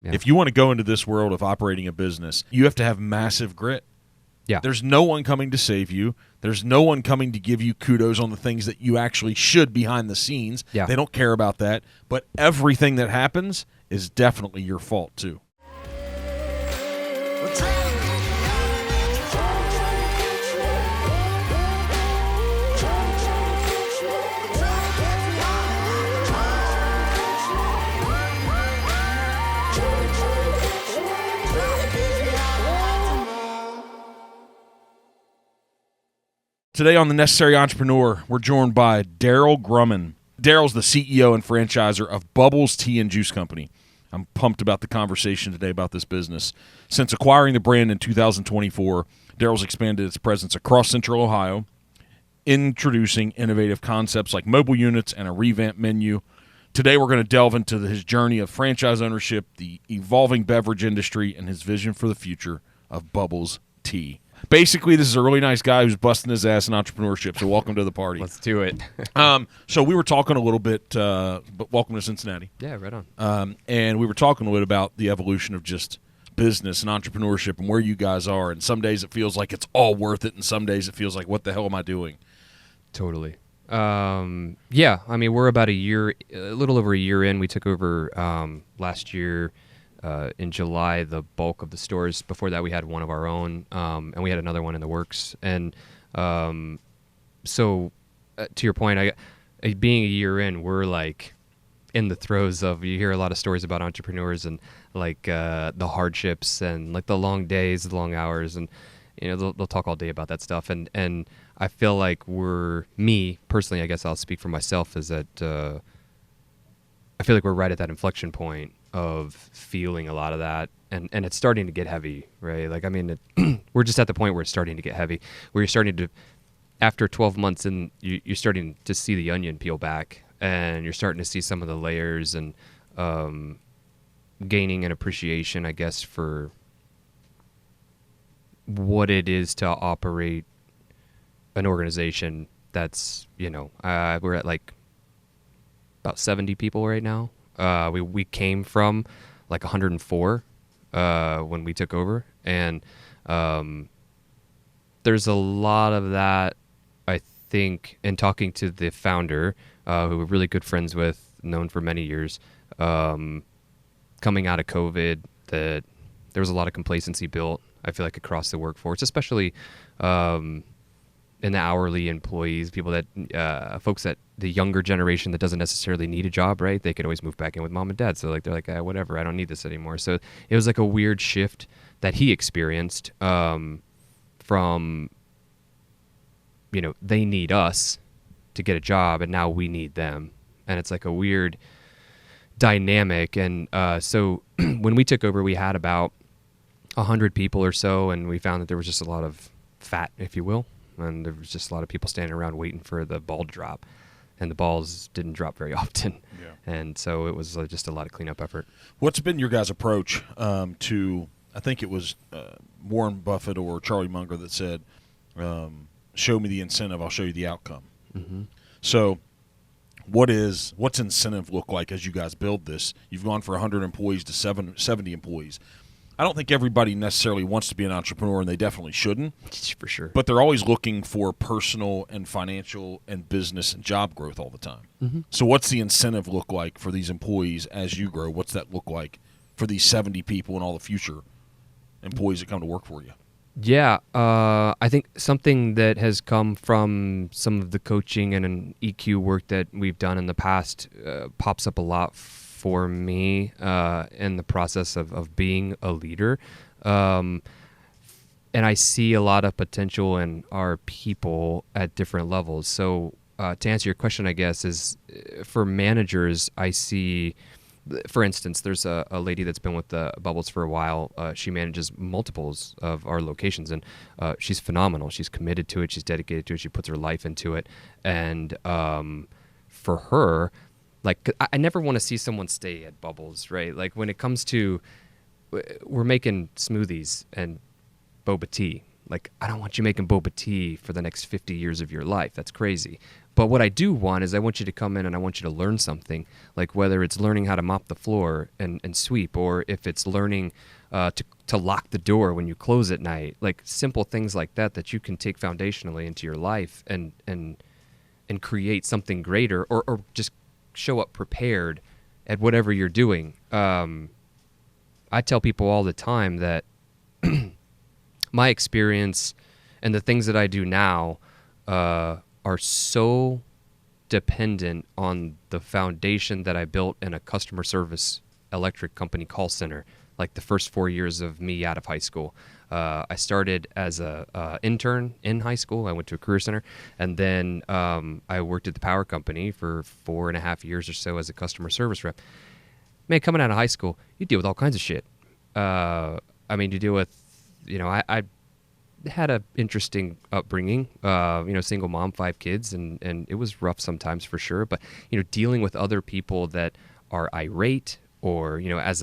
Yeah. If you want to go into this world of operating a business, you have to have massive grit. Yeah. There's no one coming to save you. There's no one coming to give you kudos on the things that you actually should behind the scenes. Yeah. They don't care about that. But everything that happens is definitely your fault, too. Today on The Necessary Entrepreneur, we're joined by Darrel Grumman. Darrel's the CEO and franchiser of Bubbles Tea and Juice Company. I'm pumped about the conversation today about this business. Since acquiring the brand in 2024, Darrel's expanded its presence across Central Ohio, introducing innovative concepts like mobile units and a revamped menu. Today we're going to delve into his journey of franchise ownership, the evolving beverage industry, and his vision for the future of Bubbles Tea. Basically, this is a really nice guy who's busting his ass in entrepreneurship, so welcome to the party. Let's do it. So we were talking a little bit, but welcome to Cincinnati. Yeah, right on. And we were talking a little bit about the evolution of just business and entrepreneurship and where you guys are. And some days it feels like it's all worth it, and some days it feels like, what the hell am I doing? Totally. Yeah, I mean, we're about a little over a year in. We took over last year. In July, the bulk of the stores. Before that, we had one of our own, and we had another one in the works. And so, to your point, being a year in, we're like in the throes of. You hear a lot of stories about entrepreneurs and like the hardships and like the long days, the long hours, and they'll talk all day about that stuff. And I feel like me personally, I guess I'll speak for myself, is that I feel like we're right at that inflection point of feeling a lot of that, and it's starting to get heavy, right? Like, I mean, we're just at the point where it's starting to get heavy, where you're starting to, after 12 months in, you're starting to see the onion peel back, and you're starting to see some of the layers, and gaining an appreciation, I guess, for what it is to operate an organization that's, we're at like about 70 people right now. We came from like 104 when we took over, and there's a lot of that, I think, in talking to the founder, who we're really good friends with, known for many years, coming out of COVID, that there was a lot of complacency built, I feel like, across the workforce, especially in the hourly employees, people that, folks that the younger generation that doesn't necessarily need a job, right? They could always move back in with mom and dad. So like, they're like, whatever, I don't need this anymore. So it was like a weird shift that he experienced from, they need us to get a job, and now we need them. And it's like a weird dynamic. And so when we took over, we had about 100 people or so, and we found that there was just a lot of fat, if you will. And there was just a lot of people standing around waiting for the ball to drop, and the balls didn't drop very often. Yeah. And so it was just a lot of cleanup effort. What's been your guys' approach to, I think it was Warren Buffett or Charlie Munger that said, show me the incentive, I'll show you the outcome. Mm-hmm. So what's incentive look like as you guys build this? You've gone from 100 employees to 70 employees. I don't think everybody necessarily wants to be an entrepreneur, and they definitely shouldn't. For sure. But they're always looking for personal and financial and business and job growth all the time. Mm-hmm. So what's the incentive look like for these employees as you grow? What's that look like for these 70 people and all the future employees that come to work for you? Yeah, I think something that has come from some of the coaching and an EQ work that we've done in the past pops up a lot for me in the process of being a leader. And I see a lot of potential in our people at different levels. So to answer your question, I guess, is for managers, I see, for instance, there's a lady that's been with the Bubbles for a while. She manages multiples of our locations, and she's phenomenal. She's committed to it. She's dedicated to it. She puts her life into it. And for her, like, I never want to see someone stay at Bubbles, right? Like, when it comes to, we're making smoothies and boba tea. Like, I don't want you making boba tea for the next 50 years of your life. That's crazy. But what I do want is I want you to come in and I want you to learn something, like whether it's learning how to mop the floor and sweep, or if it's learning to lock the door when you close at night, like simple things like that you can take foundationally into your life and create something greater, or just show up prepared at whatever you're doing. I tell people all the time that my experience and the things that I do now are so dependent on the foundation that I built in a customer service electric company call center, like the first 4 years of me out of high school. I started as a intern in high school. I went to a career center, and then I worked at the power company for 4.5 years or so as a customer service rep. Man, coming out of high school, you deal with all kinds of shit. You deal with, I had a interesting upbringing, single mom, 5 kids, and it was rough sometimes for sure. But, dealing with other people that are irate, or, as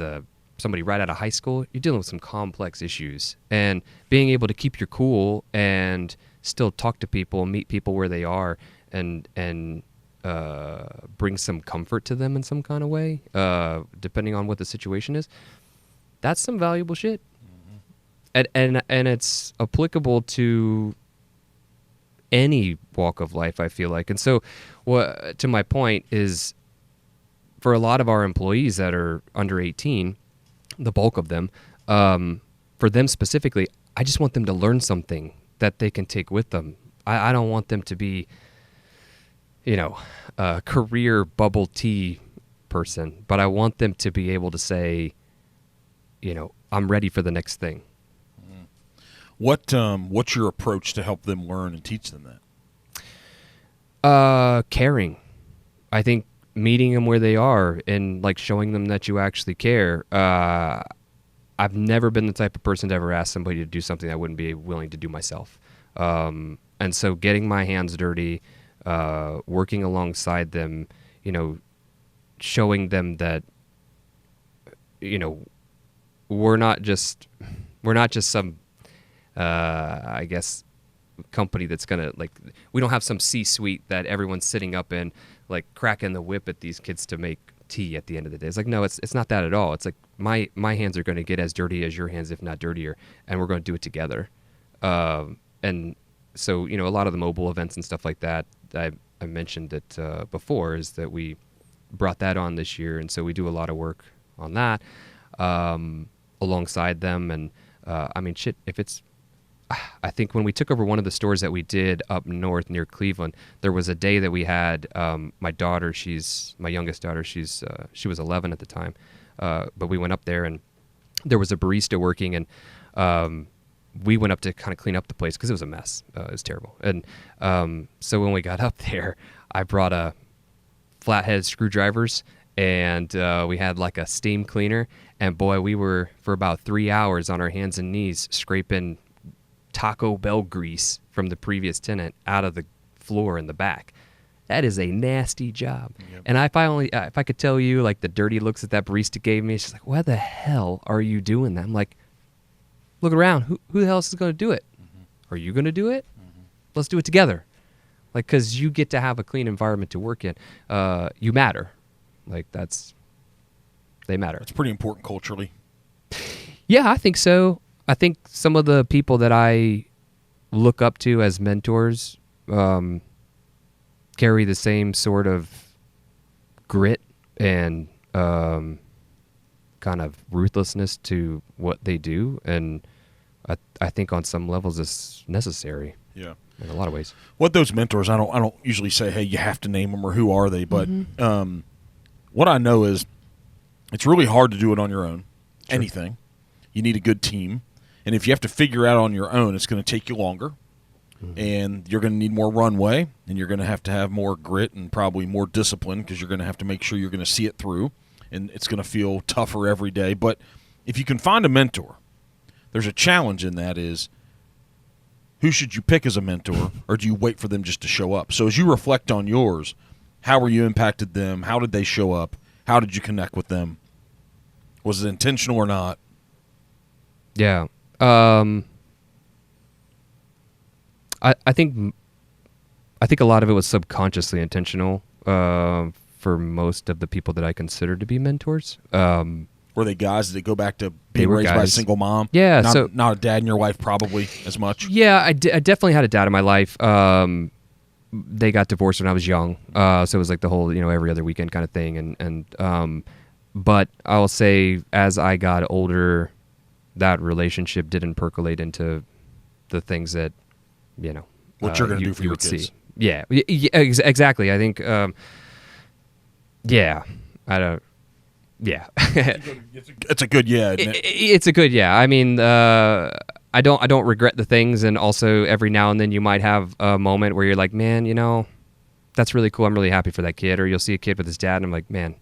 somebody right out of high school, you're dealing with some complex issues, and being able to keep your cool and still talk to people, meet people where they are, and bring some comfort to them in some kind of way, depending on what the situation is. That's some valuable shit. And it's applicable to any walk of life, I feel like. And so, to my point is, for a lot of our employees that are under 18, the bulk of them, for them specifically, I just want them to learn something that they can take with them. I don't want them to be, a career bubble tea person, but I want them to be able to say, I'm ready for the next thing. What's your approach to help them learn and teach them that? Caring. I think meeting them where they are and like showing them that you actually care. I've never been the type of person to ever ask somebody to do something I wouldn't be willing to do myself. And so getting my hands dirty, working alongside them, showing them that, we're not just some, I guess, company that's gonna, like, we don't have some C-suite that everyone's sitting up in, like, cracking the whip at these kids to make tea at the end of the day. It's like, no, it's not that at all. It's like my hands are going to get as dirty as your hands, if not dirtier, and we're going to do it together. And so, a lot of the mobile events and stuff like that, I mentioned it before, is that we brought that on this year, and so we do a lot of work on that alongside them. And if it's, I think when we took over one of the stores that we did up north near Cleveland, there was a day that we had my daughter. My youngest daughter. She was 11 at the time, but we went up there and there was a barista working, and we went up to kind of clean up the place because it was a mess. It was terrible. And so when we got up there, I brought a flathead screwdrivers, and we had like a steam cleaner. And boy, we were for about 3 hours on our hands and knees scraping Taco Bell grease from the previous tenant out of the floor in the back. That is a nasty job. Yep. And if I could tell you, like, the dirty looks that barista gave me, she's like, "Why the hell are you doing that?" I'm like, "Look around. Who the hell else is going to do it? Mm-hmm. Are you going to do it? Mm-hmm. Let's do it together." Like, because you get to have a clean environment to work in. You matter. Like, they matter. It's pretty important culturally. Yeah, I think so. I think some of the people that I look up to as mentors carry the same sort of grit and kind of ruthlessness to what they do, and I think on some levels it's necessary. Yeah, in a lot of ways. What those mentors, I don't usually say, hey, you have to name them or who are they, but what I know is it's really hard to do it on your own. Sure. Anything. You need a good team. And if you have to figure out on your own, it's going to take you longer, and you're going to need more runway, and you're going to have more grit and probably more discipline, because you're going to have to make sure you're going to see it through, and it's going to feel tougher every day. But if you can find a mentor, there's a challenge in that is, who should you pick as a mentor, or do you wait for them just to show up? So as you reflect on yours, how were you impacted them? How did they show up? How did you connect with them? Was it intentional or not? Yeah. I think I think a lot of it was subconsciously intentional for most of the people that I consider to be mentors. Were they guys? Did they go back to being raised by a single mom? Yeah. Not a dad in your life probably as much? Yeah, I definitely had a dad in my life. They got divorced when I was young. So it was like the whole, every other weekend kind of thing. But I'll say as I got older, that relationship didn't percolate into the things that, what you're going to do for your kids. See. Yeah, exactly. I think, yeah, I don't, yeah. It's a good yeah, isn't it? It's a good yeah. I mean, I don't regret the things, and also every now and then you might have a moment where you're like, man, that's really cool. I'm really happy for that kid. Or you'll see a kid with his dad, and I'm like, man,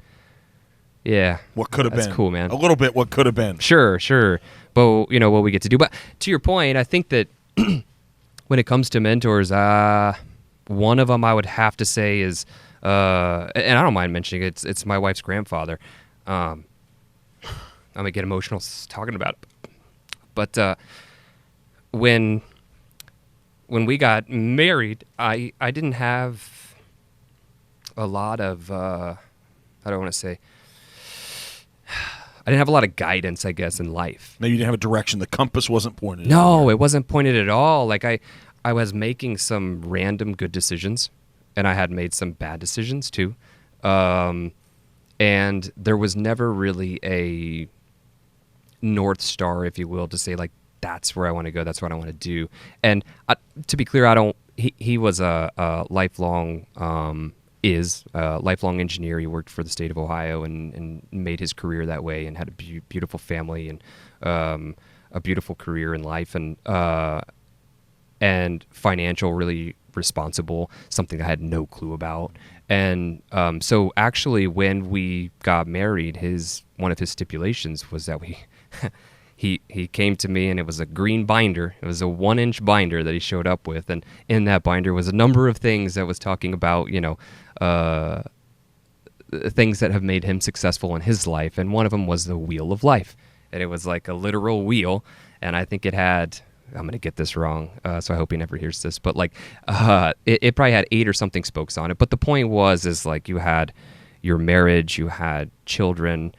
yeah, what could have been? That's cool, man. A little bit what could have been. Sure. But what we get to do. But to your point, I think that when it comes to mentors, one of them I would have to say is, and I don't mind mentioning it, it's my wife's grandfather. I'm gonna get emotional talking about it, but when we got married, I didn't have a lot of I don't want to say. I didn't have a lot of guidance, I guess, in life. Maybe you didn't have a direction. The compass wasn't pointed. No, it wasn't pointed at all. Like I was making some random good decisions, and I had made some bad decisions too. And there was never really a North Star, if you will, to say like, that's where I want to go. That's what I want to do. And to be clear, he was a lifelong, lifelong engineer. He worked for the state of Ohio and made his career that way, and had a beautiful family and a beautiful career in life, and financial, really responsible, something I had no clue about. And so actually when we got married, one of his stipulations was that he came to me, and it was a green binder. It was a 1-inch binder that he showed up with, and in that binder was a number of things that was talking about things that have made him successful in his life, and one of them was the wheel of life. And it was like a literal wheel, and I think it had, I'm going to get this wrong, so I hope he never hears this, but like it probably had 8 or something spokes on it. But the point is like you had your marriage, you had children,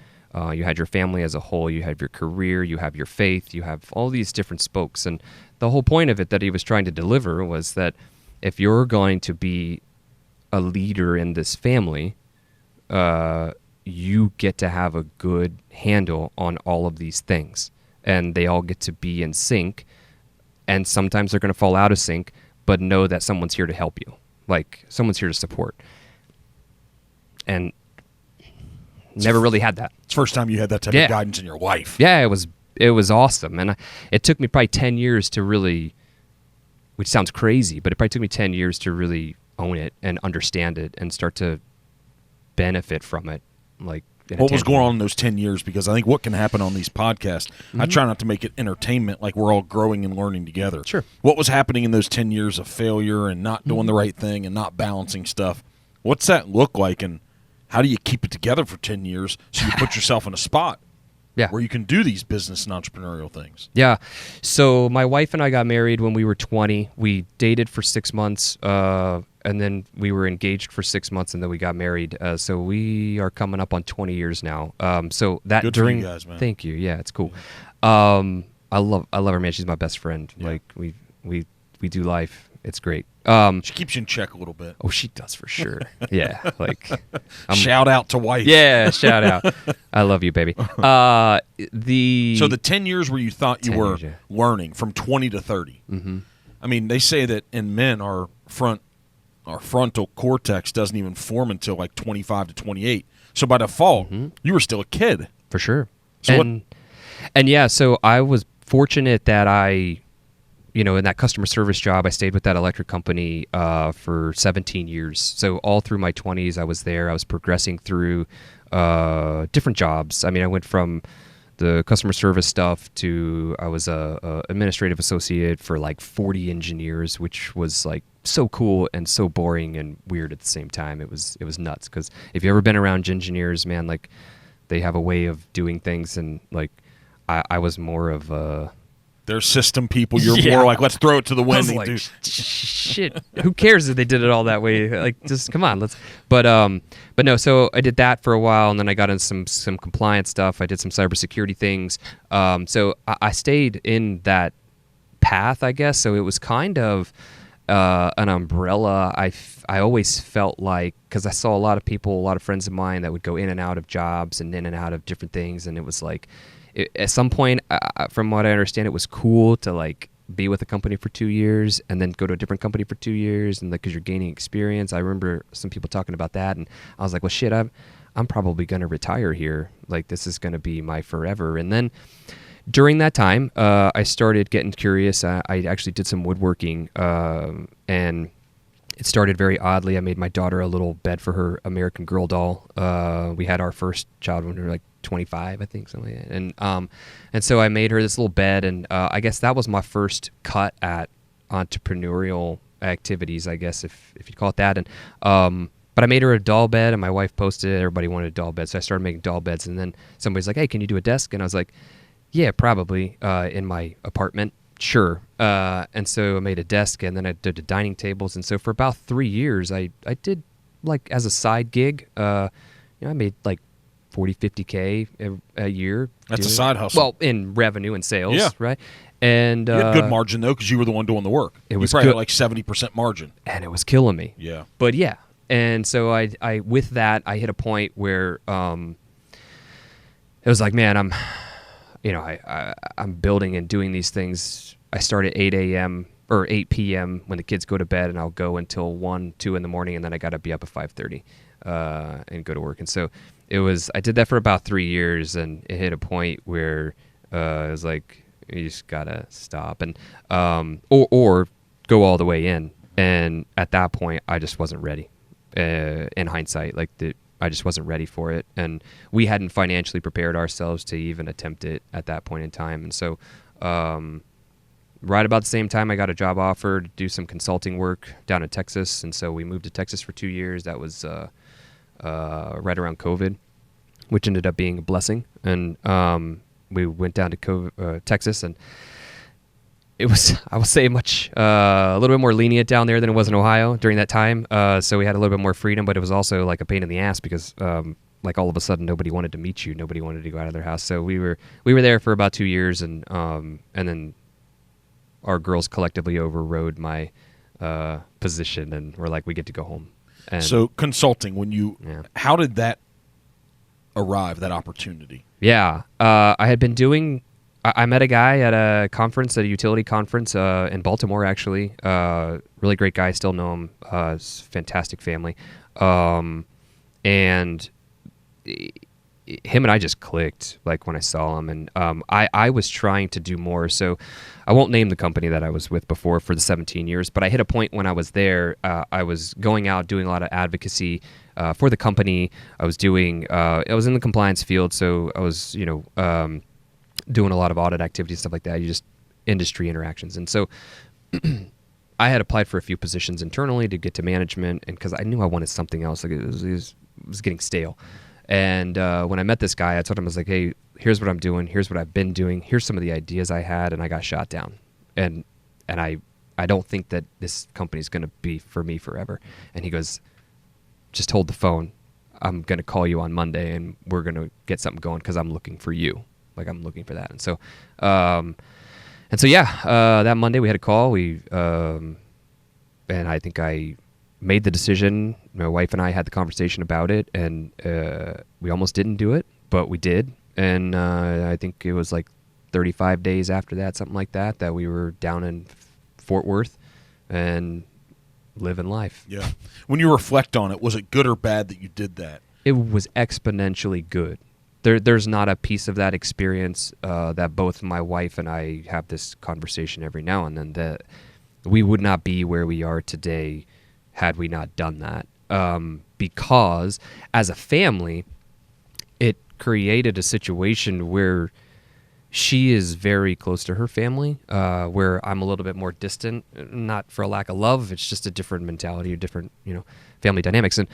you had your family as a whole, you had your career, you have your faith, you have all these different spokes. And the whole point of it that he was trying to deliver was that if you're going to be a leader in this family, you get to have a good handle on all of these things, and they all get to be in sync. And sometimes they're going to fall out of sync, but know that someone's here to help you. Like, someone's here to support. And never really had that. It's the first time you had that type of guidance in your life. Yeah, it was awesome. And it took me probably 10 years to really, which sounds crazy, but it probably took me 10 years to really own it and understand it and start to benefit from it. Like, what was going on in those 10 years? Because I think what can happen on these podcasts, I try not to make it entertainment, like we're all growing and learning together. Sure. What was happening in those 10 years of failure and not doing the right thing and not balancing stuff? What's that look like, and how do you keep it together for 10 years so you put yourself in a spot where you can do these business and entrepreneurial things? Yeah. So my wife and I got married when we were 20. We dated for 6 months, and then we were engaged for 6 months, and then we got married. So we are coming up on 20 years now. So that good during, for you guys, man. Thank you. Yeah, it's cool. I love her, man. She's my best friend. Yeah. Like we do life. It's great. She keeps you in check a little bit. Oh, she does for sure. Yeah, like shout out to wife. Yeah, shout out. I love you, baby. So the 10 years where you thought you were learning from 20 to 30. Mm-hmm. I mean, they say that in men our frontal cortex doesn't even form until like 25 to 28. So by default, you were still a kid. For sure. So and yeah, so I was fortunate that I, in that customer service job, I stayed with that electric company for 17 years. So all through my 20s, I was there. I was progressing through different jobs. I mean, I went from the customer service stuff to I was a administrative associate for like 40 engineers, which was like so cool and so boring and weird at the same time. It was nuts, because if you've ever been around engineers, man, like they have a way of doing things, and like I was more of a They're system people. You're Yeah. more like, let's throw it to the I wind. was and like, do- shit, who cares if they did it all that way? Like, just come on, let's. But no. So I did that for a while, and then I got into some compliance stuff. I did some cybersecurity things. So I stayed in that path, I guess. So it was kind of an umbrella. I always felt like, because I saw a lot of people, a lot of friends of mine that would go in and out of jobs and in and out of different things, and it was like, at some point, from what I understand, it was cool to like be with a company for 2 years and then go to a different company for 2 years, and because you're gaining experience. I remember some people talking about that, and I was like, well, shit, I'm probably gonna retire here. Like, this is gonna be my forever. And then during that time, I started getting curious. I actually did some woodworking, and it started very oddly. I made my daughter a little bed for her American Girl doll. We had our first child when we were like 25, I think, something like that. And so I made her this little bed, and I guess that was my first cut at entrepreneurial activities, I guess, if you call it that. And but I made her a doll bed, and my wife posted it. Everybody wanted a doll bed, so I started making doll beds. And then somebody's like, "Hey, can you do a desk?" And I was like, "Yeah, probably in my apartment." Sure. And so I made a desk, and then I did the dining tables. And so for about 3 years, I did, like, as a side gig, I made like 40, 50K a year. That's a side hustle. Well, in revenue and sales, Yeah. right? And You had good margin, though, because you were the one doing the work. It was you probably good. had like 70% margin. And it was killing me. Yeah. But yeah. And so I with that, I hit a point where it was like, man, I'm building and doing these things. I start at 8 a.m. or 8 p.m. when the kids go to bed, and I'll go until 1, 2 in the morning, and then I got to be up at 5:30 and go to work. And so I did that for about 3 years, and it hit a point where it was like, you just got to stop and or go all the way in. And at that point, I just wasn't ready. In hindsight, I just wasn't ready for it, and we hadn't financially prepared ourselves to even attempt it at that point in time. And so right about the same time, I got a job offer to do some consulting work down in Texas, and so we moved to Texas for 2 years. That was right around COVID, which ended up being a blessing. And we went down to Texas, and it was, I would say, a little bit more lenient down there than it was in Ohio during that time. So we had a little bit more freedom, but it was also like a pain in the ass because, like, all of a sudden nobody wanted to meet you, nobody wanted to go out of their house. So we were there for about 2 years, and then our girls collectively overrode my position, and we're like, we get to go home. And so consulting, how did that arrive, that opportunity? Yeah, I had been doing. I met a guy at a conference, at a utility conference in Baltimore, actually. Really great guy. Still know him. Fantastic family. And him and I just clicked, like, when I saw him. And I was trying to do more. So I won't name the company that I was with before for the 17 years, but I hit a point when I was there. I was going out, doing a lot of advocacy for the company. I was in the compliance field, so I was, doing a lot of audit activities, stuff like that. You just industry interactions. And so I had applied for a few positions internally to get to management, and because I knew I wanted something else. Like, it was getting stale. And when I met this guy, I told him, I was like, hey, here's what I'm doing. Here's what I've been doing. Here's some of the ideas I had, and I got shot down. And I don't think that this company is going to be for me forever. And he goes, just hold the phone. I'm going to call you on Monday, and we're going to get something going because I'm looking for you. Like, I'm looking for that. And so, that Monday we had a call. And I think I made the decision. My wife and I had the conversation about it, and we almost didn't do it, but we did. And I think it was like 35 days after that, something like that, that we were down in Fort Worth and living life. Yeah. When you reflect on it, was it good or bad that you did that? It was exponentially good. There's not a piece of that experience that both my wife and I have this conversation every now and then, that we would not be where we are today had we not done that. Because as a family, it created a situation where she is very close to her family, where I'm a little bit more distant, not for a lack of love. It's just a different mentality, a different, family dynamics. And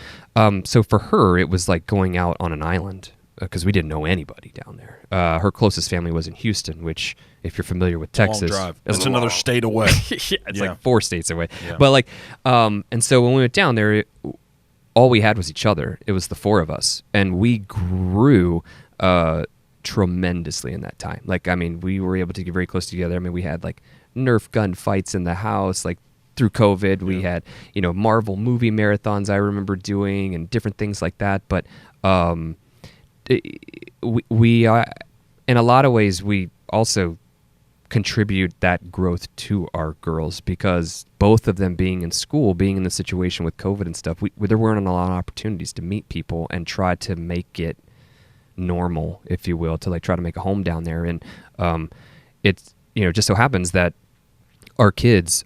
so for her, it was like going out on an island. because we didn't know anybody down there. Her closest family was in Houston, which, if you're familiar with Texas, long drive. That's another state away. Yeah, it's like 4 states away. Yeah. But like, and so when we went down there, all we had was each other. It was the 4 of us, and we grew tremendously in that time. Like, I mean, we were able to get very close together. I mean, we had like Nerf gun fights in the house, like through COVID. We had, Marvel movie marathons I remember doing and different things like that. But we in a lot of ways, we also contribute that growth to our girls, because both of them being in school, being in the situation with COVID and stuff, there weren't a lot of opportunities to meet people and try to make it normal, if you will, to like try to make a home down there. And it's, just so happens that our kids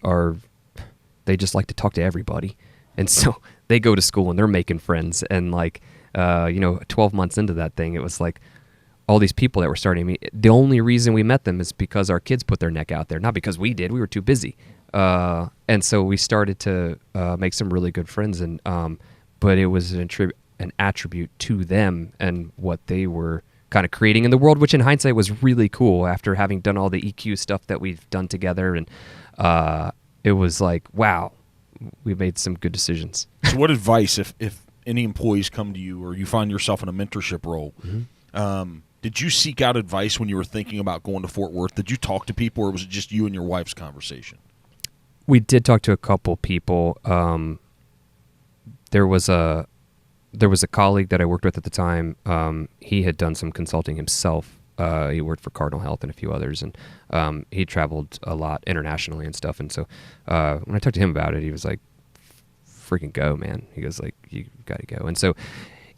they just like to talk to everybody. And so they go to school and they're making friends. And like, 12 months into that thing, it was like, all these people that were starting to meet, the only reason we met them is because our kids put their neck out there, not because we did. We were too busy. And so we started to make some really good friends. And but it was an attribute to them and what they were kind of creating in the world, which in hindsight was really cool after having done all the EQ stuff that we've done together. And it was like, wow, we made some good decisions. So what advice, if any employees come to you or you find yourself in a mentorship role, did you seek out advice when you were thinking about going to Fort Worth? Did you talk to people, or was it just you and your wife's conversation? We did talk to a couple people. There was a colleague that I worked with at the time. He had done some consulting himself. He worked for Cardinal Health and a few others, and he traveled a lot internationally and stuff. And so when I talked to him about it, he was like, freaking go, man. He goes like, you got to go. And so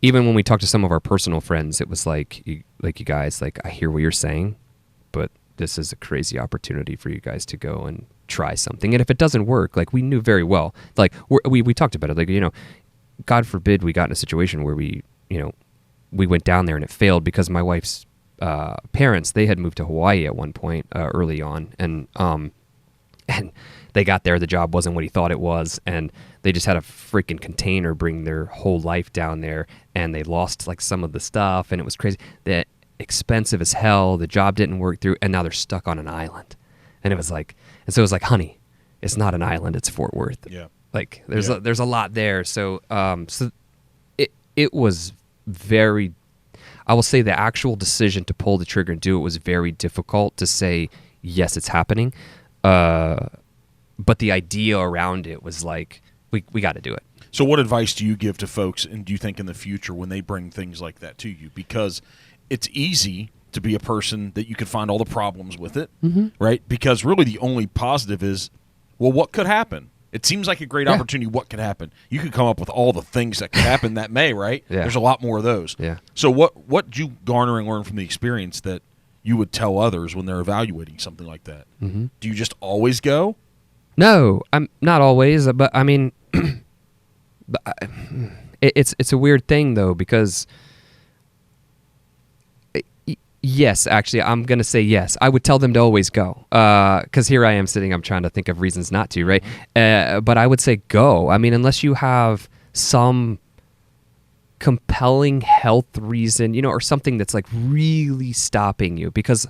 even when we talked to some of our personal friends, it was like, you guys, like, I hear what you're saying, but this is a crazy opportunity for you guys to go and try something. And if it doesn't work, like, we knew very well, like, we talked about it, like, God forbid we got in a situation where we went down there and it failed, because my wife's parents, they had moved to Hawaii at one point early on, and they got there, the job wasn't what he thought it was, and they just had a freaking container bring their whole life down there, and they lost like some of the stuff, and it was crazy. That expensive as hell, the job didn't work through, and now they're stuck on an island. And it was like, honey, it's not an island, it's Fort Worth. Yeah. Like there's a lot there. So it was very, I will say the actual decision to pull the trigger and do it was very difficult to say, yes, it's happening. But the idea around it was like, we got to do it. So what advice do you give to folks, and do you think in the future when they bring things like that to you? Because it's easy to be a person that you could find all the problems with it, right? Because really the only positive is, well, what could happen? It seems like a great opportunity. What could happen? You could come up with all the things that could happen that may, right? Yeah. There's a lot more of those. Yeah. So what did you garner and learn from the experience that you would tell others when they're evaluating something like that? Mm-hmm. Do you just always go? No, I'm not always, but I mean, it's a weird thing though, because yes, actually, I'm going to say yes. I would tell them to always go, because here I am sitting, I'm trying to think of reasons not to, right? But I would say go. I mean, unless you have some compelling health reason, or something that's like really stopping you. Because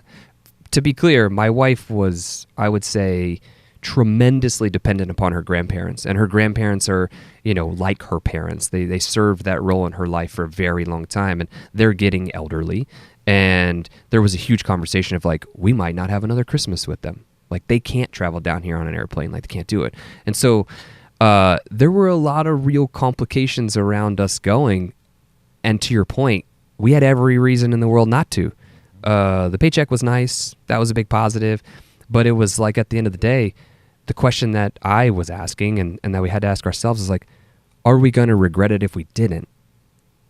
to be clear, my wife was, I would say, tremendously dependent upon her grandparents, and her grandparents are, like her parents. They served that role in her life for a very long time, and they're getting elderly. And there was a huge conversation of like, we might not have another Christmas with them. Like, they can't travel down here on an airplane. Like, they can't do it. And so there were a lot of real complications around us going. And to your point, we had every reason in the world not to. The paycheck was nice. That was a big positive. But it was like, at the end of the day, the question that I was asking and that we had to ask ourselves is like, are we going to regret it if we didn't?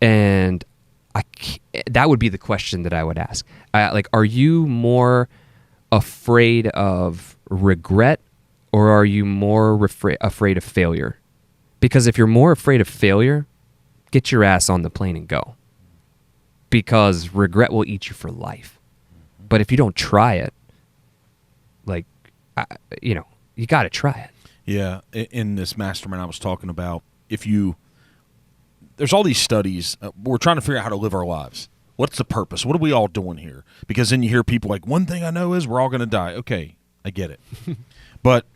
And that would be the question that I would ask. Are you more afraid of regret, or are you more afraid of failure? Because if you're more afraid of failure, get your ass on the plane and go. Because regret will eat you for life. But if you don't try it, you got to try it. Yeah. In this mastermind I was talking about, there's all these studies. We're trying to figure out how to live our lives. What's the purpose? What are we all doing here? Because then you hear people like, one thing I know is we're all going to die. Okay, I get it. But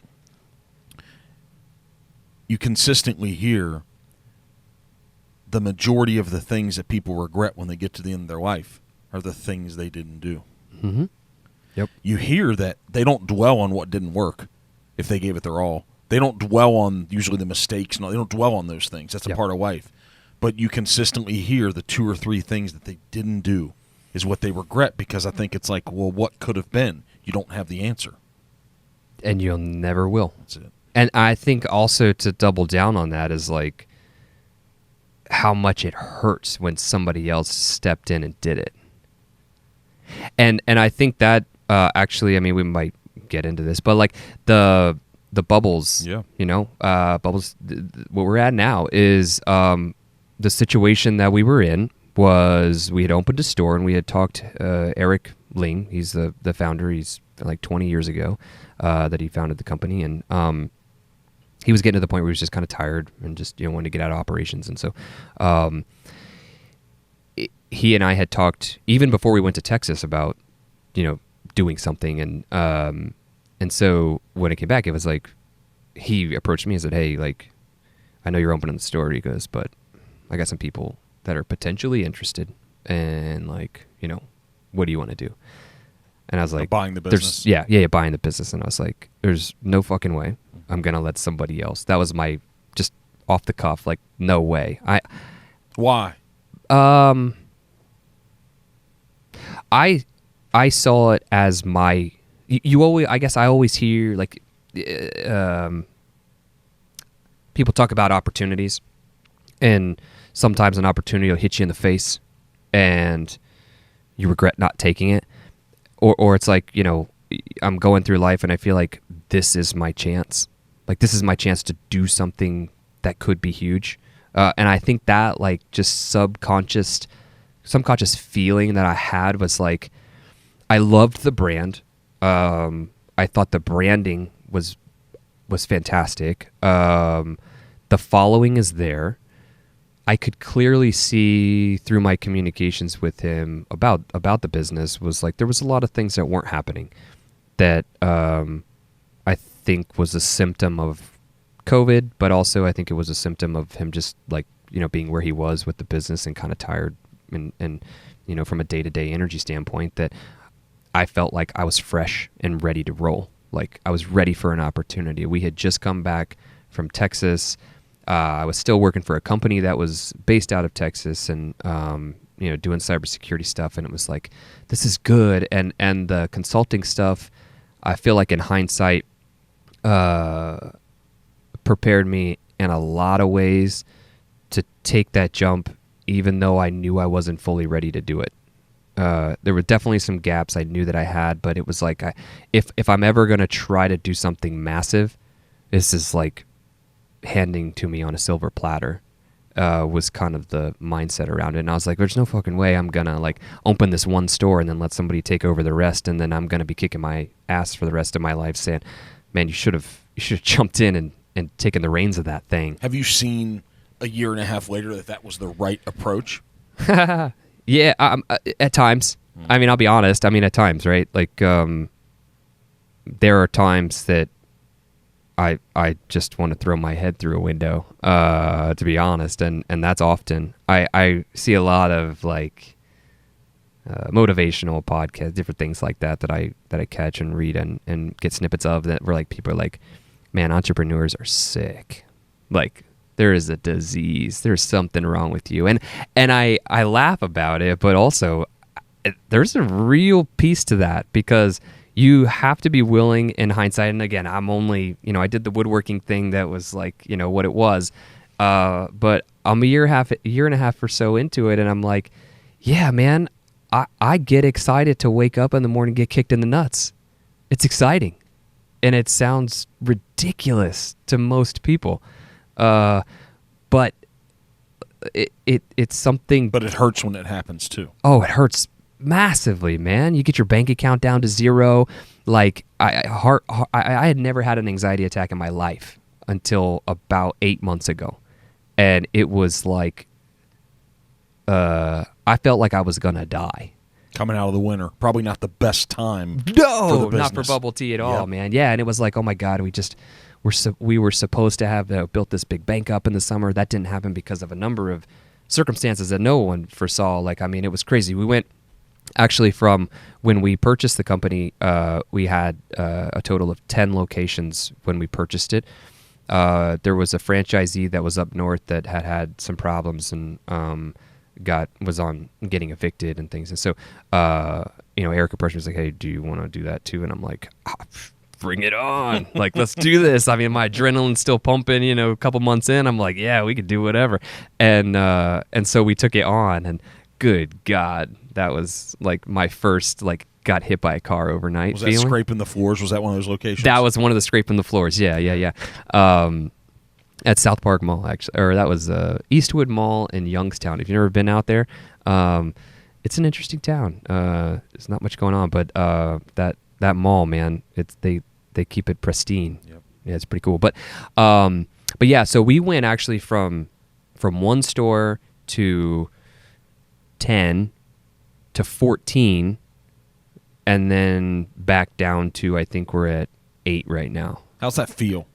you consistently hear the majority of the things that people regret when they get to the end of their life are the things they didn't do. Mm-hmm. Yep. You hear that they don't dwell on what didn't work if they gave it their all. They don't dwell on usually the mistakes. No, they don't dwell on those things. That's a part of life. But you consistently hear the 2 or 3 things that they didn't do is what they regret, because I think it's like, well, what could have been? You don't have the answer. And you'll never will. That's it. And I think also to double down on that is like how much it hurts when somebody else stepped in and did it. And I think that actually, I mean, we might get into this, but like the bubbles, bubbles, what we're at now is the situation that we were in was we had opened a store and we had talked, Eric Ling, he's the founder, he's like 20 years ago that he founded the company, and he was getting to the point where he was just kind of tired and just wanted to get out of operations. And so he and I had talked even before we went to Texas about doing something, and so when it came back, it was like he approached me and said, "Hey, like I know you're opening the store," he goes, "but I got some people that are potentially interested, and like what do you want to do?" And I was like, buying the business. Buying the business. And I was like, there's no fucking way I'm going to let somebody else. That was my just off the cuff, like, no way. Why? I saw it as my, you always, I guess I always hear like, people talk about opportunities, and sometimes an opportunity will hit you in the face and you regret not taking it. Or it's like, I'm going through life and I feel like this is my chance. Like, this is my chance to do something that could be huge. And I think that, like, just subconscious feeling that I had was like, I loved the brand. I thought the branding was fantastic. The following is there. I could clearly see through my communications with him about the business was like there was a lot of things that weren't happening that I think was a symptom of COVID, but also I think it was a symptom of him just like, being where he was with the business and kind of tired and from a day-to-day energy standpoint, that I felt like I was fresh and ready to roll. Like I was ready for an opportunity. We had just come back from Texas. I was still working for a company that was based out of Texas and, doing cybersecurity stuff. And it was like, this is good. And the consulting stuff, I feel like in hindsight, prepared me in a lot of ways to take that jump, even though I knew I wasn't fully ready to do it. There were definitely some gaps I knew that I had, but it was like, if I'm ever going to try to do something massive, this is like handing to me on a silver platter, was kind of the mindset around it. And I was like, there's no fucking way I'm going to like open this one store and then let somebody take over the rest. And then I'm going to be kicking my ass for the rest of my life saying, man, you should have jumped in and taken the reins of that thing. Have you seen a year and a half later that was the right approach? Yeah, at times. I mean, I'll be honest. I mean, at times, right? Like, there are times that I just want to throw my head through a window, to be honest, and that's often. I see a lot of like motivational podcasts, different things like that I catch and read and get snippets of that where like people are like, man, entrepreneurs are sick. Like, there is a disease. There's something wrong with you. And I laugh about it, but also there's a real piece to that, because you have to be willing in hindsight. And again, I'm only, I did the woodworking thing that was like, what it was. But I'm a year and a half or so into it. And I'm like, yeah, man, I get excited to wake up in the morning and get kicked in the nuts. It's exciting. And it sounds ridiculous to most people. But it's something. But it hurts when it happens too. Oh, it hurts massively, man. You get your bank account down to zero. Like I had never had an anxiety attack in my life until about 8 months ago, and it was like I felt like I was gonna die. Coming out of the winter, probably not the best time. No, not for bubble tea at all, Yep. man. Yeah, and it was like, oh my God, we were supposed to have built this big bank up in the summer. That didn't happen because of a number of circumstances that no one foresaw. Like, I mean, it was crazy. We went actually from when we purchased the company, we had a total of 10 locations when we purchased it. There was a franchisee that was up north that had some problems and was on getting evicted and things. And so, Eric approached me and was like, hey, do you want to do that too? And I'm like, bring it on. Like, let's do this. I mean, my adrenaline's still pumping, a couple months in. I'm like, yeah, we could do whatever. And so we took it on, and good God, that was like my first, like, got hit by a car overnight. Was that scraping the floors? Was that one of those locations? That was one of the scraping the floors. Yeah. At South Park Mall, actually, or that was Eastwood Mall in Youngstown. If you've never been out there, it's an interesting town. There's not much going on, but that mall, man, they keep it pristine. Yep. Yeah, it's pretty cool. But yeah, so we went actually from one store to 10 to 14, and then back down to, I think we're at 8 right now. How's that feel?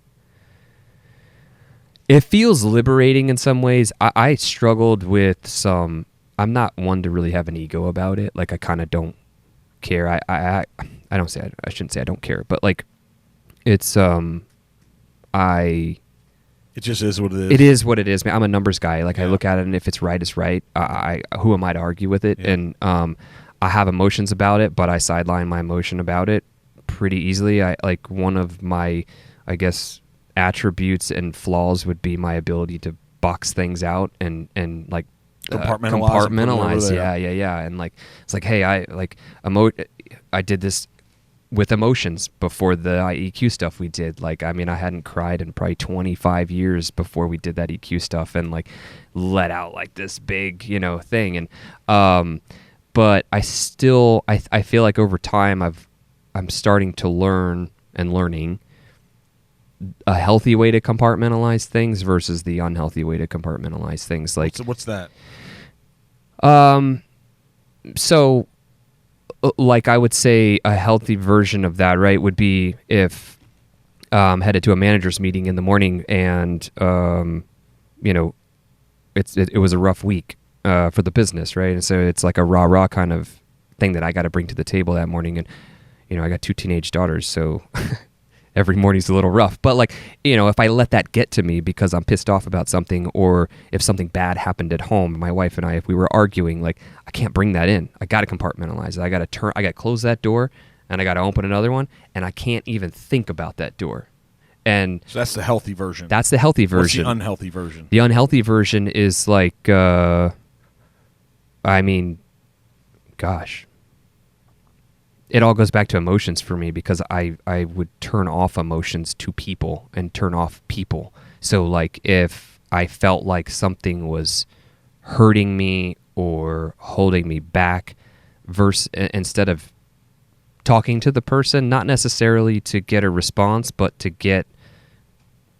It feels liberating in some ways. I struggled with some. I'm not one to really have an ego about it. Like, I kind of don't care. I don't say I shouldn't say I don't care, but like, it's It just is what it is. It is what it is, man. I'm a numbers guy. Like, Yeah. I look at it, and if it's right, it's right. Who am I to argue with it? Yeah. And I have emotions about it, but I sideline my emotion about it pretty easily. One of my, I guess, attributes and flaws would be my ability to box things out and like compartmentalize. Yeah. And like, it's like, hey, I did this with emotions before the EQ stuff we did. Like, I mean, I hadn't cried in probably 25 years before we did that EQ stuff, and like let out like this big, thing. And but I still, I feel like over time I'm starting to learning a healthy way to compartmentalize things versus the unhealthy way to compartmentalize things. Like, what's that? So, like, I would say a healthy version of that, right, would be if headed to a manager's meeting in the morning, and it was a rough week for the business, right? And so it's like a rah kind of thing that I got to bring to the table that morning, and I got 2 teenage daughters, so. Every morning's a little rough, but like, if I let that get to me because I'm pissed off about something, or if something bad happened at home, my wife and I, if we were arguing, like, I can't bring that in. I got to compartmentalize it. I got to close that door, and I got to open another one, and I can't even think about that door. And so that's the healthy version. That's the healthy version. What's the unhealthy version? The unhealthy version is like, I mean, gosh. It all goes back to emotions for me, because I would turn off emotions to people and turn off people. So like, if I felt like something was hurting me or holding me back, instead of talking to the person, not necessarily to get a response, but to get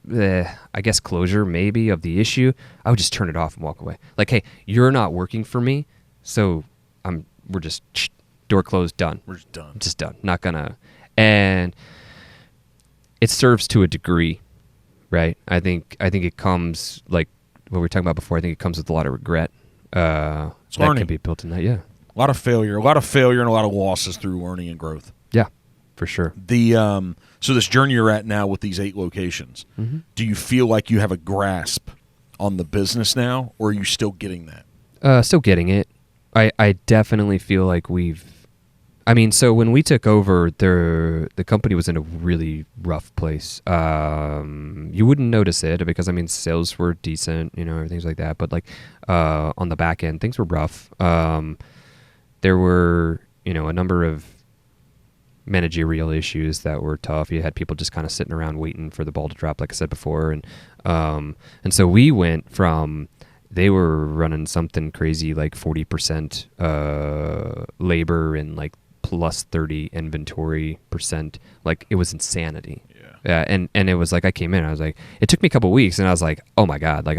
I guess closure maybe of the issue, I would just turn it off and walk away. Like, hey, you're not working for me, so we're just door closed, done. We're just done. Just done. Not gonna. And it serves to a degree, right? I think it comes, like what we were talking about before, I think it comes with a lot of regret. That learning. can be built in that, yeah. A lot of failure and a lot of losses through learning and growth. Yeah, for sure. So this journey you're at now with these 8 locations, Mm-hmm. do you feel like you have a grasp on the business now, or are you still getting that? Still getting it. I definitely feel like so when we took over, the company was in a really rough place. You wouldn't notice it because, sales were decent, things like that. But like on the back end, things were rough. There were, a number of managerial issues that were tough. You had people just kind of sitting around waiting for the ball to drop, like I said before. And so we went from, they were running something crazy like 40% labor and like plus 30 inventory percent. Like, it was insanity. Yeah. And it was like, I came in, I was like, it took me a couple of weeks, and I was like, oh my God, like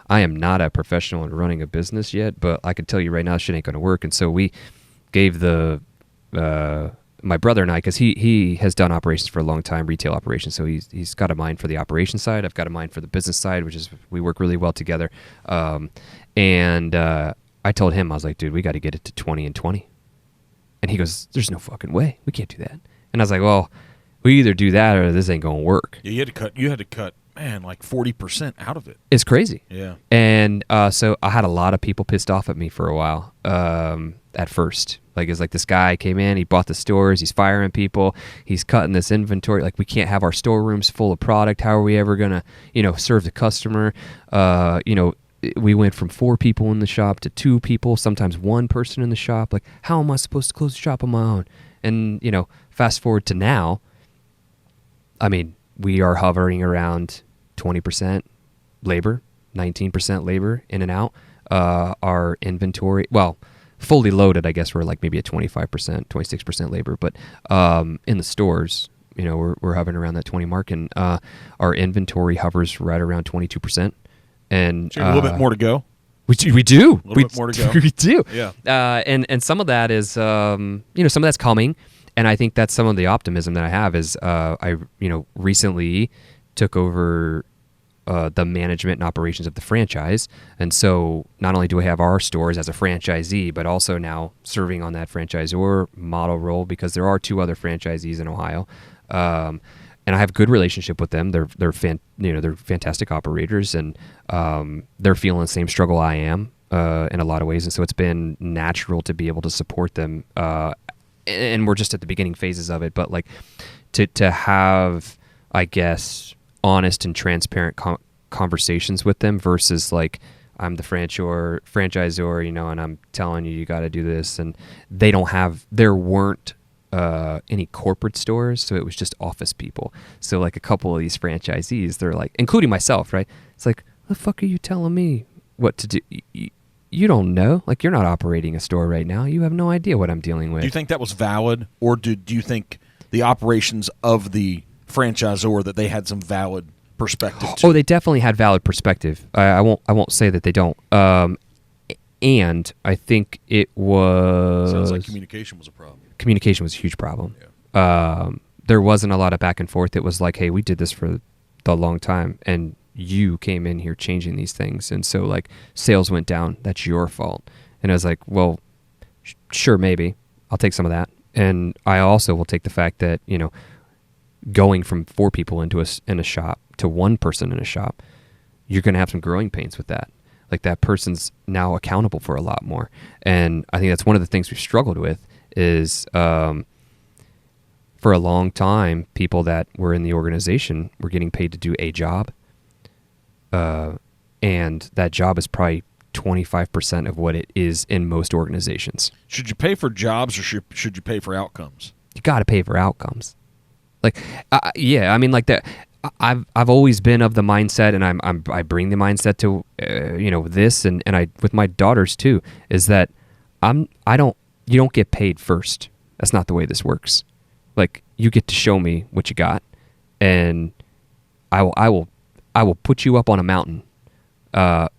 I am not a professional in running a business yet, but I can tell you right now, shit ain't going to work. And so we gave my brother and I, because he has done operations for a long time, retail operations, so he's got a mind for the operation side. I've got a mind for the business side, which is, we work really well together. And I told him, I was like, dude, we got to get it to 20 and 20. And he goes, there's no fucking way. We can't do that. And I was like, well, we either do that or this ain't going to work. Yeah, you had to cut, man, like 40% out of it. It's crazy. Yeah. And so I had a lot of people pissed off at me for a while at first. Like, it's like, this guy came in, he bought the stores, he's firing people, he's cutting this inventory. Like, we can't have our storerooms full of product. How are we ever going to, serve the customer? We went from 4 people in the shop to 2 people, sometimes 1 person in the shop. Like, how am I supposed to close the shop on my own? And, fast forward to now, I mean, we are hovering around 20% labor, 19% labor in and out. Our inventory, well, fully loaded, I guess we're like maybe at 25%, 26% labor. But in the stores, we're hovering around that 20 mark, and our inventory hovers right around 22%. And so a little bit more to go. We do. A little bit more to go. We do. Yeah. And some of that is, some of that's coming. And I think that's some of the optimism that I have is I recently took over the management and operations of the franchise. And so not only do I have our stores as a franchisee, but also now serving on that franchisor model role, because there are 2 other franchisees in Ohio. And I have a good relationship with them. They're fantastic operators, and they're feeling the same struggle I am in a lot of ways. And so it's been natural to be able to support them. And we're just at the beginning phases of it, but like to have, I guess, honest and transparent conversations with them versus like, I'm the franchisor, and I'm telling you got to do this, and there weren't any corporate stores, so it was just office people. So like a couple of these franchisees, they're like, including myself, right? It's like, the fuck are you telling me what to do? You don't know. Like, you're not operating a store right now. You have no idea what I'm dealing with. Do you think that was valid, or do you think the operations of the franchisor, that they had some valid perspective to? Oh, they definitely had valid perspective. I won't say that they don't. And I think it was... Sounds like communication was a problem. Communication was a huge problem. Yeah. There wasn't a lot of back and forth. It was like, hey, we did this for the long time, and you came in here changing these things, and so like sales went down. That's your fault. And I was like, well, sure, maybe I'll take some of that. And I also will take the fact that going from 4 people in a shop to 1 person in a shop, you're going to have some growing pains with that. Like, that person's now accountable for a lot more. And I think that's one of the things we've struggled with is for a long time, people that were in the organization were getting paid to do a job. And that job is probably 25% of what it is in most organizations. Should you pay for jobs, or should you pay for outcomes? You got to pay for outcomes. Like, yeah, I mean, like that. I've always been of the mindset, and I bring the mindset to this, and I with my daughters too, is that you don't get paid first. That's not the way this works. Like, you get to show me what you got, and I will put you up on a mountain, but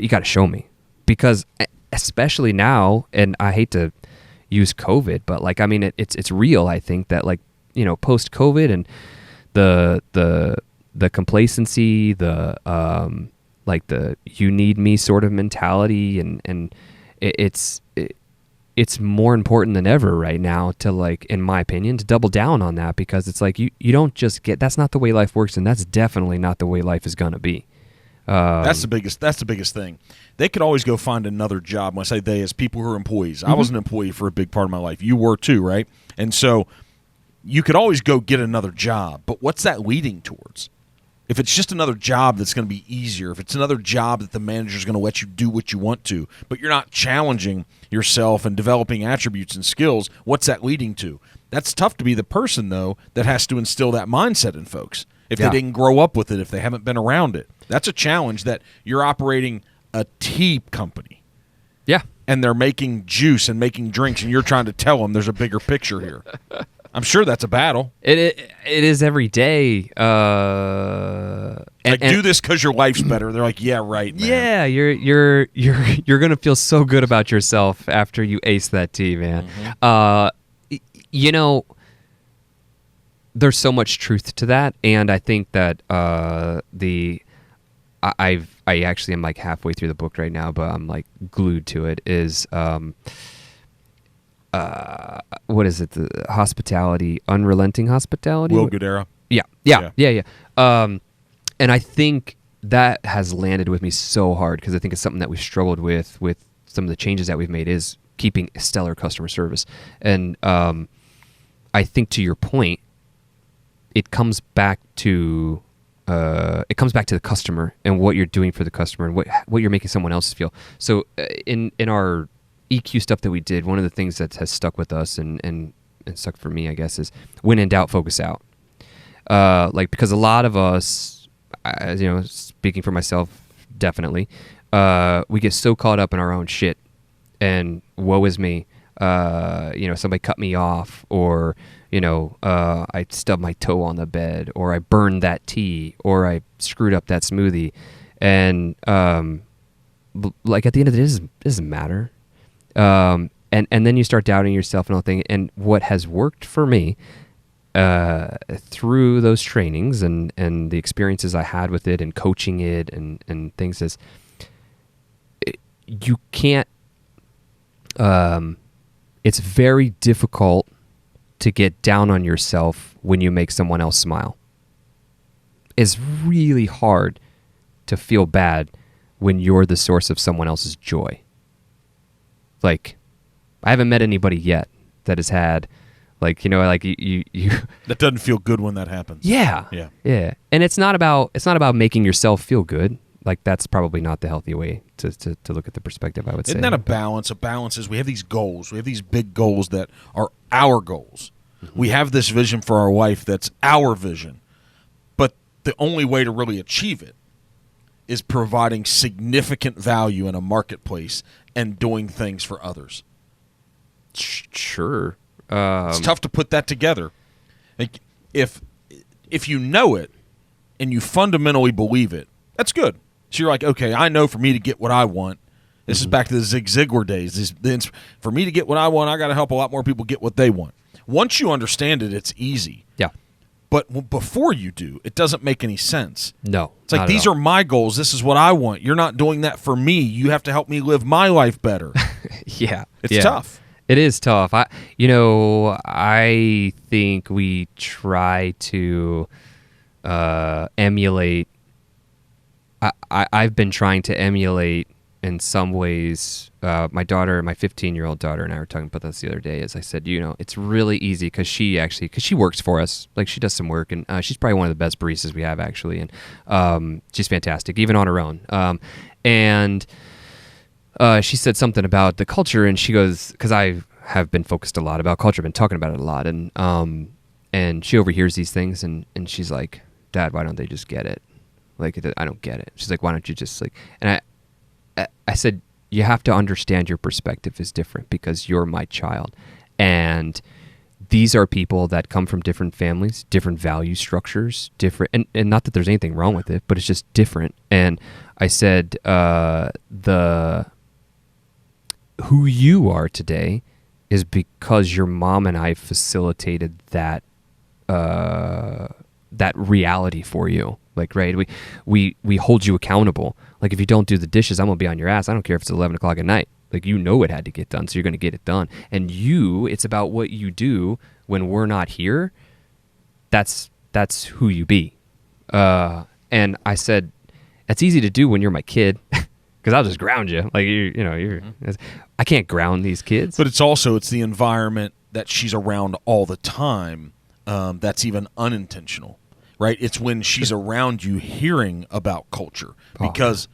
you got to show me, because especially now, and I hate to use COVID, but like, I mean, it's real. I think that, like, post COVID and the complacency, the you need me sort of mentality, and it's more important than ever right now to, like, in my opinion, to double down on that, because it's like you don't just that's not the way life works, and that's definitely not the way life is gonna be. That's the biggest thing. They could always go find another job. When I say they, as people who are employees. Mm-hmm. I was an employee for a big part of my life. You were too, right? And so you could always go get another job, but what's that leading towards? If it's just another job that's going to be easier, if it's another job that the manager's going to let you do what you want to, but you're not challenging yourself and developing attributes and skills, what's that leading to? That's tough to be the person, though, that has to instill that mindset in folks. If they didn't grow up with it, if they haven't been around it. That's a challenge, that you're operating a tea company. Yeah. and they're making juice and making drinks, and you're trying to tell them there's a bigger picture here. I'm sure that's a battle. It is every day. Do this because your life's better. They're like, yeah, right, man. Yeah, you're gonna feel so good about yourself after you ace that tea, man. Mm-hmm. There's so much truth to that, and I think that I actually am like halfway through the book right now, but I'm like glued to it. Is what is it? The hospitality, unrelenting hospitality. Will Guidara. Yeah. And I think that has landed with me so hard because I think it's something that we've struggled with some of the changes that we've made is keeping stellar customer service. And I think to your point, it comes back to the customer and what you're doing for the customer and what you're making someone else feel. So in our EQ stuff that we did, one of the things that has stuck with us and stuck for me, I guess, is when in doubt, focus out. Because a lot of us, speaking for myself, definitely, we get so caught up in our own shit and woe is me. Somebody cut me off, or I stubbed my toe on the bed, or I burned that tea, or I screwed up that smoothie, and at the end of the day, it doesn't matter. And then you start doubting yourself and all thing. And what has worked for me through those trainings and the experiences I had with it and coaching it and things is you can't. It's very difficult to get down on yourself when you make someone else smile. It's really hard to feel bad when you're the source of someone else's joy. Like, I haven't met anybody yet that has had, you that doesn't feel good when that happens. Yeah. And it's not about making yourself feel good. Like, that's probably not the healthy way to look at the perspective, I would say. Isn't that a balance? A balance is we have these goals. We have these big goals that are our goals. Mm-hmm. We have this vision for our wife that's our vision. But the only way to really achieve it is providing significant value in a marketplace and doing things for others. Sure. It's tough to put that together. Like, if you know it and you fundamentally believe it, that's good. So you're like, okay, I know for me to get what I want, this is back to the Zig Ziglar days. For me to get what I want, I got to help a lot more people get what they want. Once you understand it, it's easy. Yeah. But before you do, it doesn't make any sense. No. It's like, these are my goals. This is what I want. You're not doing that for me. You have to help me live my life better. Yeah. It's tough. It is tough. I think we try to emulate. I've been trying to emulate in some ways. My 15-year-old daughter, and I were talking about this the other day. As I said, it's really easy because she works for us. Like, she does some work, and she's probably one of the best baristas we have, actually. And she's fantastic, even on her own. And she said something about the culture, and she goes, because I have been focused a lot about culture, been talking about it a lot, and she overhears these things, and she's like, "Dad, why don't they just get it? Like, I don't get it." She's like, "Why don't you just like?" And I said, "You have to understand your perspective is different because you're my child, and these are people that come from different families, different value structures, different, and not that there's anything wrong with it, but it's just different." And I said, who you are today is because your mom and I facilitated that reality for you. Like, right, we hold you accountable. Like, if you don't do the dishes, I'm gonna be on your ass. I don't care if it's 11 o'clock at night. Like, it had to get done, so you're gonna get it done. And it's about what you do when we're not here. That's who you be. And I said, that's easy to do when you're my kid. Because I'll just ground you. Like, I can't ground these kids. But it's the environment that she's around all the time that's even unintentional, right? It's when she's around you hearing about culture because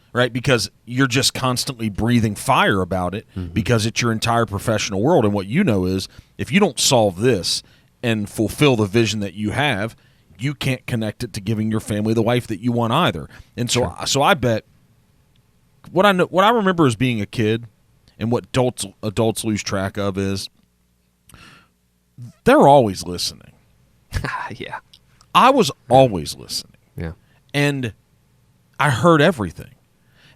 you're just constantly breathing fire about it because it's your entire professional world. And what you know is if you don't solve this and fulfill the vision that you have, you can't connect it to giving your family the life that you want either. And so I bet what I remember as being a kid and what adults lose track of is they're always listening. Yeah. I was always listening. Yeah. And I heard everything.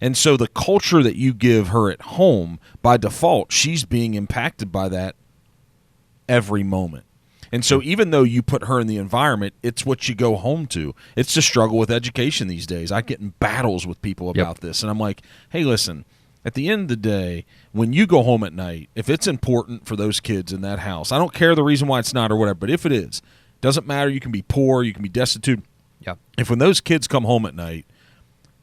And so the culture that you give her at home, by default, she's being impacted by that every moment. And so even though you put her in the environment, it's what you go home to. It's the struggle with education these days. I get in battles with people about this. And I'm like, hey, listen, at the end of the day, when you go home at night, if it's important for those kids in that house, I don't care the reason why it's not or whatever, but if it is, doesn't matter. You can be poor. You can be destitute. Yeah. If when those kids come home at night,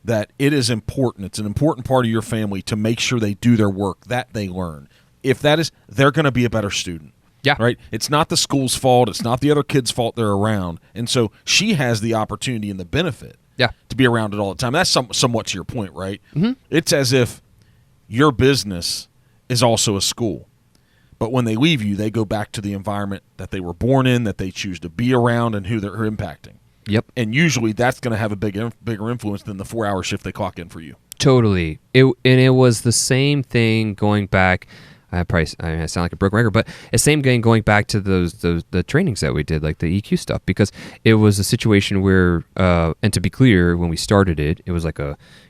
that it is important, it's an important part of your family to make sure they do their work, that they learn. If that is, they're going to be a better student. Yeah. Right? It's not the school's fault. It's not the other kids' fault they're around. And so she has the opportunity and the benefit to be around it all the time. That's somewhat to your point, right? Mm-hmm. It's as if your business is also a school. But when they leave you, they go back to the environment that they were born in, that they choose to be around, and who they're impacting. Yep. And usually that's going to have a bigger influence than the 4-hour shift they clock in for you. Totally. It was the same thing going back. I sound like a broken record, but the same thing going back to the trainings that we did, like the EQ stuff, because it was a situation where, and to be clear, when we started it, it was like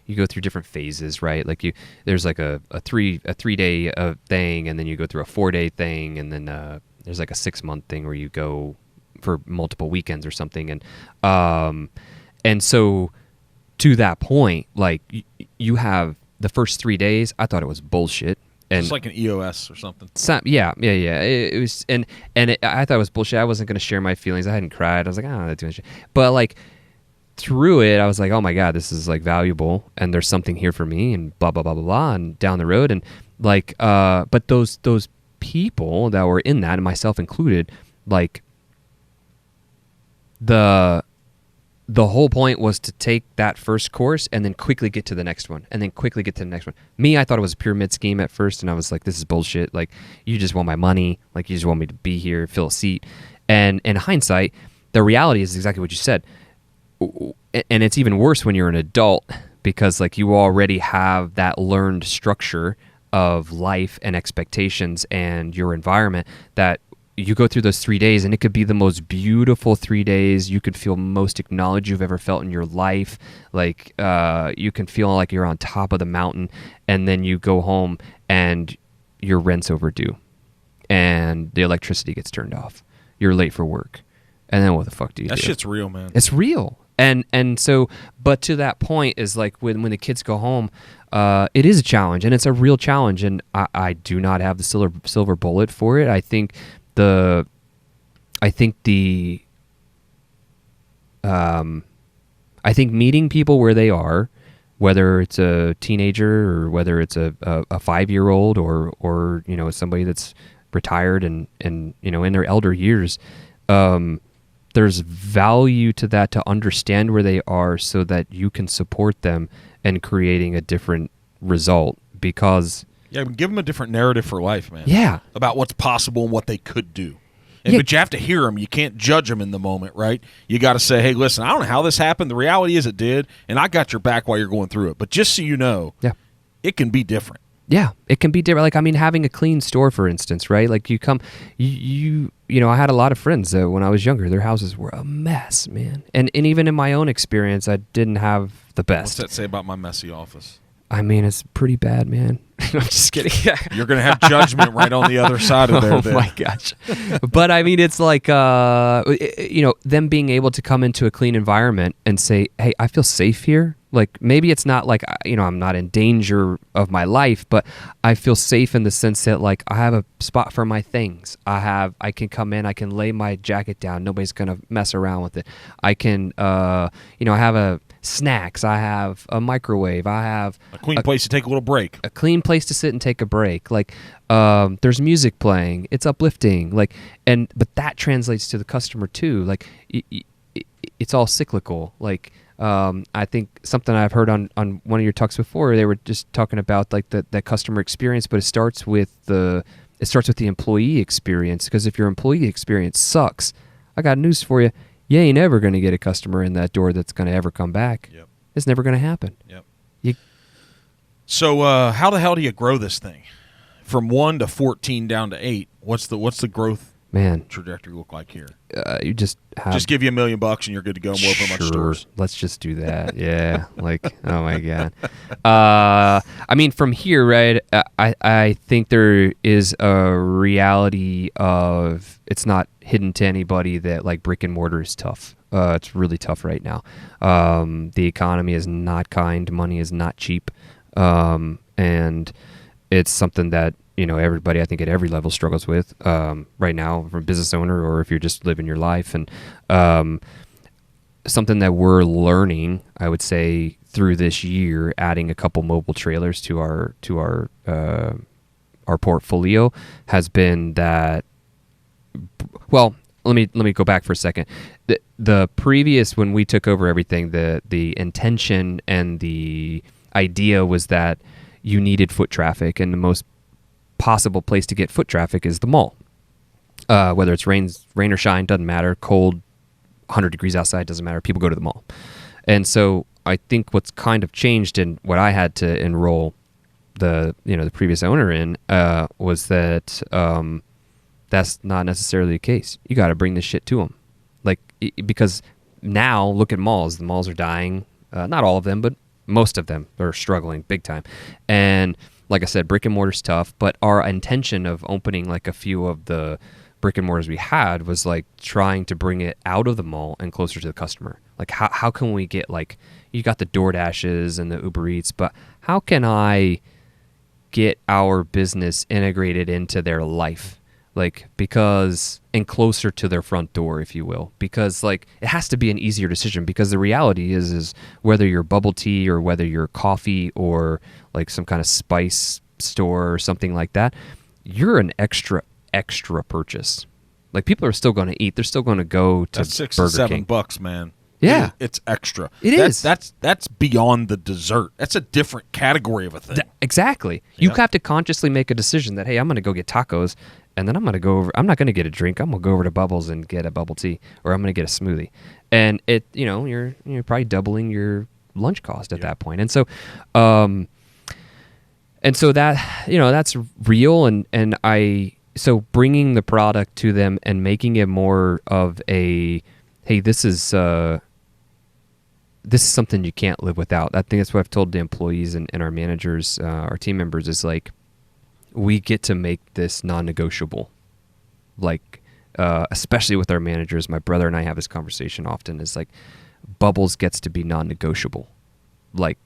you go through different phases, right? Like there's like a 3-day thing, and then you go through a 4-day thing, and then there's like a 6-month thing where you go for multiple weekends or something, and so to that point, like you have the first 3 days, I thought it was bullshit. And it's like an EOS or something. Yeah. It was, I thought it was bullshit. I wasn't going to share my feelings. I hadn't cried. I was like, I'm not doing shit. But like through it, I was like, oh my God, this is like valuable, and there's something here for me, and blah blah blah blah blah, and down the road, and like, but those people that were in that, and myself included, like the whole point was to take that first course and then quickly get to the next one, and then quickly get to the next one. Me, I thought it was a pyramid scheme at first, and I was like, this is bullshit. Like, you just want my money. Like, you just want me to be here, fill a seat. And in hindsight, the reality is exactly what you said. And it's even worse when you're an adult, because like you already have that learned structure of life and expectations and your environment, that you go through those 3 days, and it could be the most beautiful 3 days. You could feel most acknowledged you've ever felt in your life. Like you can feel like you're on top of the mountain, and then you go home and your rent's overdue, and the electricity gets turned off. You're late for work, and then what the fuck do you do? That shit's real, man. It's real. And so, but to that point is like when the kids go home, it is a challenge, and it's a real challenge, and I do not have the silver bullet for it. I think meeting people where they are, whether it's a teenager or whether it's a 5-year-old or you know, somebody that's retired and you know, in their elder years, there's value to that, to understand where they are so that you can support them in creating a different result. Because give them a different narrative for life, man. Yeah, about what's possible and what they could do. But you have to hear them. You can't judge them in the moment, right? You got to say, hey, listen, I don't know how this happened. The reality is it did, and I got your back while you're going through it. But just so you know, it can be different. Yeah, it can be different. Like, I mean, having a clean store, for instance, right? Like you know, I had a lot of friends when I was younger. Their houses were a mess, man. And even in my own experience, I didn't have the best. What's that say about my messy office? I mean, it's pretty bad, man. I'm just kidding. You're going to have judgment right on the other side of there. Oh, my gosh. But, I mean, it's like, you know, them being able to come into a clean environment and say, hey, I feel safe here. Like, maybe it's not like, you know, I'm not in danger of my life, but I feel safe in the sense that, like, I have a spot for my things. I can come in, I can lay my jacket down. Nobody's going to mess around with it. I can, you know, I have snacks. I have a microwave. I have a clean place to take a little break. A clean place to sit and take a break. Like, there's music playing. It's uplifting. Like, but that translates to the customer too. Like, it's all cyclical. Like, I think something I've heard on one of your talks before, they were just talking about like that customer experience, but it starts with the employee experience. Because if your employee experience sucks, I got news for you. You ain't ever going to get a customer in that door that's going to ever come back. Yep. It's never going to happen. Yep. So how the hell do you grow this thing? from 1 to 14 down to 8, what's the growth trajectory look like here? You just give you $1 million and you're good to go and we'll open a bunch of stores. Let's just do that. Yeah. Like, oh my God. I mean, from here, right, I think there is a reality of, it's not hidden to anybody that like brick and mortar is tough. It's really tough right now. The economy is not kind. Money is not cheap. And it's something that, everybody, I think at every level struggles with right now, from a business owner or if you're just living your life. And something that we're learning, I would say, through this year, adding a couple mobile trailers to our portfolio has been that. Well, let me go back for a second. The previous, when we took over everything, the intention and the idea was that you needed foot traffic, and the most possible place to get foot traffic is the mall. Whether it's rain or shine, doesn't matter. Cold, 100 degrees outside, doesn't matter. People go to the mall. And so I think what's kind of changed in what I had to enroll the previous owner in was that that's not necessarily the case. You got to bring this shit to them. Like, because now look at malls. The malls are dying. Not all of them, but most of them are struggling big time. And like I said, brick and mortar's tough, but our intention of opening like a few of the brick and mortars we had was like trying to bring it out of the mall and closer to the customer. Like how can we get, like, you got the DoorDashes and the Uber Eats, but how can I get our business integrated into their life? Like, and closer to their front door, if you will, because like it has to be an easier decision, because the reality is whether you're bubble tea or whether you're coffee or like some kind of spice store or something like that, you're an extra purchase. Like, people are still going to eat. They're still going to go to that's $6 Burger to King. $7, man. Yeah. It's extra. It is. That's beyond the dessert. That's a different category of a thing. Exactly. Yeah. You have to consciously make a decision that, hey, I'm going to go get tacos, and then I'm going to go over. I'm not going to get a drink. I'm going to go over to Bubbles and get a bubble tea, or I'm going to get a smoothie. And it, you're probably doubling your lunch cost at that point. And so, that, that's real. So bringing the product to them and making it more of a, hey, this is something you can't live without. I think that's what I've told the employees and our managers, our team members, is like, we get to make this non-negotiable. Like, especially with our managers, my brother and I have this conversation often, is like, Bubbles gets to be non-negotiable. Like,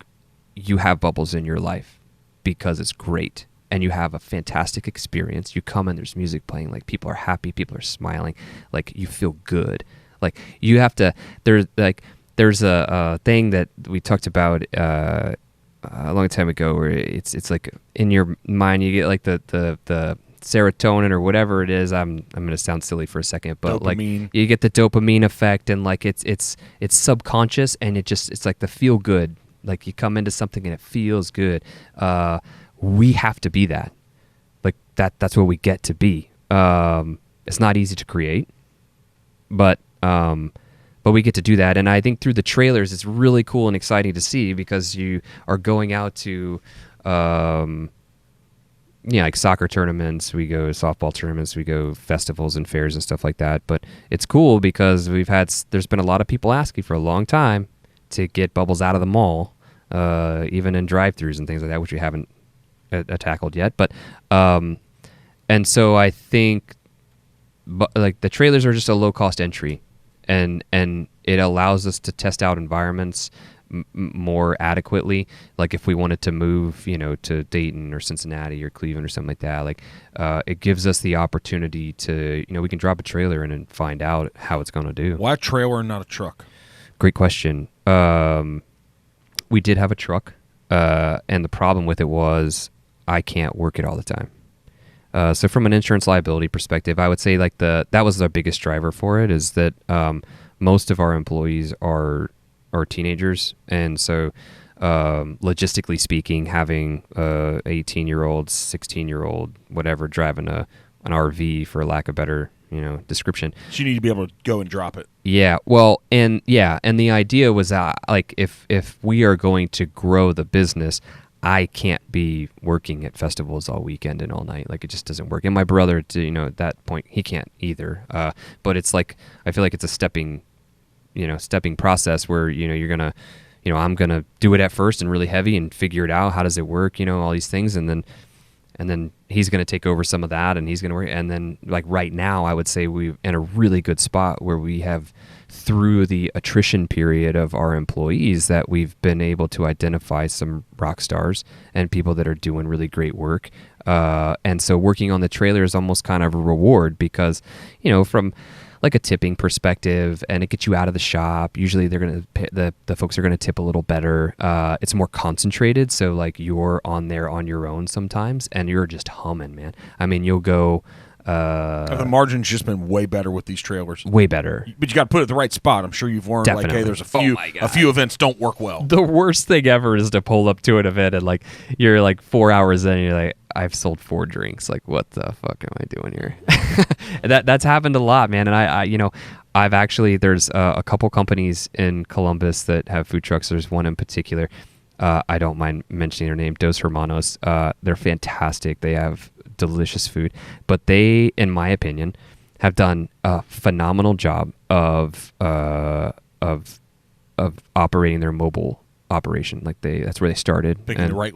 you have Bubbles in your life because it's great and you have a fantastic experience. You come and there's music playing, like, people are happy, people are smiling, like, you feel good. Like, you have to, there's a thing that we talked about a long time ago, where it's like in your mind you get like the serotonin or whatever it is. I'm gonna sound silly for a second, but dopamine. Like, you get the dopamine effect, and like it's subconscious, and it's like the feel good. Like, you come into something and it feels good. We have to be that. Like, that's what we get to be. It's not easy to create, but we get to do that. And I think through the trailers, it's really cool and exciting to see, because you are going out to, like soccer tournaments, we go softball tournaments, we go festivals and fairs and stuff like that. But it's cool because there's been a lot of people asking for a long time to get Bubbles out of the mall, even in drive-thrus and things like that, which we haven't tackled yet. But, and so I think, like, the trailers are just a low-cost entry. And it allows us to test out environments more adequately. Like, if we wanted to move, to Dayton or Cincinnati or Cleveland or something like that, like, it gives us the opportunity to, we can drop a trailer in and find out how it's going to do. Why a trailer and not a truck? Great question. We did have a truck, and the problem with it was I can't work it all the time. So from an insurance liability perspective, I would say like that was the biggest driver for it, is that most of our employees are teenagers, and so logistically speaking, having a 18-year-old, 16-year-old, whatever, driving an RV, for lack of better description. So you need to be able to go and drop it. Yeah, well, and the idea was that, like, if we are going to grow the business, I can't be working at festivals all weekend and all night. Like, it just doesn't work. And my brother, at that point, he can't either. But it's like, I feel like it's a stepping process where, you're going to, I'm going to do it at first and really heavy and figure it out. How does it work? All these things. And then he's going to take over some of that, and he's going to work. And then, like, right now, I would say we're in a really good spot where we have, through the attrition period of our employees, that we've been able to identify some rock stars and people that are doing really great work. And so working on the trailer is almost kind of a reward because, from like a tipping perspective, and it gets you out of the shop. Usually they're going to, the folks are going to tip a little better. It's more concentrated. So like you're on there on your own sometimes and you're just humming, man. I mean, you'll go, the margin's just been way better with these trailers. Way better. But you got to put it at the right spot. I'm sure you've learned, Definitely. like, hey, there's a few events don't work well. The worst thing ever is to pull up to an event and like you're like 4 hours in and you're like, I've sold 4 drinks. Like, what the fuck am I doing here? That's happened a lot, man. And I've actually, there's a couple companies in Columbus that have food trucks. There's one in particular. I don't mind mentioning their name, Dos Hermanos. They're fantastic. They have delicious food, but they, in my opinion, have done a phenomenal job of operating their mobile operation. Like that's where they started. Picking the right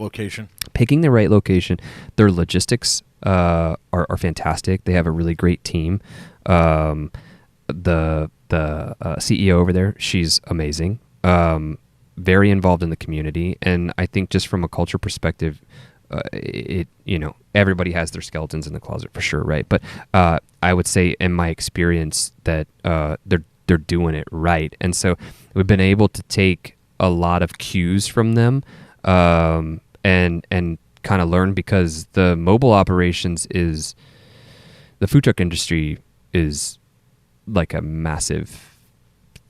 location. Their logistics are fantastic. They have a really great team. The CEO over there, she's amazing. Very involved in the community, and I think just from a culture perspective, everybody has their skeletons in the closet for sure, right? But I would say, in my experience, that they're doing it right, and so we've been able to take a lot of cues from them, and kind of learn, because the mobile operations the food truck industry is like a massive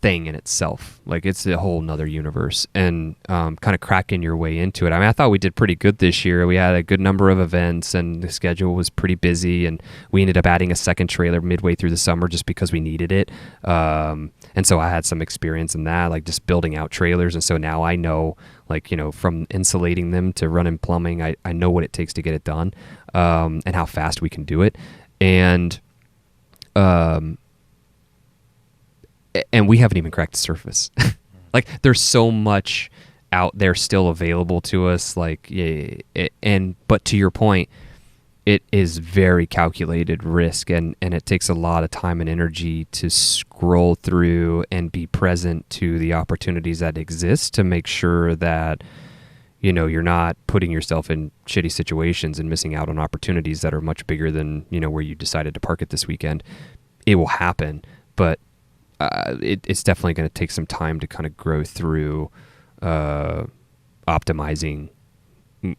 thing in itself. Like, it's a whole nother universe, and kind of cracking your way into it. I mean, I thought we did pretty good this year. We had a good number of events and the schedule was pretty busy, and we ended up adding a second trailer midway through the summer just because we needed it. And so I had some experience in that, like just building out trailers. And so now I know, like, from insulating them to running plumbing, I know what it takes to get it done, and how fast we can do it. And we haven't even cracked the surface. Like, there's so much out there still available to us. Like, but to your point, it is very calculated risk, and it takes a lot of time and energy to scroll through and be present to the opportunities that exist to make sure that, you're not putting yourself in shitty situations and missing out on opportunities that are much bigger than, where you decided to park it this weekend. It will happen, but it's definitely going to take some time to kind of grow through optimizing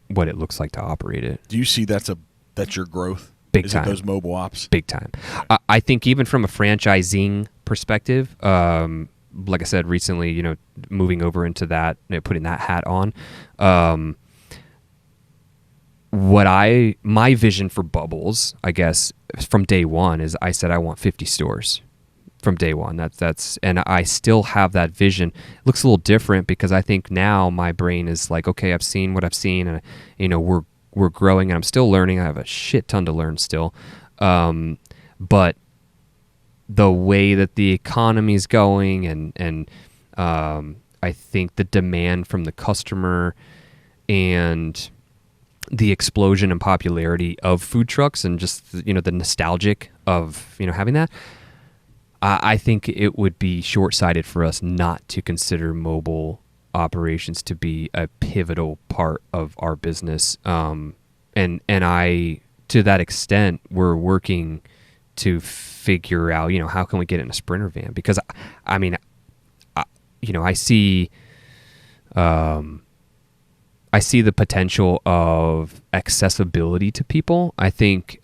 what it looks like to operate it. Do you see that's your growth? Big Is time. it those mobile ops? Big time. I think even from a franchising perspective, like I said recently, moving over into that, putting that hat on, my vision for Bubbles, I guess, from day one is, I said I want 50 stores. From day one, and I still have that vision. It looks a little different because I think now my brain is like, okay, I've seen what I've seen, and we're growing, and I'm still learning. I have a shit ton to learn still, but the way that the economy is going, and I think the demand from the customer and the explosion in popularity of food trucks, and just the nostalgic of having that. I think it would be short-sighted for us not to consider mobile operations to be a pivotal part of our business. And I, to that extent, we're working to figure out, how can we get it in a Sprinter van? Because I mean, I see the potential of accessibility to people. I think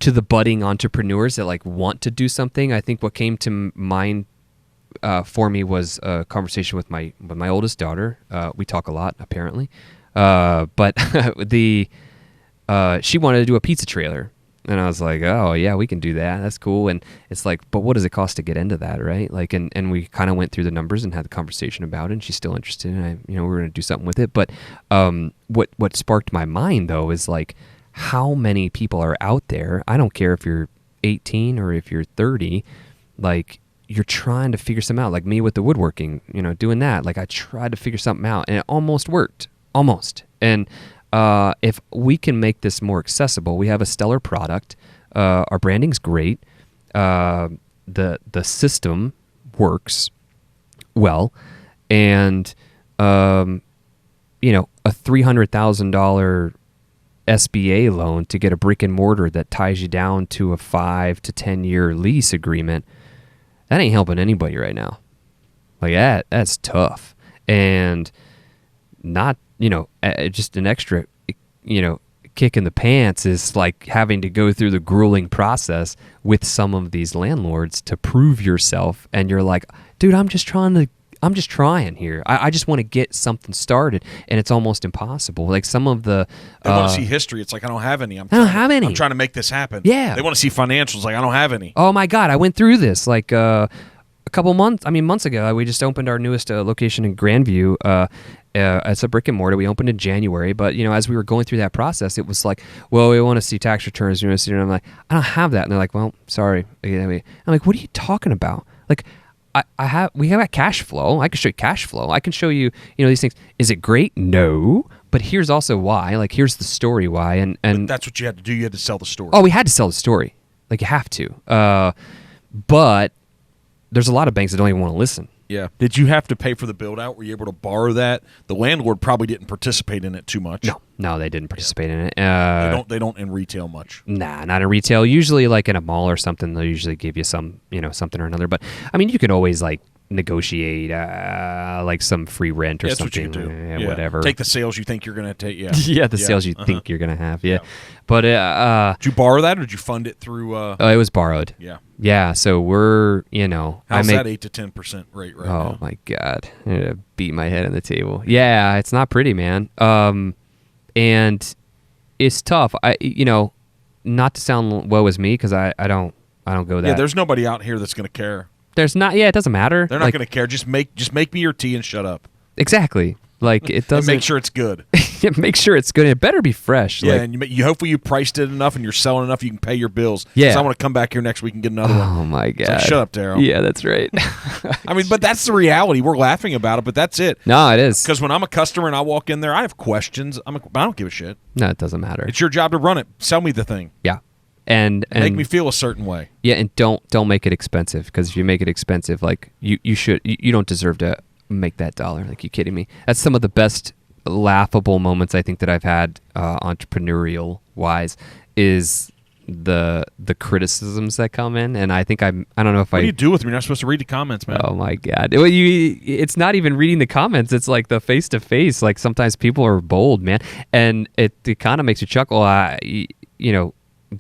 to the budding entrepreneurs that like want to do something, I think what came to mind for me was a conversation with my oldest daughter. We talk a lot, apparently, but she wanted to do a pizza trailer, And I was like, oh, yeah, we can do that. That's cool. And it's like, but what does it cost to get into that, right? Like, and we kind of went through the numbers and had the conversation about it, and she's still interested, and we were going to do something with it. But what sparked my mind, though, is like, how many people are out there? I don't care if you're 18 or if you're 30, like, you're trying to figure something out. Like me with the woodworking, doing that. Like, I tried to figure something out, and it almost worked. Almost. And if we can make this more accessible, we have a stellar product. Our branding's great. The system works well, and a $300,000 SBA loan to get a brick and mortar that ties you down to a 5 to 10 year lease agreement, that ain't helping anybody right now. Like that's tough, and not just an extra kick in the pants is like having to go through the grueling process with some of these landlords to prove yourself, and you're like, dude, I'm just trying here. I just want to get something started, and it's almost impossible. Like some of the they want to see history. It's like, I don't have any. I don't have any. I'm trying to make this happen. Yeah. They want to see financials. Like, I don't have any. Oh my God, I went through this like a couple months ago. We just opened our newest location in Grandview. It's a brick and mortar. We opened in January, but as we were going through that process, it was like, well, we want to see tax returns. And I'm like, I don't have that. And they're like, well, sorry. I'm like, what are you talking about? Like, we have cash flow. I can show you cash flow. I can show you, these things. Is it great? No. But here's also why. Like, here's the story why. And but that's what you had to do. You had to sell the story. Oh, we had to sell the story. Like, you have to. But there's a lot of banks that don't even want to listen. Yeah. Did you have to pay for the build out? Were you able to borrow that? The landlord probably didn't participate in it too much. No, they didn't participate in it. They don't in retail much. Nah, not in retail. Usually, like in a mall or something, they'll usually give you some, something or another. But I mean, you could always like negotiate like some free rent or something. That's what you could do. Whatever. Take the sales you think you're going to take. Yeah. Yeah, the sales you think you're going to have. Yeah. But did you borrow that, or did you fund it through? It was borrowed. Yeah. Yeah. So we're, how's that 8 to 10% rate right now? Oh my God, I'm gonna beat my head on the table. Yeah, it's not pretty, man. And it's tough. Not to sound woe is me, because I don't go that. Yeah, there's nobody out here that's going to care. There's not. Yeah, it doesn't matter. They're not going to care. Just make me your tea and shut up. Exactly. Like, it doesn't. And make sure it's good. Make sure it's good. It better be fresh. Yeah, like, and you hopefully you priced it enough and you're selling enough you can pay your bills. Yeah. Because I want to come back here next week and get another one. Oh my God. Like, shut up, Darrell. Yeah, that's right. I mean, but that's the reality. We're laughing about it, but that's it. No, it is. Because when I'm a customer and I walk in there, I have questions. I don't give a shit. No, it doesn't matter. It's your job to run it. Sell me the thing. Yeah. And make me feel a certain way. Yeah, and don't make it expensive, because if you make it expensive, like you don't deserve to make that dollar. Like, you kidding me? That's some of the best laughable moments I think that I've had entrepreneurial wise is the criticisms that come in, and I think I don't know if what do you do with them? You're not supposed to read the comments, man. Oh my God. Well, it's not even reading the comments. It's like the face to face. Like, sometimes people are bold, man, and it kind of makes you chuckle.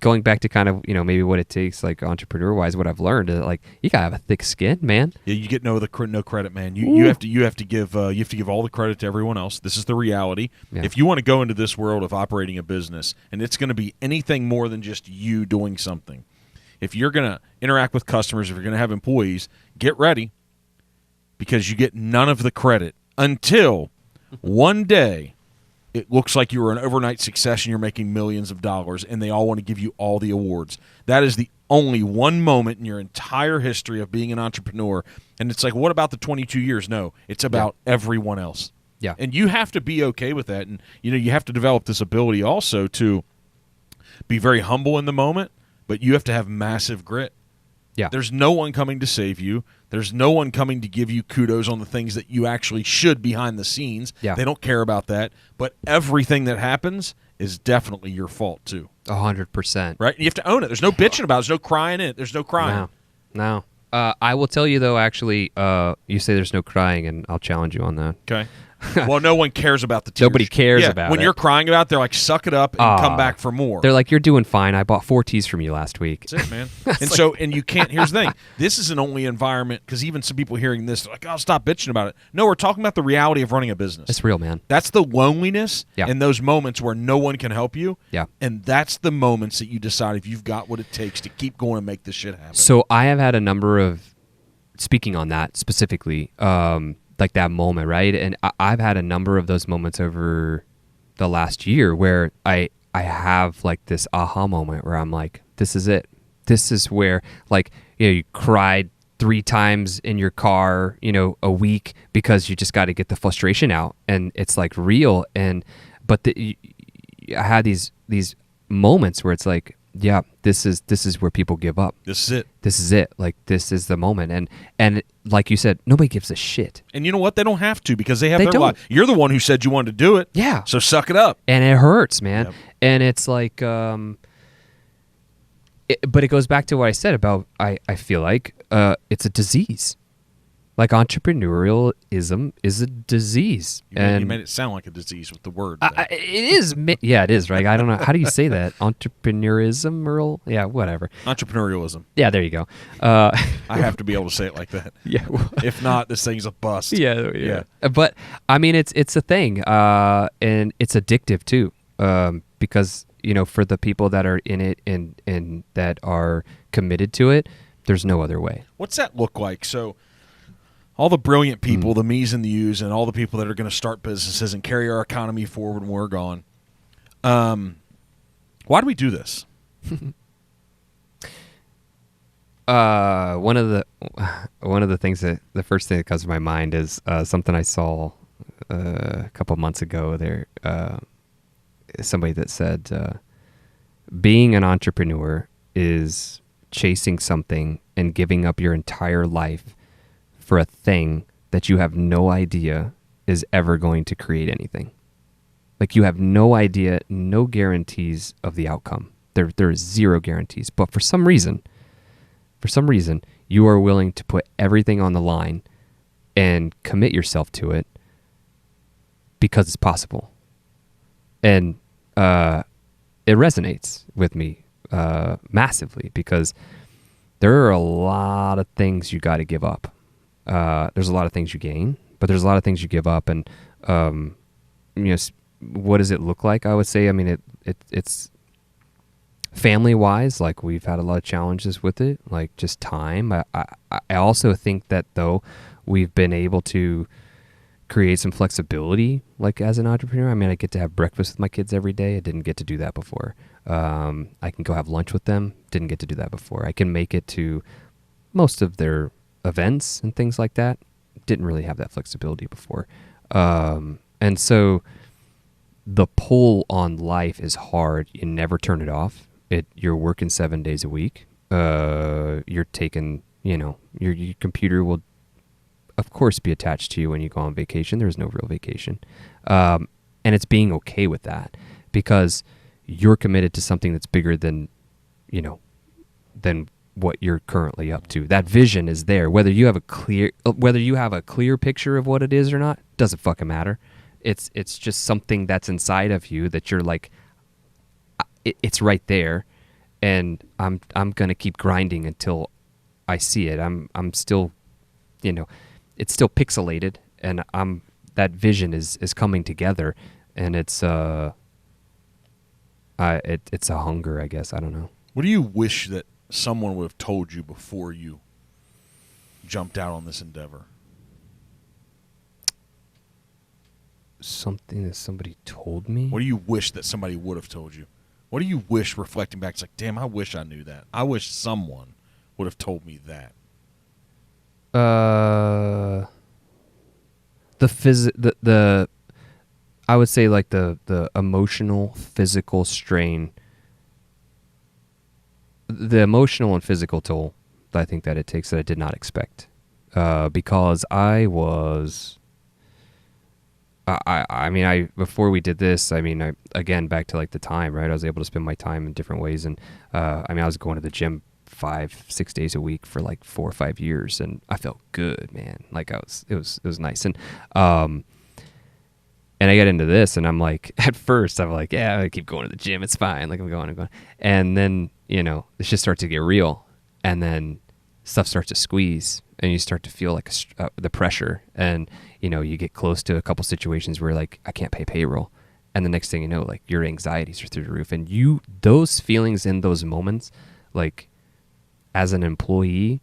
Going back to kind of maybe what it takes, like entrepreneur wise, what I've learned is like, you gotta have a thick skin, man. Yeah, you get no credit, man. You have to give all the credit to everyone else. This is the reality. Yeah. If you want to go into this world of operating a business, and it's going to be anything more than just you doing something. If you're going to interact with customers, if you're going to have employees, get ready, because you get none of the credit until one day it looks like you were an overnight success and you're making millions of dollars, and they all want to give you all the awards. That is the only one moment in your entire history of being an entrepreneur. And it's like, what about the 22 years? No, it's about everyone else. Yeah. And you have to be okay with that. And, you have to develop this ability also to be very humble in the moment, but you have to have massive grit. Yeah. There's no one coming to save you. There's no one coming to give you kudos on the things that you actually should behind the scenes. Yeah. They don't care about that. But everything that happens is definitely your fault, too. 100%. Right? You have to own it. There's no bitching about it. There's no crying in it. There's no crying. No. I will tell you, though, actually, you say there's no crying, and I'll challenge you on that. Okay. Well, no one cares about the tears. Nobody cares about when it. you're crying about it, they're like, suck it up and come back for more. They're like, you're doing fine. I bought 4 teas from you last week. That's it, man. And you can't, here's the thing. This is an only environment, because even some people hearing this, they're like, oh, stop bitching about it. No, we're talking about the reality of running a business. It's real, man. That's the loneliness Yeah. and those moments where no one can help you. Yeah. And that's the moments that you decide if you've got what it takes to keep going and make this shit happen. So I have had a number of, speaking on that specifically, like that moment, right? And I've had a number of those moments over the last year where I have like this aha moment where I'm like, this is it. This is where, like, you cried 3 times in your car, a week because you just got to get the frustration out, and it's like real. But I had these moments where it's like, yeah, this is where people give up. This is it. This is it. Like, this is the moment. And like you said, nobody gives a shit. And you know what? They don't have to, because they have their don't. life. You're the one who said you wanted to do it. Yeah. So suck it up. And it hurts, man. Yep. And it's like, but it goes back to what I said about, I feel like it's a disease. Like, entrepreneurialism is a disease. You made it sound like a disease with the word. It is. Yeah, it is, right? I don't know. How do you say that? Entrepreneurism? Yeah, whatever. Entrepreneurialism. Yeah, there you go. I have to be able to say it like that. Yeah. Well, If not, this thing's a bust. yeah. But, I mean, it's a thing. And it's addictive, too. Because, for the people that are in it and that are committed to it, there's no other way. What's that look like? So, all the brilliant people, the me's and the you's, and all the people that are going to start businesses and carry our economy forward when we're gone. Why do we do this? One of the things that the first thing that comes to my mind is something I saw a couple months ago. There, somebody that said, being an entrepreneur is chasing something and giving up your entire life for a thing that you have no idea is ever going to create anything. Like, you have no idea, no guarantees of the outcome. There is 0 guarantees. But for some reason, you are willing to put everything on the line and commit yourself to it because it's possible. And it resonates with me massively, because there are a lot of things you got to give up. There's a lot of things you gain, but there's a lot of things you give up. And what does it look like? I would say, I mean, it's family-wise, like, we've had a lot of challenges with it, like just time. I also think that, though, we've been able to create some flexibility, like, as an entrepreneur. I mean, I get to have breakfast with my kids every day. I didn't get to do that before. I can go have lunch with them. Didn't get to do that before. I can make it to most of their events and things like that. Didn't really have that flexibility before. And so the pull on life is hard. You never turn it off. You're working 7 days a week. You're taking, your computer will, of course, be attached to you when you go on vacation. There's no real vacation. And it's being okay with that, because you're committed to something that's bigger than what you're currently up to. That vision is there. Whether you have a clear picture of what it is or not, doesn't fucking matter. It's just something that's inside of you that you're like, it's right there, and I'm gonna keep grinding until I see it. I'm still, it's still pixelated, and that vision is coming together, and it's a hunger, I guess. I don't know. What do you wish that someone would have told you before you jumped out on this endeavor? Something that somebody told me? What do you wish that somebody would have told you? What do you wish, reflecting back, it's like, damn, I wish I knew that. I wish someone would have told me that. I would say, like, the emotional, physical strain, the emotional and physical toll that I think that it takes, that I did not expect, because I was, I mean, before we did this, I mean, again, back to, like, the time, right? I was able to spend my time in different ways, and I mean, I was going to the gym 5-6 days a week for like 4 or 5 years, and I felt good, man. Like, it was nice. And And I get into this, and I'm like, at first, I'm like, yeah, I keep going to the gym. It's fine. Like, I'm going. And then, it just starts to get real. And then stuff starts to squeeze, and you start to feel like the pressure. And, you get close to a couple situations where, like, I can't pay payroll. And the next thing you know, like, your anxieties are through the roof. And those feelings in those moments, like, as an employee,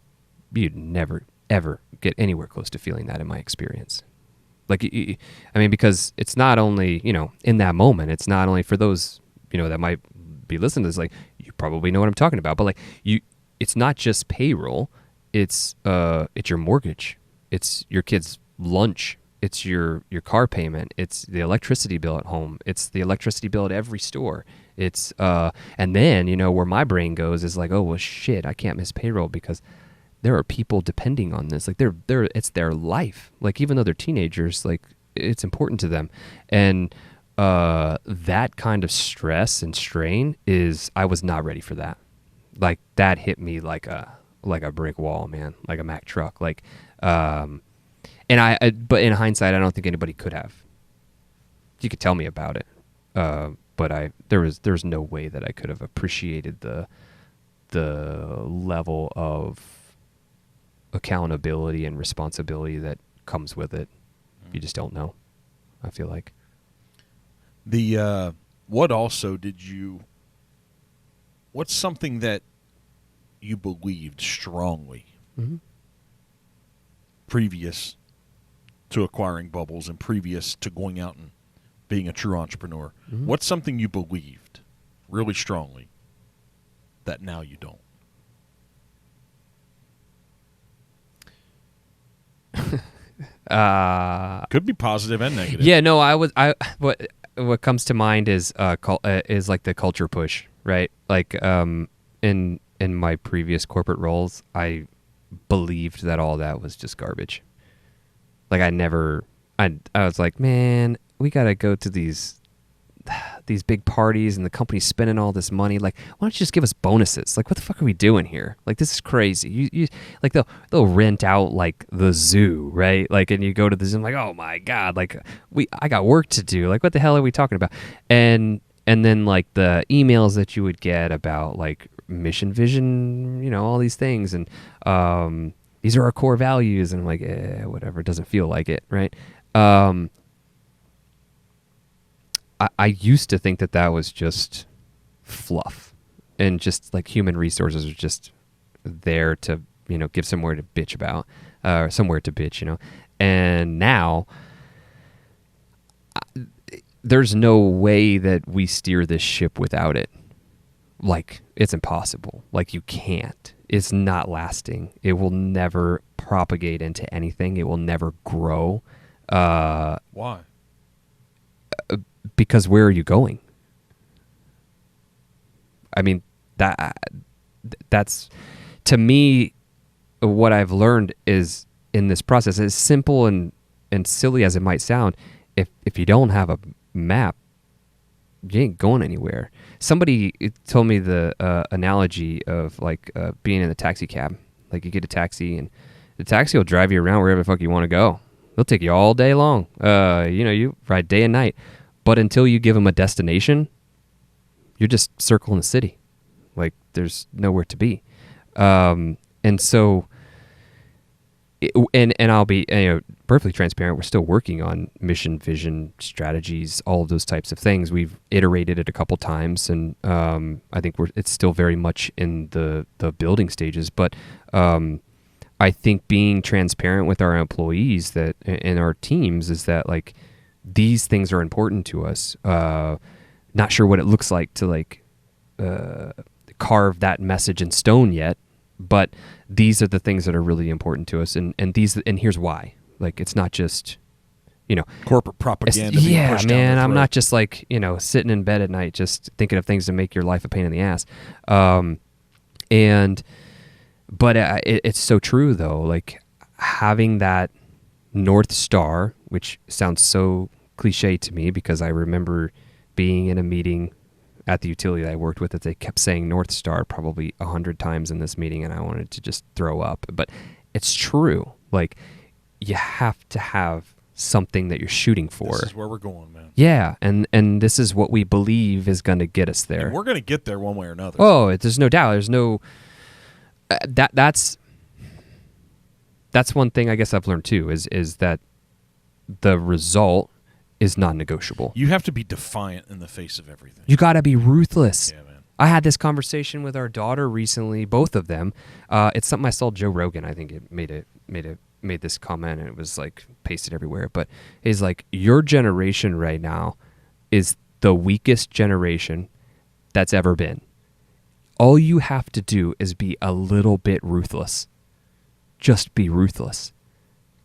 you'd never, ever get anywhere close to feeling that in my experience. Like, because it's not only, in that moment, it's not only for those, that might be listening to this, like, you probably know what I'm talking about, but like it's not just payroll. It's your mortgage. It's your kid's lunch. It's your car payment. It's the electricity bill at home. It's the electricity bill at every store. It's, and then, where my brain goes is like, oh, well, shit, I can't miss payroll because there are people depending on this. Like it's their life. Like, even though they're teenagers, like, it's important to them. And that kind of stress and strain I was not ready for that. Like, that hit me like a brick wall, man, like a Mack truck. Like, but in hindsight, I don't think anybody could have. You could tell me about it, but there was no way that I could have appreciated the level of accountability and responsibility that comes with it. You just don't know, I feel like. What's something that you believed strongly previous to acquiring Bubbles and previous to going out and being a true entrepreneur? What's something you believed really strongly that now you don't? Could be positive and negative. Yeah, no, what comes to mind is like the culture push, right? Like, in my previous corporate roles, I believed that all that was just garbage. Like, I was like, man, we gotta go to these big parties and the company's spending all this money. Like, why don't you just give us bonuses? Like, what the fuck are we doing here? Like, this is crazy. You like, they'll rent out like the zoo, right? Like, and you go to the zoo, I'm like, oh my God, like, I got work to do. Like, what the hell are we talking about? And then, like, the emails that you would get about, like, mission, vision, all these things, and these are our core values, and I'm like, whatever, it doesn't feel like it, right? I used to think that was just fluff, and just like human resources are just there to, give somewhere to bitch about, or somewhere to bitch, and now there's no way that we steer this ship without it. Like, it's impossible. Like, you can't. It's not lasting. It will never propagate into anything. It will never grow. Why? Because where are you going? I mean, that's, to me, what I've learned is, in this process, as simple and silly as it might sound, if you don't have a map, you ain't going anywhere. Somebody told me the analogy of, like, being in the taxi cab. Like, you get a taxi, and the taxi will drive you around wherever the fuck you want to go. They'll take you all day long. You ride day and night. But until you give them a destination, you're just circling the city. Like, there's nowhere to be. And so, and I'll be perfectly transparent. We're still working on mission, vision, strategies, all of those types of things. We've iterated it a couple times, and I think it's still very much in the building stages. But I think being transparent with our employees and our teams is that, like, these things are important to us. Not sure what it looks like to, like, carve that message in stone yet, but these are the things that are really important to us, and here's why. Like, it's not just, corporate propaganda. Yeah, man, I'm not just, like, sitting in bed at night just thinking of things to make your life a pain in the ass. But it's so true, though. Like, having that North Star, which sounds so cliche to me, because I remember being in a meeting at the utility that I worked with that they kept saying North Star probably 100 times in this meeting, and I wanted to just throw up. But it's true. Like, you have to have something that you're shooting for. This is where we're going, man. Yeah, and this is what we believe is going to get us there. And we're going to get there one way or another. Oh, there's no doubt. There's no that's one thing I guess I've learned too is that the result is non-negotiable. You have to be defiant in the face of everything. You got to be ruthless. Yeah, man. I had this conversation with our daughter recently, both of them. It's something I saw Joe Rogan. I think it made this comment, and it was like pasted everywhere. But he's like, your generation right now is the weakest generation that's ever been. All you have to do is be a little bit ruthless. Just be ruthless,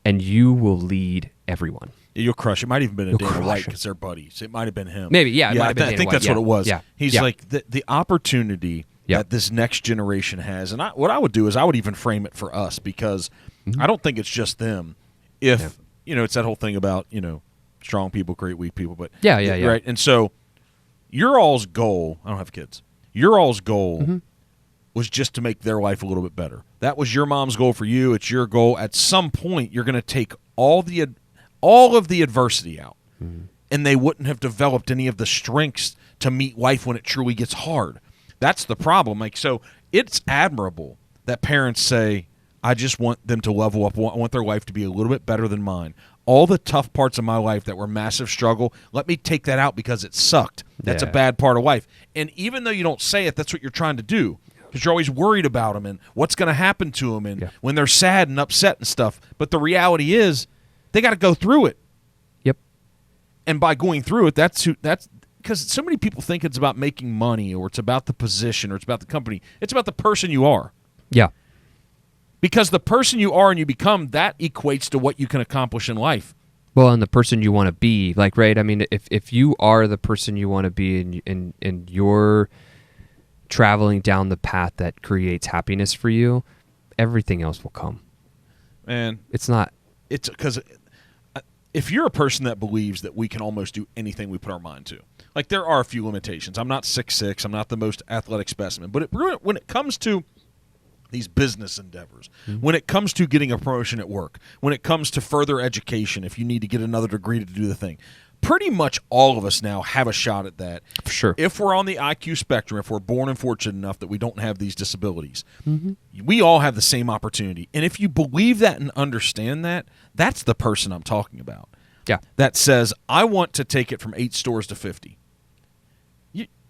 and you will lead everyone. You'll crush. It might have even been Dana White because they're buddies. It might have been him. Maybe, yeah. It might have been I Dana think White. that's what it was. Yeah. He's like the opportunity that this next generation has, and what I would do is I would even frame it for us because I don't think it's just them. If it's that whole thing about strong people create weak people, but right. And so your all's goal. I don't have kids. Your all's goal was just to make their life a little bit better. That was your mom's goal for you. It's your goal. At some point, you're going to take all of the adversity out, and they wouldn't have developed any of the strengths to meet life when it truly gets hard. That's the problem. Like, so it's admirable that parents say, I just want them to level up. I want their life to be a little bit better than mine. All the tough parts of my life that were massive struggle, let me take that out because it sucked. That's a bad part of life. And even though you don't say it, that's what you're trying to do. Because you're always worried about them and what's going to happen to them and when they're sad and upset and stuff. But the reality is they got to go through it. Yep. And by going through it, that's because so many people think it's about making money or it's about the position or it's about the company. It's about the person you are. Yeah. Because the person you are and you become, that equates to what you can accomplish in life. Well, and the person you want to be, like, right? I mean, if you are the person you want to be and you're traveling down the path that creates happiness for you, everything else will come. And it's because if you're a person that believes that we can almost do anything we put our mind to, like there are a few limitations. I'm not 6'6", I'm not the most athletic specimen, but when it comes to these business endeavors, when it comes to getting a promotion at work, when it comes to further education, if you need to get another degree to do the thing, pretty much all of us now have a shot at that. For sure. If we're on the IQ spectrum, if we're born and fortunate enough that we don't have these disabilities, we all have the same opportunity. And if you believe that and understand that, that's the person I'm talking about. Yeah. That says, I want to take it from 8 stores to 50.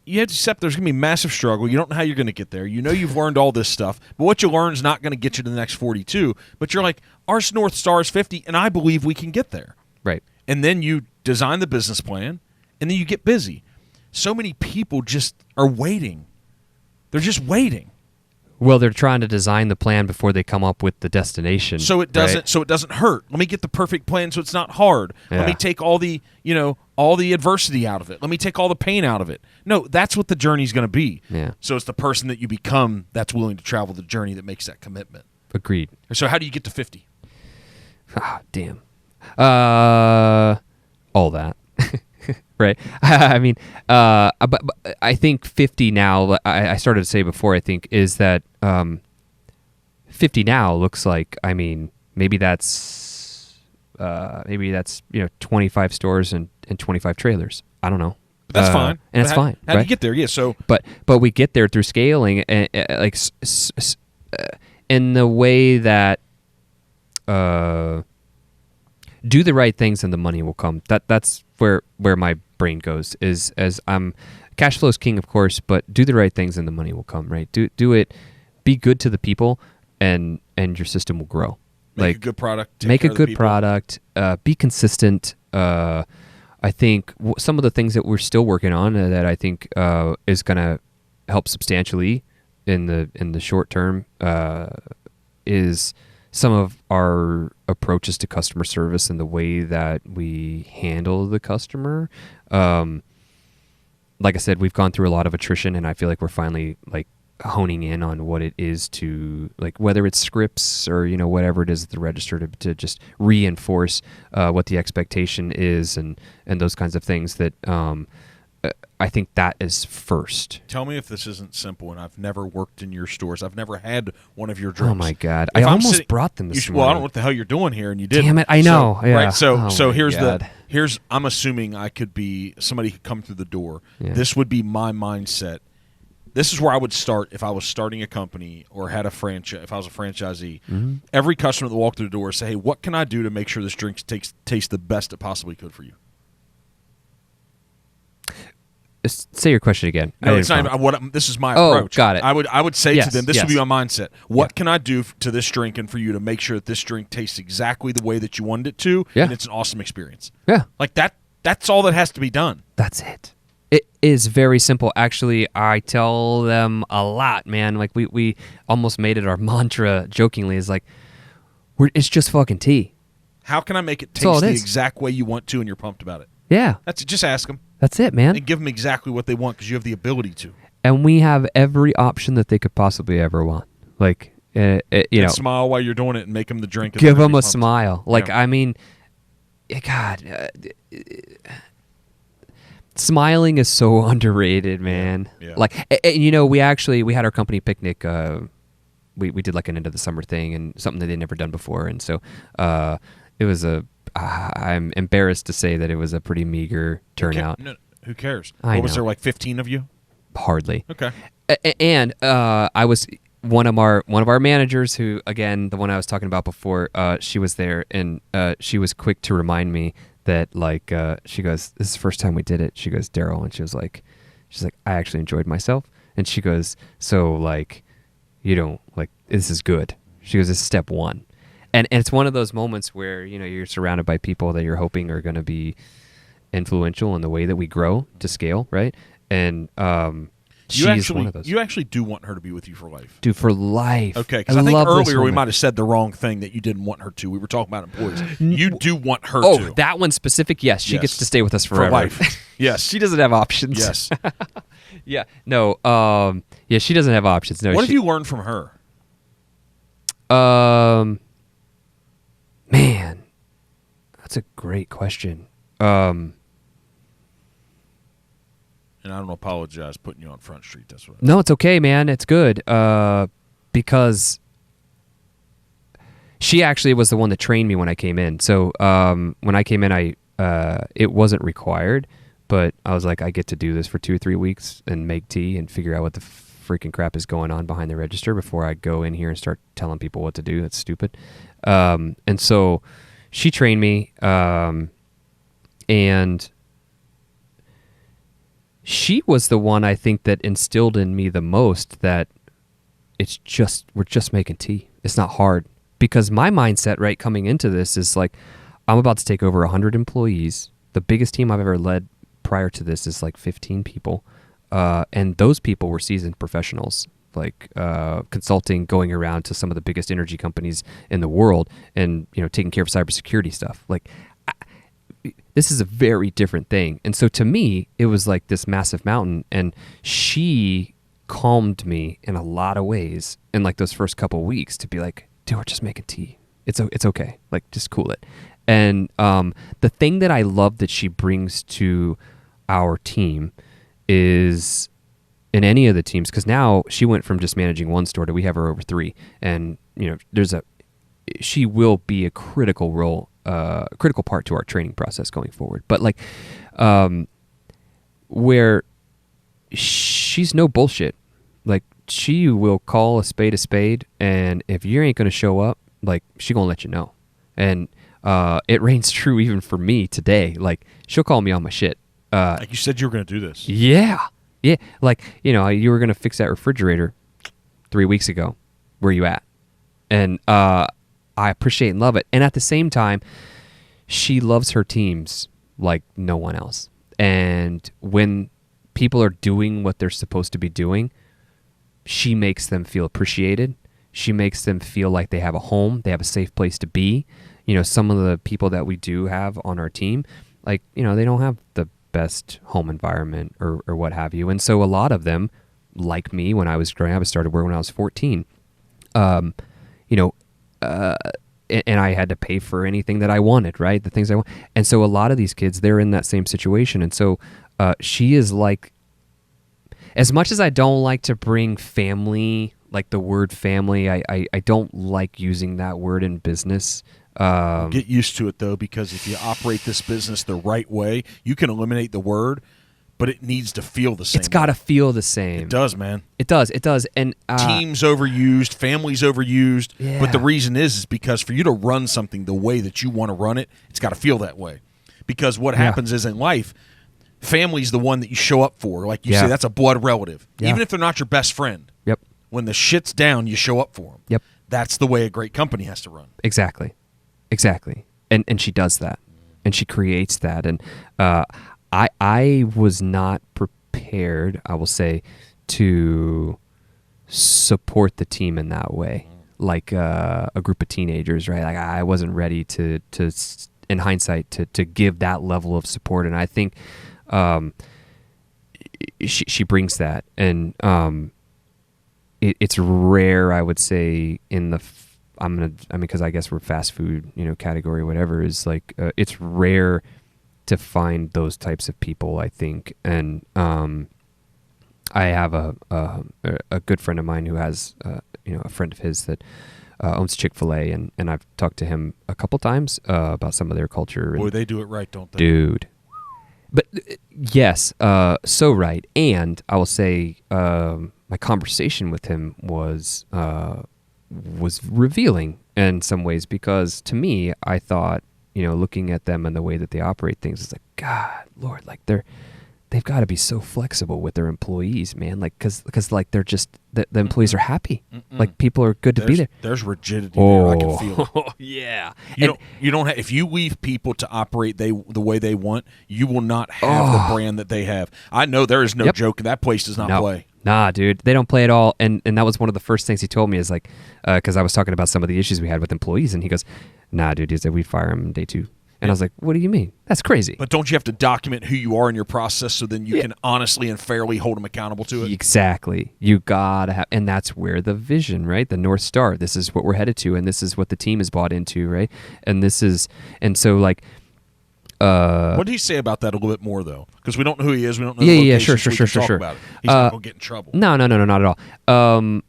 You have to accept there's going to be massive struggle. You don't know how you're going to get there. You know you've learned all this stuff, but what you learn is not going to get you to the next 42. But you're like, our North Star is 50, and I believe we can get there. Right. And then you design the business plan, and then you get busy. So many people just are waiting. They're just waiting. Well, they're trying to design the plan before they come up with the destination. So it doesn't. Right? So it doesn't hurt. Let me get the perfect plan, so it's not hard. Yeah. Let me take all the adversity out of it. Let me take all the pain out of it. No, that's what the journey's going to be. Yeah. So it's the person that you become that's willing to travel the journey that makes that commitment. Agreed. So how do you get to 50? Ah, damn. All that. Right. I mean, but I think 50 now, I started to say before, I think, is that 50 now looks like, I mean, maybe that's 25 stores and 25 trailers. I don't know. But that's fine. And it's fine. How do you get there? Yeah. So, but we get there through scaling, and in the way that do the right things and the money will come. That's where my brain goes. Is as cash flow is king, of course, but do the right things and the money will come. Right? Do it. Be good to the people, and your system will grow. Make a good product. Make a good product. Be consistent. I think some of the things that we're still working on that I think is going to help substantially in the short term is some of our approaches to customer service and the way that we handle the customer. Like I said, we've gone through a lot of attrition, and I feel like we're finally like honing in on what it is to, like, whether it's scripts or whatever it is at the register to just reinforce what the expectation is and those kinds of things that I think that is first. Tell me if this isn't simple, and I've never worked in your stores. I've never had one of your drinks. Oh, my God. If I I'm almost sitting- brought them this Well, I don't morning. know what the hell you're doing here, and you didn't. Damn it, I know. So, Yeah. Right, so Oh, my here's God. I'm assuming I could be, somebody could come through the door. Yeah. This would be my mindset. This is where I would start if I was starting a company or had a franchise, if I was a franchisee. Mm-hmm. Every customer that walked through the door say, hey, what can I do to make sure this drink tastes the best it possibly could for you? Say your question again. No, it's not even, this is my Oh, approach. got it. I would say Yes, to them, this would yes. be my mindset. What can I do to this drink and for you to make sure that this drink tastes exactly the way that you wanted it to, Yeah. and it's an awesome experience? Yeah. Like that's all that has to be done. That's it. It is very simple. Actually, I tell them a lot, man. Like we almost made it our mantra jokingly is like, it's just fucking tea. How can I make it all taste it the is. exact way you want to and you're pumped about it? Yeah. That's it. Just ask them That's it, man. and give them exactly what they want because you have the ability to. And we have every option that they could possibly ever want. Like, you know, Smile while you're doing it and make them the drink. and give they're them gonna a be pumped. smile. Like, Yeah. I mean, God, smiling is so underrated, man. Yeah. Like, you know, we had our company picnic. We did like an end of the summer thing and something that they'd never done before, and so it was I'm embarrassed to say that it was a pretty meager turnout. No, who cares? I What was know. there, like 15 of you? Hardly. Okay. And I was one of our managers who, again, the one I was talking about before, she was there, and she was quick to remind me that, like, she goes, this is the first time we did it. She goes, Darrel, and she's like, I actually enjoyed myself. And she goes, so, like, you don't, like, this is good. She goes, this is step one. And it's one of those moments where, you know, you're surrounded by people that you're hoping are going to be influential in the way that we grow to scale, right? And she's one of those. You actually do want her to be with you for life. Dude, for life. Okay, because I think love this earlier we woman. might have said the wrong thing that you didn't want her to. We were talking about employees. You do want her Oh, to. that one specific, yes. She Yes. gets to stay with us For forever. life. Yes. She doesn't have options. Yes. Yeah. No. Yeah, she doesn't have options. No. What have you learned from her? Man, that's a great question. And I don't apologize putting you on Front Street. That's what. No, it's okay, man. It's good. Because she actually was the one that trained me when I came in. So when I came in, it wasn't required, but I was like, I get to do this for 2 or 3 weeks and make tea and figure out what the freaking crap is going on behind the register before I go in here and start telling people what to do. That's stupid. And so she trained me, and she was the one, I think, that instilled in me the most that we're just making tea. It's not hard. Because my mindset, right, coming into this is like, I'm about to take over 100 employees. The biggest team I've ever led prior to this is like 15 people. And those people were seasoned professionals, like consulting, going around to some of the biggest energy companies in the world and, you know, taking care of cybersecurity stuff. Like, this is a very different thing. And so to me, it was like this massive mountain, and she calmed me in a lot of ways in like those first couple of weeks to be like, dude, we're just making tea. It's okay. Like, just cool it. And the thing that I love that she brings to our team is, in any of the teams, because now she went from just managing one store to we have her over 3. And, you know, she will be a critical role, critical part to our training process going forward. But like, where she's no bullshit. Like, she will call a spade, and if you ain't gonna show up, like, she gonna let you know. And it reigns true even for me today. Like, she'll call me on my shit. Like you said you were going to do this. Yeah. Like, you know, you were gonna fix that refrigerator 3 weeks ago. Where you at? And I appreciate and love it. And at the same time, she loves her teams like no one else. And when people are doing what they're supposed to be doing, she makes them feel appreciated. She makes them feel like they have a home, they have a safe place to be. You know, some of the people that we do have on our team, like, you know, they don't have the best home environment or what have you. And so a lot of them, like me, when I was growing up, I started working when I was 14. You know, and I had to pay for anything that I wanted, right? The things I want. And so a lot of these kids, they're in that same situation. And so she is like, as much as I don't like to bring family, like the word family, I don't like using that word in business. Get used to it, though, because if you operate this business the right way, you can eliminate the word, but it needs to feel the same. It's got to feel the same. It does, man. It does. And team's overused, family's overused. Yeah. But the reason is because for you to run something the way that you want to run it, it's got to feel that way. Because what happens is in life, family's the one that you show up for. Like you say, that's a blood relative. Yeah. Even if they're not your best friend. Yep. When the shit's down, you show up for them. Yep. That's the way a great company has to run. Exactly. And she does that. And she creates that. And I was not prepared, I will say, to support the team in that way. Like a group of teenagers, right? Like I wasn't ready to in hindsight to give that level of support. And I think she brings that. And it's rare, I would say, in the because I guess we're fast food, category, whatever, is like it's rare to find those types of people, I think. And I have a good friend of mine who has a friend of his that owns Chick-fil-A, and I've talked to him a couple times about some of their culture. Boy, they do it right, don't they? Dude. But yes, so right. And I will say my conversation with him was revealing in some ways, because to me, I thought, looking at them and the way that they operate things, it's like, God, Lord, like they've got to be so flexible with their employees, man. Like, cause like they're just, the employees are happy. Like people are good to be there. There's rigidity there. I can feel it. Oh, yeah. You don't have, if you leave people to operate the way they want, you will not have the brand that they have. I know there is no joke. That place does not play. Nah, dude, they don't play at all. And that was one of the first things he told me is like, because I was talking about some of the issues we had with employees, and he goes, nah, dude, he said we'd fire him day 2. And I was like, what do you mean? That's crazy. But don't you have to document who you are in your process so then you can honestly and fairly hold them accountable to it? Exactly. You gotta have, and that's where the vision, right? The North Star. This is what we're headed to, and this is what the team is bought into, right? And so like. What did he say about that a little bit more, though? Because we don't know who he is. We don't know. Sure. About it. He's not going to get in trouble. No, not at all.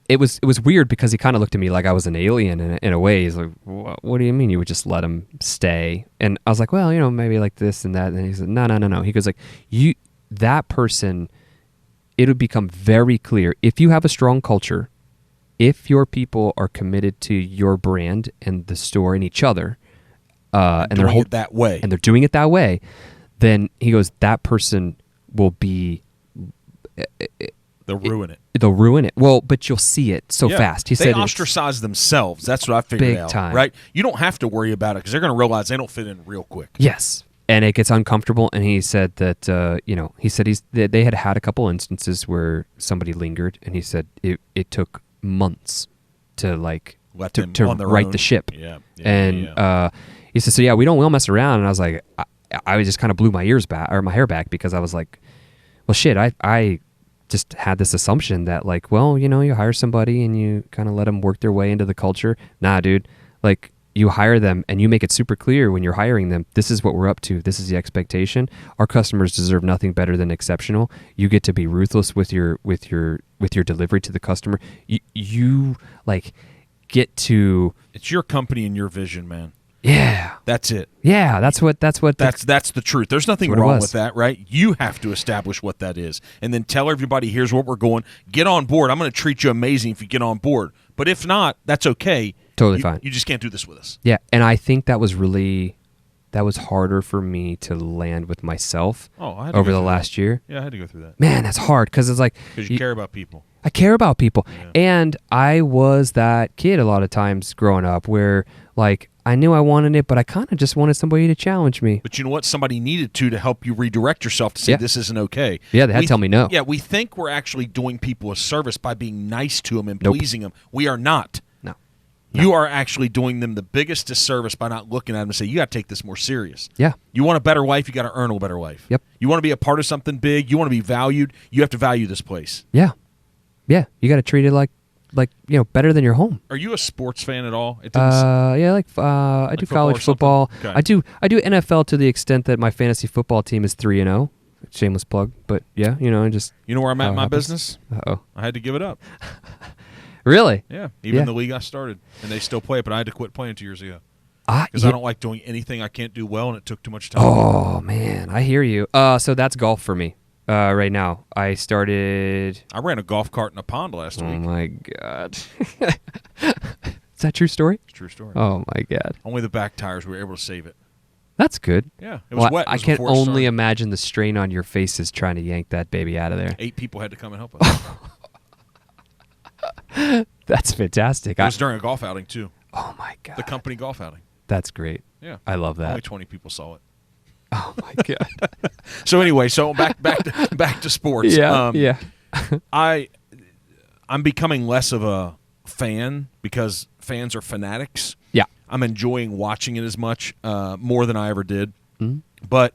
It was weird because he kind of looked at me like I was an alien in a way. He's like, "What do you mean you would just let him stay?" And I was like, "Well, maybe like this and that." And he said, "No." He goes like, that person, it would become very clear if you have a strong culture, if your people are committed to your brand and the store and each other." And they're it that way, and they're doing it that way, then he goes, that person will be. They'll ruin it. They'll ruin it. Well, but you'll see it so fast. He said they ostracize themselves. That's what I figured out. Time. Right? You don't have to worry about it because they're going to realize they don't fit in real quick. Yes, and it gets uncomfortable. And he said that he said they had a couple instances where somebody lingered, and he said it took months to like to right the ship. Yeah. He said, so we don't mess around. And I was like, I just kind of blew my hair back because I was like, well, shit, I just had this assumption that like, well, you hire somebody and you kind of let them work their way into the culture. Nah, dude, like you hire them and you make it super clear when you're hiring them, this is what we're up to. This is the expectation. Our customers deserve nothing better than exceptional. You get to be ruthless with your delivery to the customer. You like get to. It's your company and your vision, man. Yeah, that's it. Yeah, that's the truth. There's nothing wrong with that, right? You have to establish what that is, and then tell everybody, here's what we're going. Get on board. I'm going to treat you amazing if you get on board. But if not, that's okay. Totally fine. You just can't do this with us. Yeah, and I think that was harder for me to land with myself over the last year. Yeah, I had to go through that. Man, that's hard because it's like because you care about people. I care about people, and I was that kid a lot of times growing up where like. I knew I wanted it, but I kind of just wanted somebody to challenge me. But you know what? Somebody needed to help you redirect yourself to say this isn't okay. Yeah, they had to tell me no. Yeah, we think we're actually doing people a service by being nice to them and pleasing them. We are not. No. You are actually doing them the biggest disservice by not looking at them and say, you got to take this more serious. Yeah. You want a better life, you got to earn a better life. Yep. You want to be a part of something big, you want to be valued, you have to value this place. Yeah. Yeah, you got to treat it like like better than your home. Are you a sports fan at all? It Yeah, I do college football. Okay. I do NFL to the extent that my fantasy football team is 3-0. Shameless plug, but yeah, just You know where I'm at in my happens. business? Uh-oh. I had to give it up. Really? Yeah, even Yeah. the league I started, and they still play it, but I had to quit playing 2 years ago because Yeah. I don't like doing anything I can't do well, and it took too much time. Oh man, I hear you. So that's golf for me right now. I started. I ran a golf cart in a pond last Oh week. my god. Is that true story? It's a true story. Oh my god. Only the back tires, we were able to save it. That's good. Yeah, it was wet. It I was can before it only started. imagine the strain on your faces trying to yank that baby out of there. 8 people had to come and help us. That's fantastic. It was during a golf outing, too. Oh my god. The company golf outing. That's great. Yeah. I love that. Only 20 people saw it. Oh my god. So anyway, back to sports. Yeah. I'm becoming less of a fan because fans are fanatics. Yeah. I'm enjoying watching it as much, more than I ever did. Mhm. But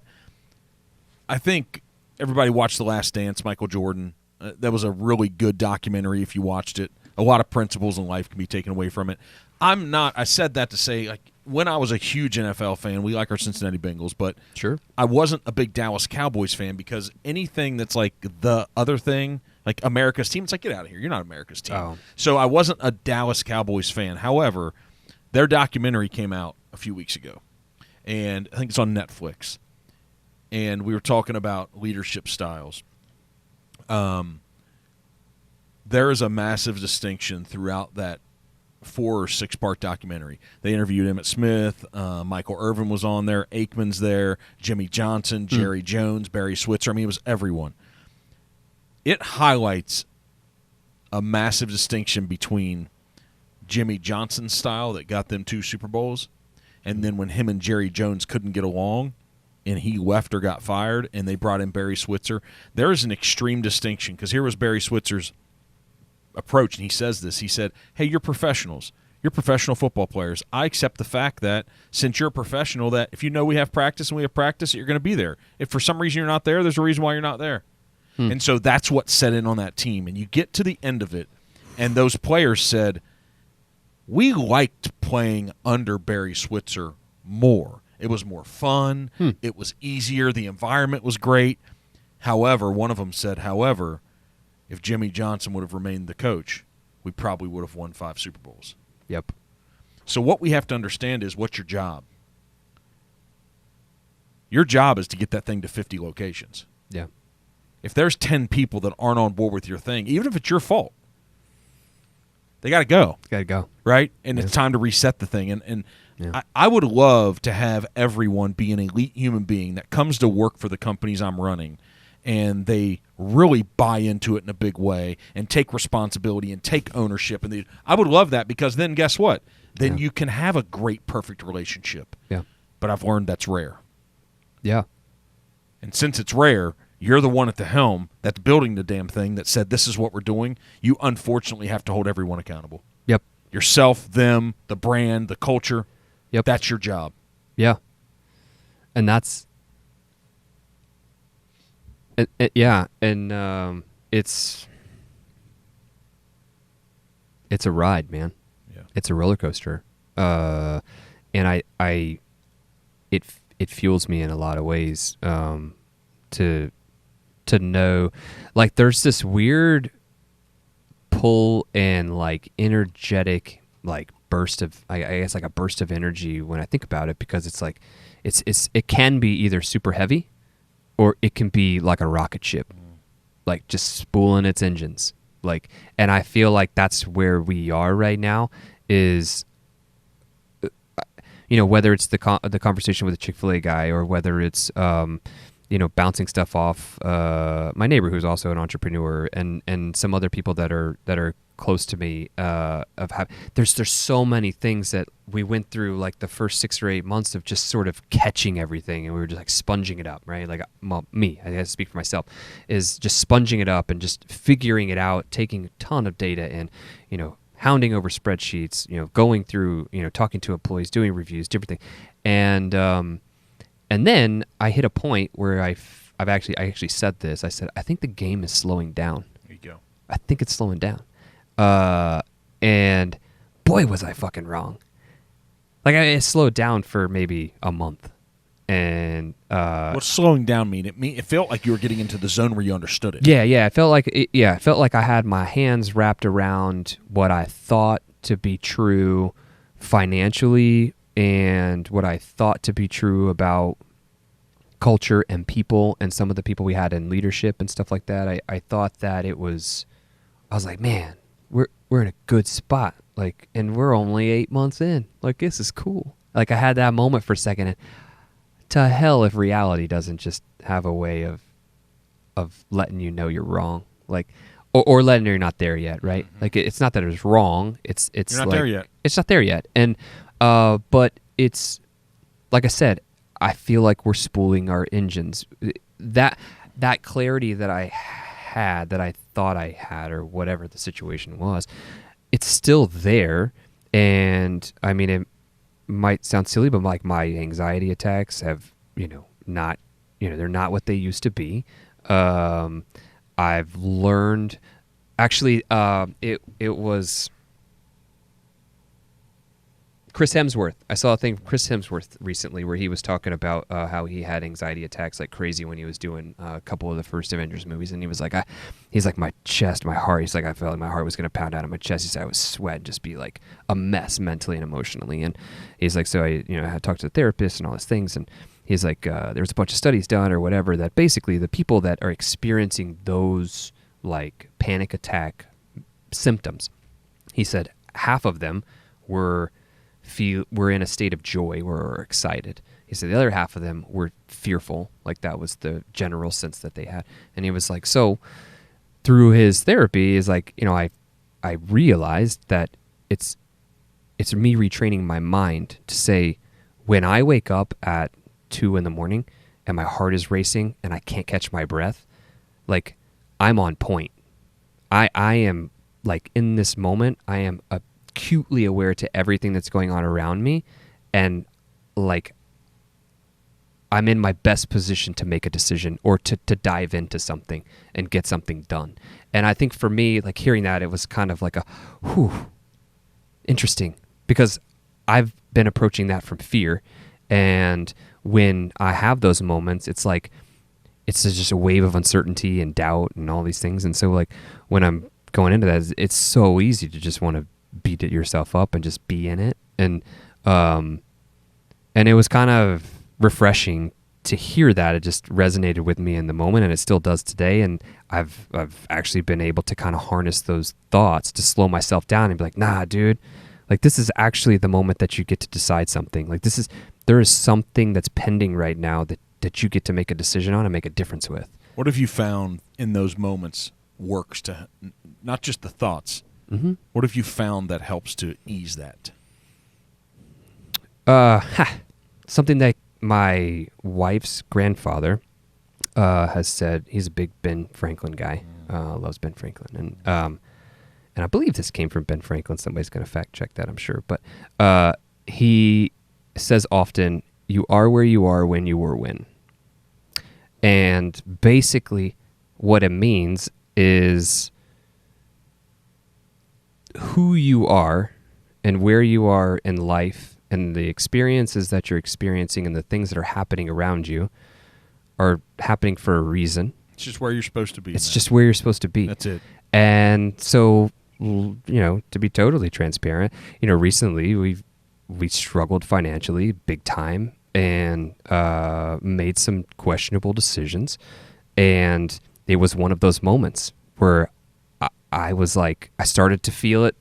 I think everybody watched The Last Dance, Michael Jordan. That was a really good documentary if you watched it. A lot of principles in life can be taken away from it. I said that to say, like, when I was a huge NFL fan, we like our Cincinnati Bengals, but Sure. I wasn't a big Dallas Cowboys fan because anything that's like the other thing, like America's team, it's like, get out of here. You're not America's team. Oh. So I wasn't a Dallas Cowboys fan. However, their documentary came out a few weeks ago, and I think it's on Netflix. And we were talking about leadership styles. There is a massive distinction throughout that 4 or 6 part documentary. They interviewed Emmitt Smith, Michael Irvin was on there, Aikman's there, Jimmy Johnson, Jerry Jones, Barry Switzer. I mean, it was everyone. It highlights a massive distinction between Jimmy Johnson's style that got them 2 Super Bowls, and then when him and Jerry Jones couldn't get along and he left or got fired and they brought in Barry Switzer, there is an extreme distinction because here was Barry Switzer's approach, and he says this. He said, hey, you're professionals. You're professional football players. I accept the fact that since you're a professional, that if you know we have practice and we have practice, that you're going to be there. If for some reason you're not there, there's a reason why you're not there. And so that's what set in on that team. And you get to the end of it, and those players said, we liked playing under Barry Switzer more. It was more fun. It was easier. The environment was great. However, one of them said, if Jimmy Johnson would have remained the coach, we probably would have won 5 Super Bowls. Yep. So what we have to understand is, what's your job? Your job is to get that thing to 50 locations. Yeah. If there's 10 people that aren't on board with your thing, even if it's your fault, they got to go. Got to go. Right? And it's time to reset the thing. And Yeah. I would love to have everyone be an elite human being that comes to work for the companies I'm running, and they really buy into it in a big way and take responsibility and take ownership. And I would love that, because then guess what? Then you can have a great, perfect relationship. Yeah. But I've learned that's rare. Yeah. And since it's rare, you're the one at the helm that's building the damn thing that said this is what we're doing. You unfortunately have to hold everyone accountable. Yep. Yourself, them, the brand, the culture. Yep. That's your job. Yeah. And that's yeah, and it's a ride, man. Yeah. It's a roller coaster. And it fuels me in a lot of ways to know, like, there's this weird pull and like energetic like burst of I guess like a burst of energy when I think about it, because it's like it can be either super heavy or it can be like a rocket ship, like just spooling its engines. Like, and I feel like that's where we are right now, is whether it's the conversation with the Chick-fil-A guy, or whether it's bouncing stuff off my neighbor who's also an entrepreneur, and some other people that are close to me. There's so many things that we went through, like the first 6 or 8 months of just sort of catching everything, and we were just like sponging it up, right? Like, well, me, I have to speak for myself, is just sponging it up and just figuring it out, taking a ton of data and hounding over spreadsheets, going through, talking to employees, doing reviews, different things, and then I hit a point where I actually said this. I said, I think the game is slowing down. There you go. I think it's slowing down. And boy, was I fucking wrong. Like, it slowed down for maybe a month. And what's slowing down mean? It felt like you were getting into the zone where you understood it. Yeah. It felt like I had my hands wrapped around what I thought to be true financially and what I thought to be true about culture and people and some of the people we had in leadership and stuff like that. I thought that I was like, man, we're in a good spot. Like, and we're only 8 months in. Like, this is cool. Like, I had that moment for a second. And to hell if reality doesn't just have a way of letting you know you're wrong. Like, or letting you're not there yet, right? Mm-hmm. Like, it's not that it's wrong. It's you're not like, there yet. It's not there yet. And but it's, like I said, I feel like we're spooling our engines. That clarity that I had, that I thought I had, or whatever the situation was, it's still there. And I mean, it might sound silly, but like, my anxiety attacks have, not, they're not what they used to be. I've learned, actually, it was Chris Hemsworth. I saw a thing from Chris Hemsworth recently where he was talking about how he had anxiety attacks like crazy when he was doing a couple of the first Avengers movies, and he was like, he's like, my chest, my heart. He's like, I felt like my heart was going to pound out of my chest. He said I was sweating, just be like a mess mentally and emotionally. And he's like, so I had talked to the therapist and all these things, and he's like, there's a bunch of studies done or whatever that basically the people that are experiencing those like panic attack symptoms, he said half of them were in a state of joy, were excited. He said the other half of them were fearful, like that was the general sense that they had. And he was like, so through his therapy is like, I realized that it's me retraining my mind to say, when I wake up at 2 a.m. and my heart is racing and I can't catch my breath, like, I'm on point. I am, like, in this moment, I am acutely aware to everything that's going on around me, and like, I'm in my best position to make a decision or to dive into something and get something done. And I think for me, like, hearing that, it was kind of like a interesting, because I've been approaching that from fear, and when I have those moments, it's like, it's just a wave of uncertainty and doubt and all these things. And so, like, when I'm going into that, it's so easy to just want to beat it yourself up and just be in it. And it was kind of refreshing to hear that. It just resonated with me in the moment, and it still does today. And I've actually been able to kind of harness those thoughts to slow myself down and be like, nah, dude, like, this is actually the moment that you get to decide something. Like, there is something that's pending right now that you get to make a decision on and make a difference with. What have you found in those moments works to, not just the thoughts, mm-hmm. What have you found that helps to ease that? Something that my wife's grandfather has said. He's a big Ben Franklin guy. Loves Ben Franklin, and I believe this came from Ben Franklin. Somebody's going to fact check that, I'm sure. But he says often, "You are where you are when you were when." And basically, what it means is, who you are and where you are in life and the experiences that you're experiencing and the things that are happening around you are happening for a reason. It's just where you're supposed to be. It's just where you're supposed to be. That's it. And so, to be totally transparent, recently we struggled financially big time and made some questionable decisions. And it was one of those moments where I was like, I started to feel it,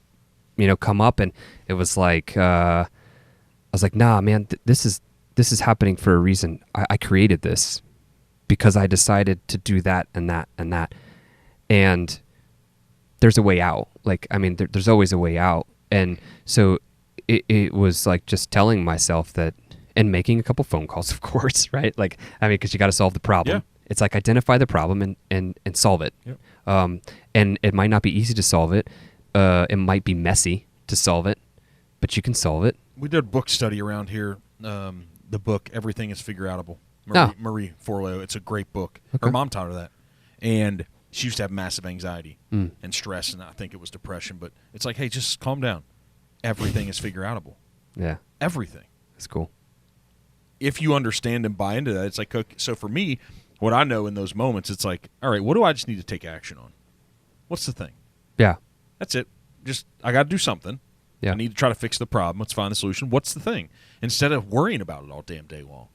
come up, and it was like, I was like, nah, man, this is happening for a reason. I created this because I decided to do that and that and that. And there's a way out. Like, I mean, there's always a way out. And so it was like just telling myself that, and making a couple phone calls, of course, right? Like, I mean, because you got to solve the problem. Yeah. It's like, identify the problem and solve it. Yep. And it might not be easy to solve it. It might be messy to solve it, but you can solve it. We did a book study around here. The book, Everything is Figure-Outable. Marie Forleo. It's a great book. Okay. Her mom taught her that. And She used to have massive anxiety and stress, and I think it was depression. But it's like, hey, just calm down. Everything is figure-outable. Yeah. Everything. That's cool. If you understand and buy into that, it's like, okay, so for me, what I know in those moments, it's like, all right, what do I just need to take action on? What's the thing? Yeah. That's it. Just, I got to do something. Yeah. I need to try to fix the problem. Let's find the solution. What's the thing? Instead of worrying about it all damn day long.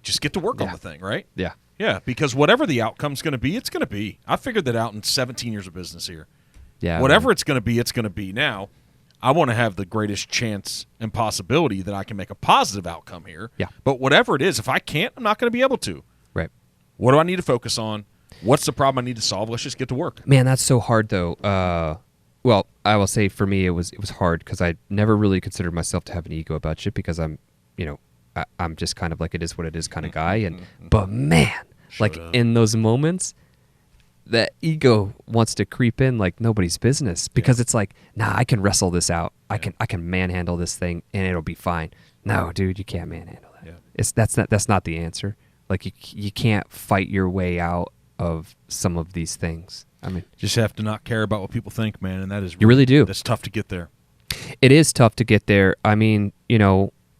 Just get to work on the thing, right? Yeah. Yeah, because whatever the outcome's going to be, it's going to be. I figured that out in 17 years of business here. Yeah. Whatever it's going to be, it's going to be. Now, I want to have the greatest chance and possibility that I can make a positive outcome here. Yeah. But whatever it is, if I can't, I'm not going to be able to. Right. What do I need to focus on? What's the problem I need to solve? Let's just get to work. Man, that's so hard though. Well, I will say for me it was hard because I never really considered myself to have an ego about shit because I'm just kind of like it is what it is kind of guy. But man, like in those moments, that ego wants to creep in like nobody's business because it's like, nah, I can wrestle this out. I can manhandle this thing and it'll be fine. No, dude, you can't manhandle that. Yeah. That's not the answer. Like you can't fight your way out of some of these things. I mean, just have to not care about what people think, man, and that is you really do. That's tough to get there. It is tough to get there. I mean,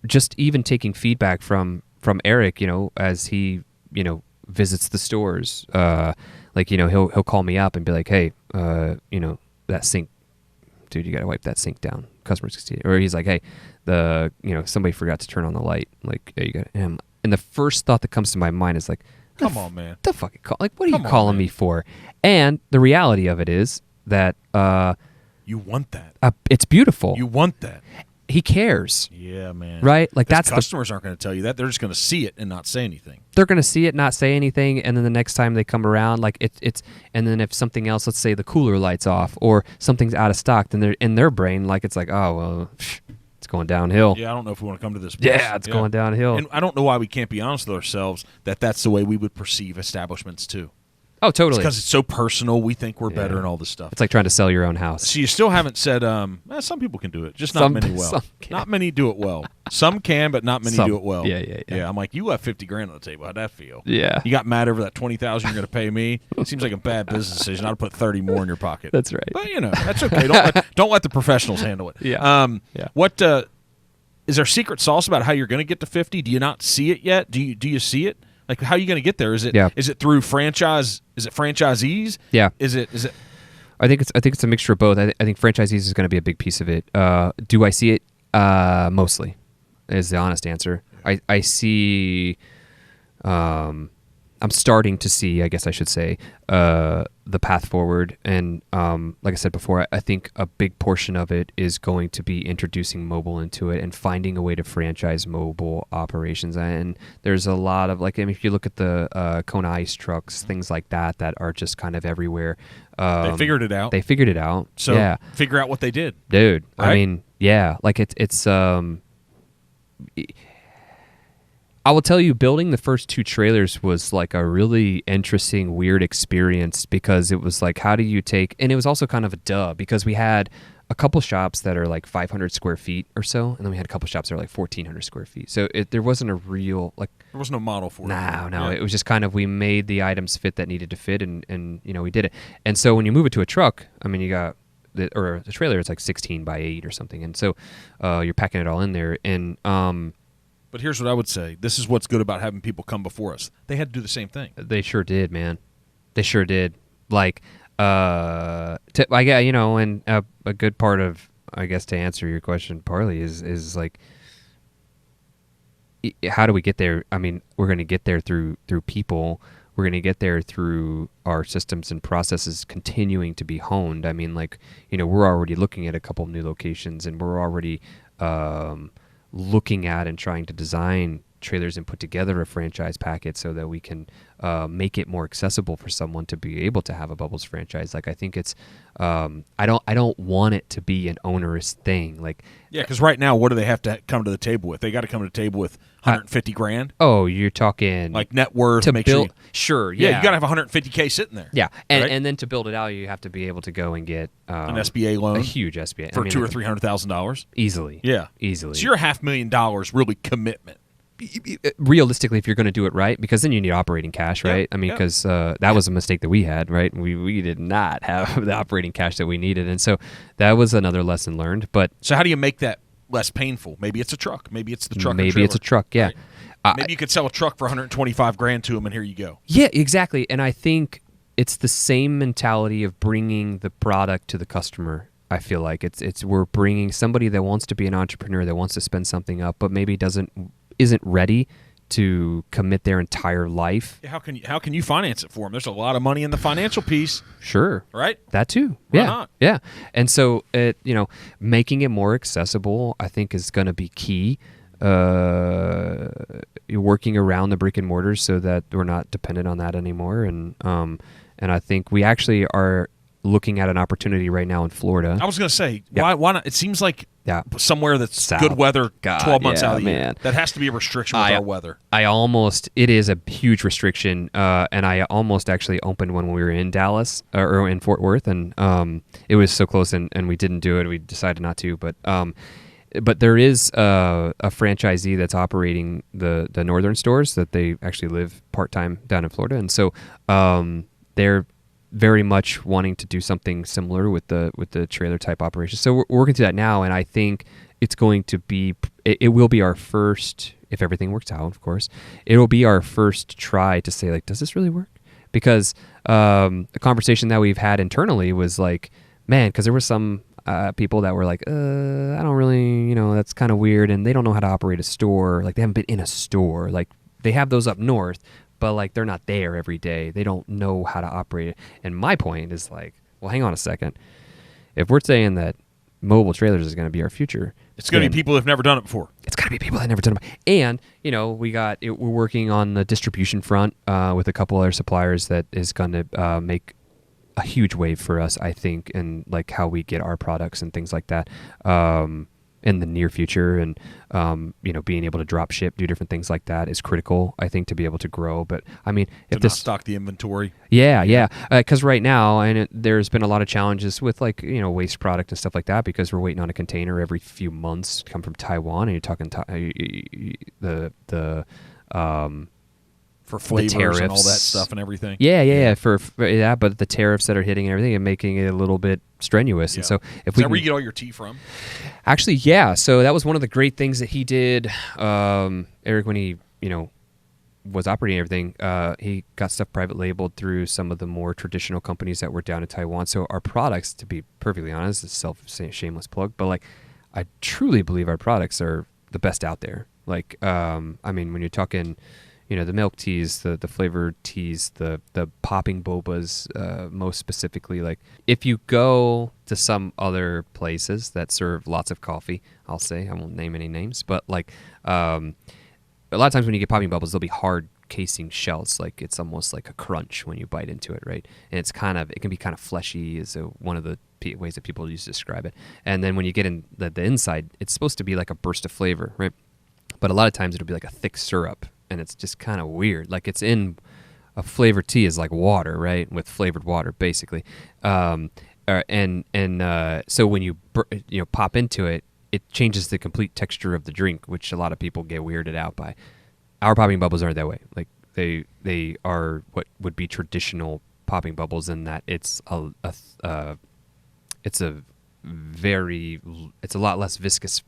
just even taking feedback from Eric, as he, visits the stores, he'll call me up and be like, hey, that sink, dude, you got to wipe that sink down. Customers can see it. Or he's like, hey, somebody forgot to turn on the light. Like, you got him. And the first thought that comes to my mind is like, come on, man. The fucking call. Like, what are you calling me for? And the reality of it is that you want that. It's beautiful. You want that. He cares. Yeah, man. Right? Like that's customers aren't going to tell you that. They're just going to see it and not say anything. They're going to see it, not say anything, and then the next time they come around, like it's and then if something else, let's say the cooler light's off or something's out of stock, then they're in their brain like it's like, oh well, it's going downhill. Yeah, I don't know if we want to come to this place. Yeah, it's going downhill. And I don't know why we can't be honest with ourselves that that's the way we would perceive establishments too. Oh, totally. Because it's so personal. We think we're better and all this stuff. It's like trying to sell your own house. So you still haven't said, some people can do it, just not many well. Not many do it well. Some can, but not many do it well. Yeah. I'm like, you left $50,000 on the table. How'd that feel? Yeah. You got mad over that $20,000 you're going to pay me. It seems like a bad business decision. I'd put 30 more in your pocket. That's right. But that's okay. Don't let the professionals handle it. Yeah. What is there secret sauce about how you're going to get to 50? Do you not see it yet? Do you see it? Like, how are you going to get there? Is it through franchise? Is it franchisees? Yeah. Is it? I think it's a mixture of both. I think franchisees is going to be a big piece of it. Do I see it? Mostly, is the honest answer. I see. I'm starting to see, I guess I should say, the path forward. And like I said before, I think a big portion of it is going to be introducing mobile into it and finding a way to franchise mobile operations. And there's a lot of, if you look at the Kona ice trucks, things like that are just kind of everywhere. They figured it out. So figure out what they did. Dude, right? I mean, yeah, like it's I will tell you, building the first 2 trailers was like a really interesting, weird experience because it was like, how do you take, and it was also kind of a duh because we had a couple shops that are like 500 square feet or so, and then we had a couple shops that are like 1,400 square feet. So there wasn't a real, like... There was no model for it. No. It was just kind of, we made the items fit that needed to fit, and we did it. And so when you move it to a truck, I mean, you got, the trailer is like 16 by 8 or something, and so you're packing it all in there, and... But here's what I would say. This is what's good about having people come before us. They had to do the same thing. They sure did, man. They sure did. Like, and a good part of, I guess, to answer your question partly is like, how do we get there? I mean, we're going to get there through people. We're going to get there through our systems and processes continuing to be honed. I mean, we're already looking at a couple of new locations, and we're already looking at and trying to design trailers and put together a franchise packet so that we can make it more accessible for someone to be able to have a Bubbles franchise. Like, I think it's I don't want it to be an onerous thing. Like, yeah, because right now, what do they have to come to the table with? They got to come to the table with $150,000. Oh, you're talking like net worth to make build. Sure, yeah, you got to have $150K sitting there. Yeah, and then to build it out, you have to be able to go and get an SBA loan, a huge SBA for $200,000 or $300,000 easily. Yeah, easily. So you're $500,000 really commitment. realistically, if you're going to do it right, because then you need operating cash, right? I mean, because that was a mistake that we had, right? We did not have the operating cash that we needed, and so that was another lesson learned. But so how do you make that less painful? Maybe it's a truck. Maybe it's the truck. Maybe it's a truck. Yeah. Right. Maybe you could sell a truck for $125,000 to them, and here you go. Yeah, exactly. And I think it's the same mentality of bringing the product to the customer. I feel like it's we're bringing somebody that wants to be an entrepreneur, that wants to spend something up, but maybe isn't ready to commit their entire life. How can you finance it for them? There's a lot of money in the financial piece. Sure. Right? That too. Why yeah. not? Yeah. And so making it more accessible, I think, is going to be key. You're working around the brick and mortars so that we're not dependent on that anymore. And I think we actually are looking at an opportunity right now in Florida. I was going to say, why not? It seems like somewhere that's South. Good weather 12 months out of the year. Man. That has to be a restriction with our weather. It is a huge restriction, and I almost actually opened when we were in Dallas or in Fort Worth, and it was so close, and we didn't do it. We decided not to, but there is a franchisee that's operating the northern stores that they actually live part-time down in Florida, and so they're very much wanting to do something similar with the trailer type operation. So we're working through that now, and I think it will be our first, if everything works out, of course, it will be our first try to say, like, does this really work? Because a conversation that we've had internally was like, man, because there were some people that were like, I don't really, that's kind of weird, and they don't know how to operate a store. Like, they haven't been in a store. Like, they have those up north, but like they're not there every day. They don't know how to operate it. And my point is like, well, hang on a second. If we're saying that mobile trailers is going to be our future, it's going to be people who've never done it before. It's going to be people that never done it before. And we're working on the distribution front with a couple other suppliers that is going to make a huge wave for us, I think, in like how we get our products and things like that. In the near future, and being able to drop ship, do different things like that is critical, I think, to be able to grow. But I mean, if not stock the inventory, because right now, there's been a lot of challenges with like waste product and stuff like that, because we're waiting on a container every few months to come from Taiwan, and you're talking for flavors the tariffs and all that stuff and everything. But the tariffs that are hitting and everything and making it a little bit strenuous. Yeah. And so is that where you get all your tea from? Actually, yeah. So that was one of the great things that he did, Eric, when he was operating everything. He got stuff private labeled through some of the more traditional companies that were down in Taiwan. So our products, to be perfectly honest, is shameless plug, but like I truly believe our products are the best out there. Like, when you're talking, the milk teas, the flavored teas, the popping bobas, most specifically. Like, if you go to some other places that serve lots of coffee, I'll say, I won't name any names, but like, a lot of times when you get popping bubbles, they'll be hard casing shells. Like, it's almost like a crunch when you bite into it, right? And it can be kind of fleshy, is one of the ways that people use to describe it. And then when you get in the inside, it's supposed to be like a burst of flavor, right? But a lot of times it'll be like a thick syrup. And it's just kind of weird. Like, it's in a flavored tea is like water, right? With flavored water, basically. So when you pop into it, it changes the complete texture of the drink, which a lot of people get weirded out by. Our popping bubbles aren't that way. Like, they are what would be traditional popping bubbles in that it's a lot less viscous.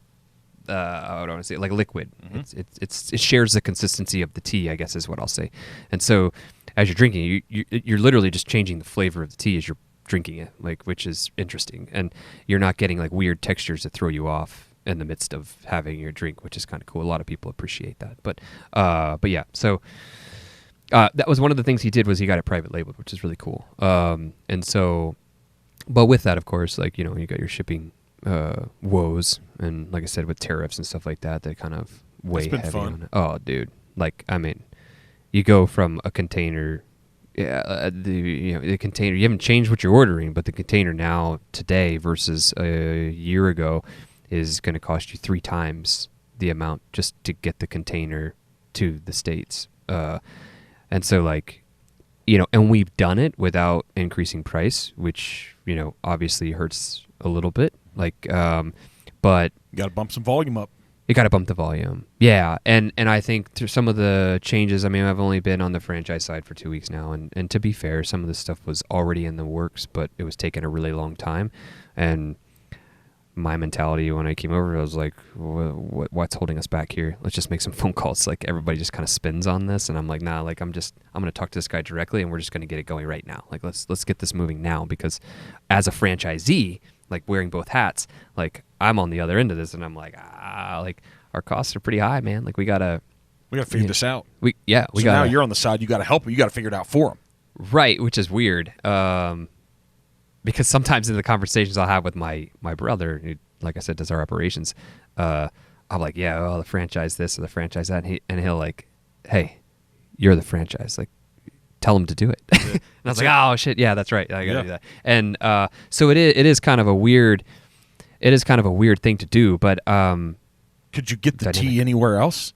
I don't want to say like liquid. Mm-hmm. It shares the consistency of the tea, I guess, is what I'll say. And so, as you're drinking, you're literally just changing the flavor of the tea as you're drinking it, like, which is interesting. And you're not getting like weird textures that throw you off in the midst of having your drink, which is kind of cool. A lot of people appreciate that. But yeah. So that was one of the things he did, was he got it private labeled, which is really cool. And so, but with that, of course, like, you got your shipping woes, and like I said, with tariffs and stuff like that kind of weigh heavy on it. Oh, dude, like, you go from a container, the container, you haven't changed what you're ordering, but the container now today versus a year ago is going to cost you 3 times the amount just to get the container to the States. And so, like, and we've done it without increasing price, which, obviously hurts a little bit. Like, but you got to bump some volume up. You got to bump the volume. Yeah, and I think through some of the changes, I mean, I've only been on the franchise side for 2 weeks now, and to be fair, some of this stuff was already in the works, but it was taking a really long time. And my mentality when I came over, I was like, what's holding us back here? Let's just make some phone calls. Like, everybody just kind of spins on this, and I'm like, nah, like I'm going to talk to this guy directly, and we're just going to get it going right now. Like, let's get this moving now, because as a franchisee, like wearing both hats, like I'm on the other end of this, and I'm like, like our costs are pretty high, man. Like we gotta figure this out. We so gotta, now you're on the side. You got to help them. You got to figure it out for them. Right, which is weird, because sometimes in the conversations I'll have with my brother, who, like I said, does our operations, I'm like, yeah, well, the franchise this or the franchise that, and he'll like, hey, you're the franchise, like, tell them to do it. And I was like, oh shit, yeah, that's right, I gotta do that. And so it is kind of a weird thing to do, but could you get the tea anywhere else?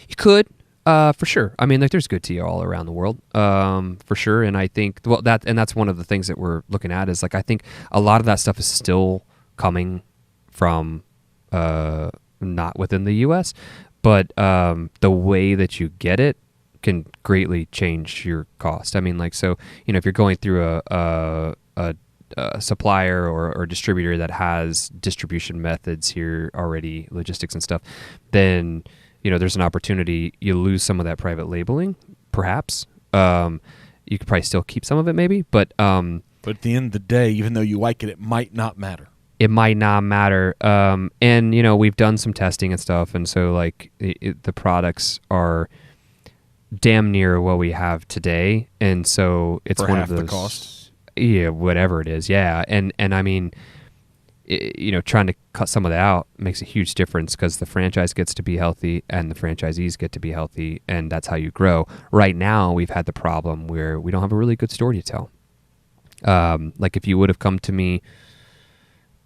You could, for sure. I mean, like, there's good tea all around the world, for sure. And I think, well, that's one of the things that we're looking at is, like, I think a lot of that stuff is still coming from not within the U.S., but the way that you get it can greatly change your cost. I mean, like, so, you know, if you're going through a supplier or distributor that has distribution methods here already, logistics and stuff, then, you know, there's an opportunity. You lose some of that private labeling, perhaps. You could probably still keep some of it, maybe, but at the end of the day, even though you like it, it might not matter. It might not matter. And, you know, we've done some testing and stuff, and so, like, the products are damn near what we have today, and so it's for one half of those. The cost. Yeah, whatever it is, yeah, and I mean, you know, trying to cut some of that out makes a huge difference, because the franchise gets to be healthy and the franchisees get to be healthy, and that's how you grow. Right now, we've had the problem where we don't have a really good story to tell. Like, if you would have come to me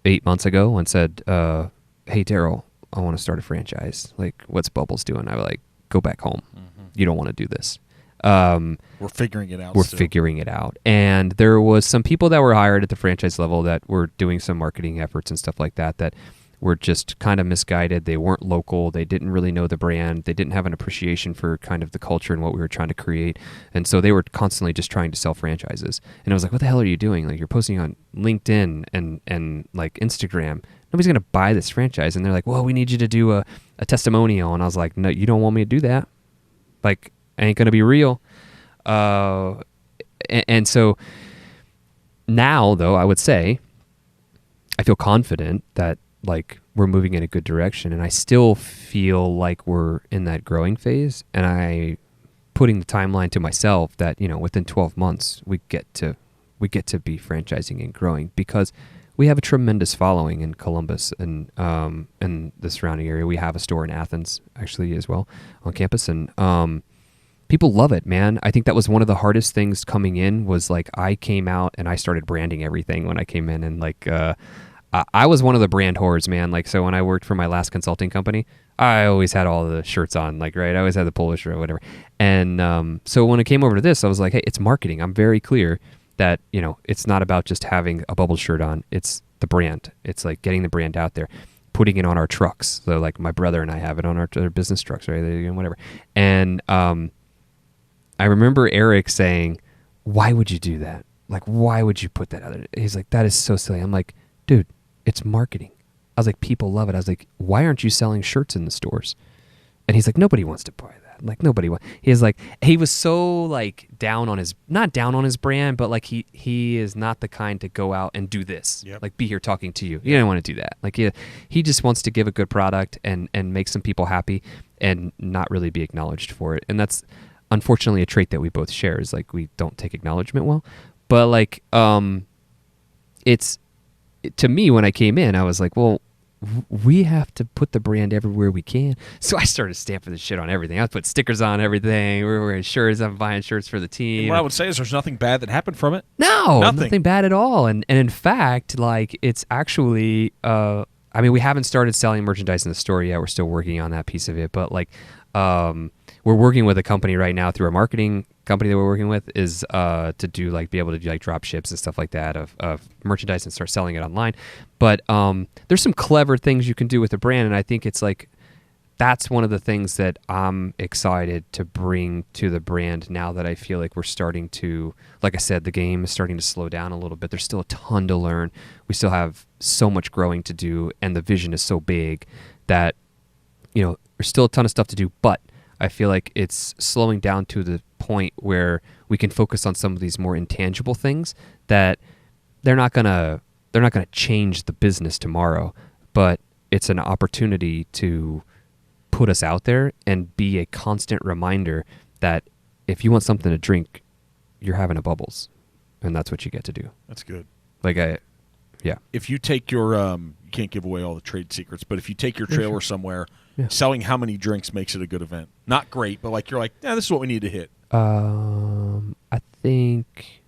8 months ago and said, "Hey, Darrel, I want to start a franchise. Like, what's Bubbles doing?" I would like, go back home. You don't want to do this. We're figuring it out. Figuring it out. And there was some people that were hired at the franchise level that were doing some marketing efforts and stuff like that were just kind of misguided. They weren't local. They didn't really know the brand. They didn't have an appreciation for kind of the culture and what we were trying to create. And so they were constantly just trying to sell franchises. And I was like, what the hell are you doing? Like, you're posting on LinkedIn and like Instagram. Nobody's going to buy this franchise. And they're like, well, we need you to do a testimonial. And I was like, no, you don't want me to do that. Like, ain't going to be real. And so now, though, I would say I feel confident that, like, we're moving in a good direction, and I still feel like we're in that growing phase, and I putting the timeline to myself that, you know, within 12 months we get to be franchising and growing, because we have a tremendous following in Columbus and the surrounding area. We have a store in Athens actually as well on campus, and people love it, man. I think that was one of the hardest things coming in, was like, I came out and I started branding everything when I came in, and like I was one of the brand whores, man. Like, so when I worked for my last consulting company, I always had all the shirts on, like, right? I always had the polo shirt or whatever. And so when it came over to this, I was like, hey, it's marketing. I'm very clear that, you know, it's not about just having a Bubbles shirt on. It's the brand. It's like getting the brand out there, putting it on our trucks. So like my brother and I have it on our business trucks, right? And whatever. And I remember Eric saying, why would you do that? Like, why would you put that out there? He's like, that is so silly. I'm like, dude, it's marketing. I was like, people love it. I was like, why aren't you selling shirts in the stores? And he's like, nobody wants to buy that. Like, nobody wants. He's like, he was so like not down on his brand, but like he is not the kind to go out and do this. Yep. Like, be here talking to you. He didn't want to do that. Like, he just wants to give a good product and make some people happy and not really be acknowledged for it. And that's unfortunately a trait that we both share, is like, we don't take acknowledgement well. But like, it's, to me, when I came in, I was like, well, we have to put the brand everywhere we can. So I started stamping the shit on everything. I put stickers on everything. We were wearing shirts. I'm buying shirts for the team. And what I would say is there's nothing bad that happened from it. No, nothing bad at all. And in fact, like, it's actually, I mean, we haven't started selling merchandise in the store yet. We're still working on that piece of it. But like, we're working with a company right now through our marketing company that we're working with, is to do, like, be able to do like drop ships and stuff like that of merchandise and start selling it online. But there's some clever things you can do with the brand, and I think it's like, that's one of the things that I'm excited to bring to the brand now that I feel like we're starting to, like I said, the game is starting to slow down a little bit. There's still a ton to learn. We still have so much growing to do, and the vision is so big that, there's still a ton of stuff to do, but I feel like it's slowing down to the point where we can focus on some of these more intangible things that they're not gonna change the business tomorrow, but it's an opportunity to put us out there and be a constant reminder that if you want something to drink, you're having a Bubbles, and that's what you get to do. That's good. If you take your, you can't give away all the trade secrets, but if you take your trailer somewhere, selling how many drinks makes it a good event? Not great, but you're like, yeah, this is what we need to hit. I think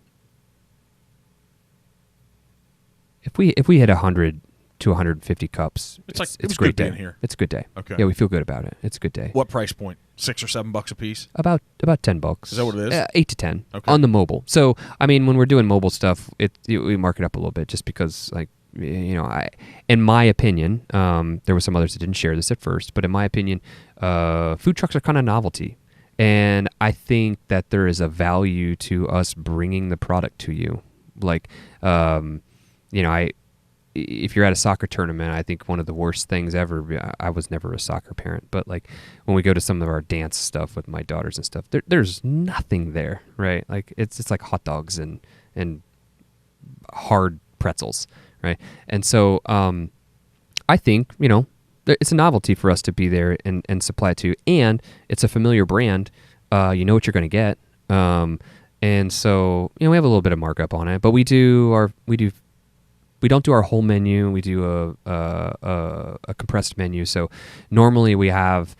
if we hit 100 to 150 cups, it's a great day. Here. It's a good day. Okay. Yeah, we feel good about it. It's a good day. What price point? $6 or $7 a piece? About $10. Is that what it is? 8 to 10 okay. on the mobile. So when we're doing mobile stuff, we mark it up a little bit just because in my opinion, there were some others that didn't share this at first, but in my opinion, food trucks are kind of novelty. And I think that there is a value to us bringing the product to you. If you're at a soccer tournament, I think one of the worst things ever, I was never a soccer parent, but when we go to some of our dance stuff with my daughters and stuff, there's nothing there, right? It's like hot dogs and hard pretzels, right? And so I think, it's a novelty for us to be there and supply it to you. And it's a familiar brand. You know what you're going to get. And so, we have a little bit of markup on it, but we don't do our whole menu. We do a compressed menu. So normally we have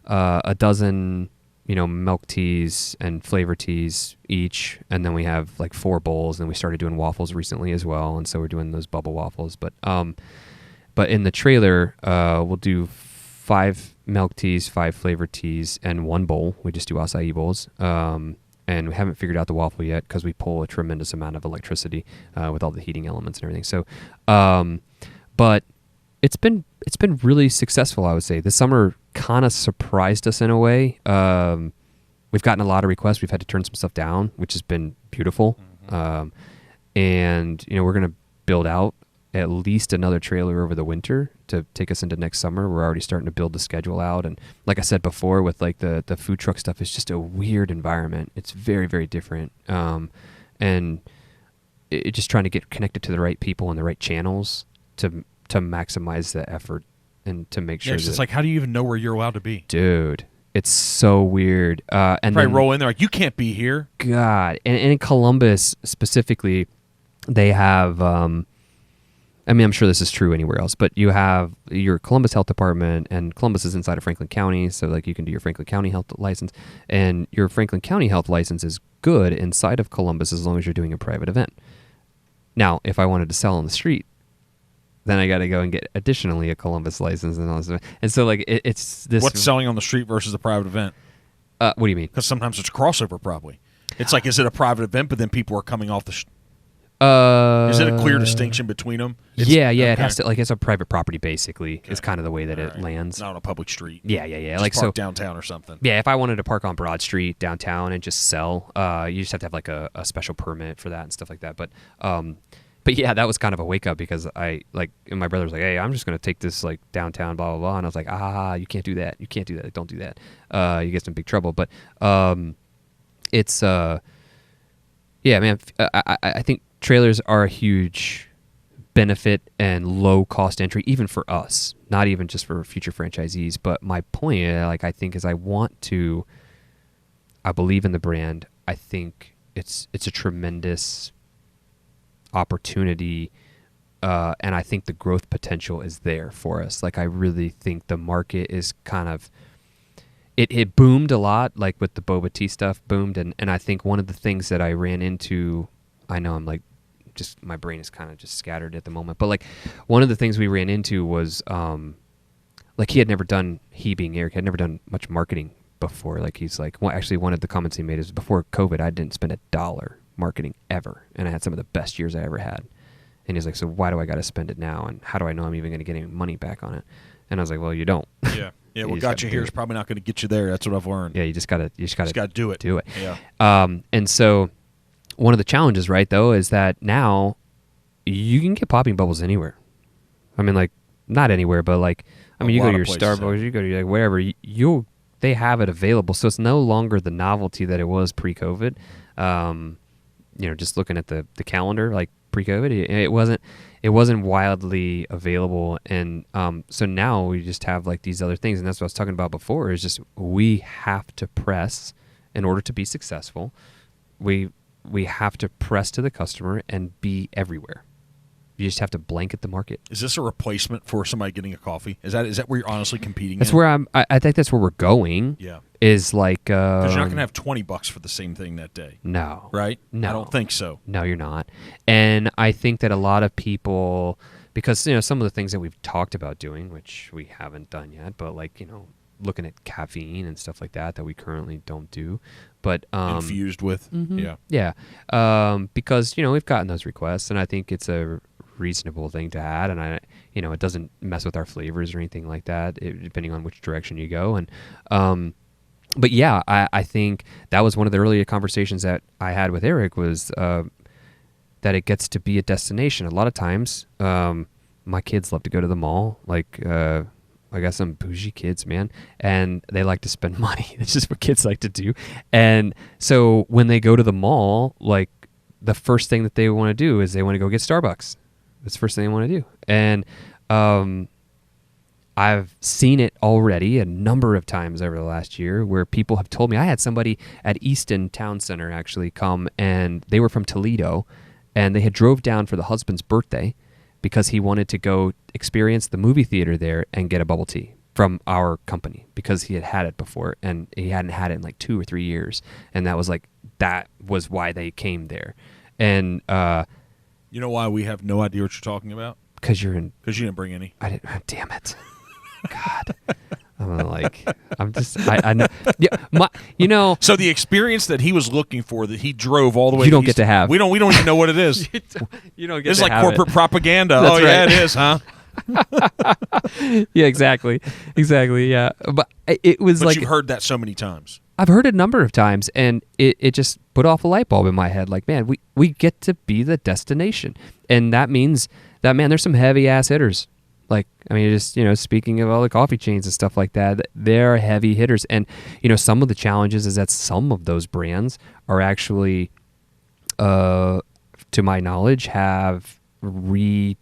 a dozen, milk teas and flavor teas each, and then we have 4 bowls. And we started doing waffles recently as well, and so we're doing those bubble waffles. But in the trailer, we'll do 5 milk teas, 5 flavor teas, and 1 bowl. We just do acai bowls. And we haven't figured out the waffle yet because we pull a tremendous amount of electricity with all the heating elements and everything. So, but it's been really successful, I would say. This summer kind of surprised us in a way. We've gotten a lot of requests. We've had to turn some stuff down, which has been beautiful. Mm-hmm. And we're going to build out at least another trailer over the winter to take us into next summer. We're already starting to build the schedule out. And like I said before, with the food truck stuff, it's just a weird environment. It's very, very different. And just trying to get connected to the right people and the right channels to maximize the effort and to make sure. It's how do you even know where you're allowed to be? Dude, it's so weird. And probably then roll in there you can't be here. God. And in Columbus specifically, they have, I'm sure this is true anywhere else, but you have your Columbus Health Department, and Columbus is inside of Franklin County, so you can do your Franklin County Health license, and your Franklin County Health license is good inside of Columbus as long as you're doing a private event. Now, if I wanted to sell on the street, then I got to go and get additionally a Columbus license and all this. And so it's this. What's selling on the street versus a private event? What do you mean? Because sometimes it's a crossover, probably. It's is it a private event, but then people are coming off the. Is it a clear distinction between them? Yeah. Okay. It has to it's a private property basically. Okay. Is kind of the way that it lands. Not on a public street. Yeah. Just park downtown or something. Yeah, if I wanted to park on Broad Street downtown and just sell, you just have to have a special permit for that and stuff like that. But yeah, that was kind of a wake up because and my brother was like, "Hey, I'm just gonna take this downtown, blah blah blah," and I was like, you can't do that. You can't do that. Don't do that. You get in big trouble. But it's yeah, man. I think trailers are a huge benefit and low cost entry, even for us, not even just for future franchisees. But my point, I think, is I believe in the brand. I think it's a tremendous opportunity, and I think the growth potential is there for us. I really think the market is kind of it boomed a lot, with the boba tea stuff boomed, and I think one of the things that I ran into, I know I'm just my brain is kind of just scattered at the moment, but one of the things we ran into was he had never done Eric had never done much marketing before. He's actually one of the comments he made is before COVID I didn't spend $1 marketing ever, and I had some of the best years I ever had. And he's like, so why do I got to spend it now? And how do I know I'm even going to get any money back on it? And I was like, well, you don't. Yeah. Yeah. What got you here is probably not going to get you there. That's what I've learned. Yeah. You just got to do it. Do it. Yeah. And so one of the challenges, right, though, is that now you can get popping bubbles anywhere. I mean, like, not anywhere, but like, I mean, you go to your Starbucks, you go to like wherever, they have it available. So it's no longer the novelty that it was pre-COVID. Just looking at the calendar, like pre-COVID, it wasn't wildly available. And so now we just have like these other things. And that's what I was talking about before, is just we have to press in order to be successful. We have to press to the customer and be everywhere. You just have to blanket the market. Is this a replacement for somebody getting a coffee? Is that where you're honestly competing? That's where I think that's where we're going. Yeah. Is like because you're not gonna have $20 for the same thing that day. No. Right? No. I don't think so. No, you're not. And I think that a lot of people, because some of the things that we've talked about doing, which we haven't done yet, but like looking at caffeine and stuff like that we currently don't do, but infused with. Mm-hmm. Yeah. Because we've gotten those requests, and I think it's a reasonable thing to add, and it doesn't mess with our flavors or anything like that, depending on which direction you go. And but yeah, I think that was one of the earlier conversations that I had with Eric, was that it gets to be a destination. A lot of times, my kids love to go to the mall. Like, I got some bougie kids, man, and they like to spend money. It's just what kids like to do. And so when they go to the mall, like, the first thing that they want to do is they want to go get Starbucks. That's the first thing they want to do. And I've seen it already a number of times over the last year where people have told me. I had somebody at Easton Town Center actually come, and they were from Toledo, and they had drove down for the husband's birthday because he wanted to go experience the movie theater there and get a bubble tea from our company, because he had it before and he hadn't had it in like 2 or 3 years. And that was why they came there. And you know why we have no idea what you're talking about? Because you didn't bring any. I didn't. Damn it. God. I'm just, I know. Yeah, So the experience that he was looking for, that he drove all the way. You don't get to have. We don't even know what it is. You don't get. It's to like have corporate propaganda. That's yeah, right. it is, huh? Yeah, exactly. Yeah, but it was but like, you've heard that so many times. I've heard it a number of times, and it just put off a light bulb in my head. Like, man, we get to be the destination, and that means that, man, there's some heavy ass hitters. Like, I mean, just, speaking of all the coffee chains and stuff like that, they're heavy hitters. And, some of the challenges is that some of those brands are actually, to my knowledge, have renegotiated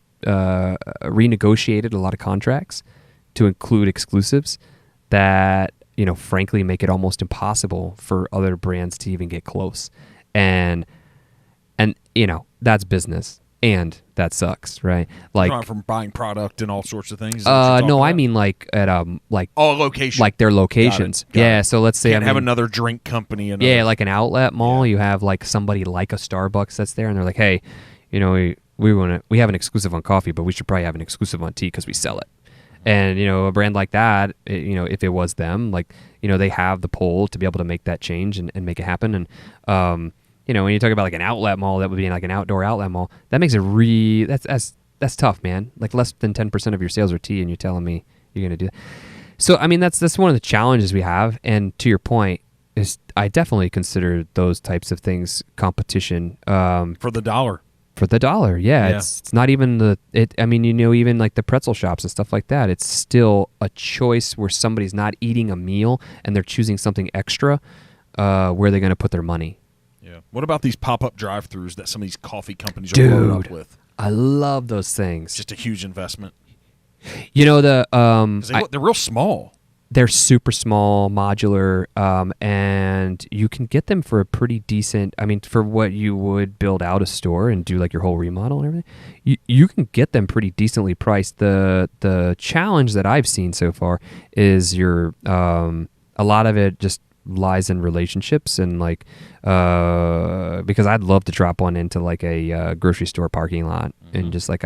a lot of contracts to include exclusives that, frankly, make it almost impossible for other brands to even get close. And that's business. And that sucks, right? Like, from buying product and all sorts of things. No, I mean like at location, like their locations. Got it. So let's say Can't have another drink company. Like an outlet mall. Yeah. You have like somebody like a Starbucks that's there, and they're like, hey, we have an exclusive on coffee, but we should probably have an exclusive on tea because we sell it. And a brand like that, if it was them, like, they have the pull to be able to make that change and make it happen. And when you talk about like an outlet mall, that would be like an outdoor outlet mall. That makes it that's tough, man. Like, less than 10% of your sales are tea, and you're telling me you're going to do that. So, I mean, that's one of the challenges we have. And to your point, is I definitely consider those types of things competition. For the dollar. For the dollar, yeah. It's not even even like the pretzel shops and stuff like that. It's still a choice where somebody's not eating a meal and they're choosing something extra. Where they're going to put their money. Yeah. What about these pop-up drive-thrus that some of these coffee companies are loaded up with? I love those things. Just a huge investment. They're real small. They're super small, modular, and you can get them for a pretty decent. I mean, for what you would build out a store and do like your whole remodel and everything, you can get them pretty decently priced. The challenge that I've seen so far is a lot of it just lies in relationships, and like because I'd love to drop one into like a grocery store parking lot. And just like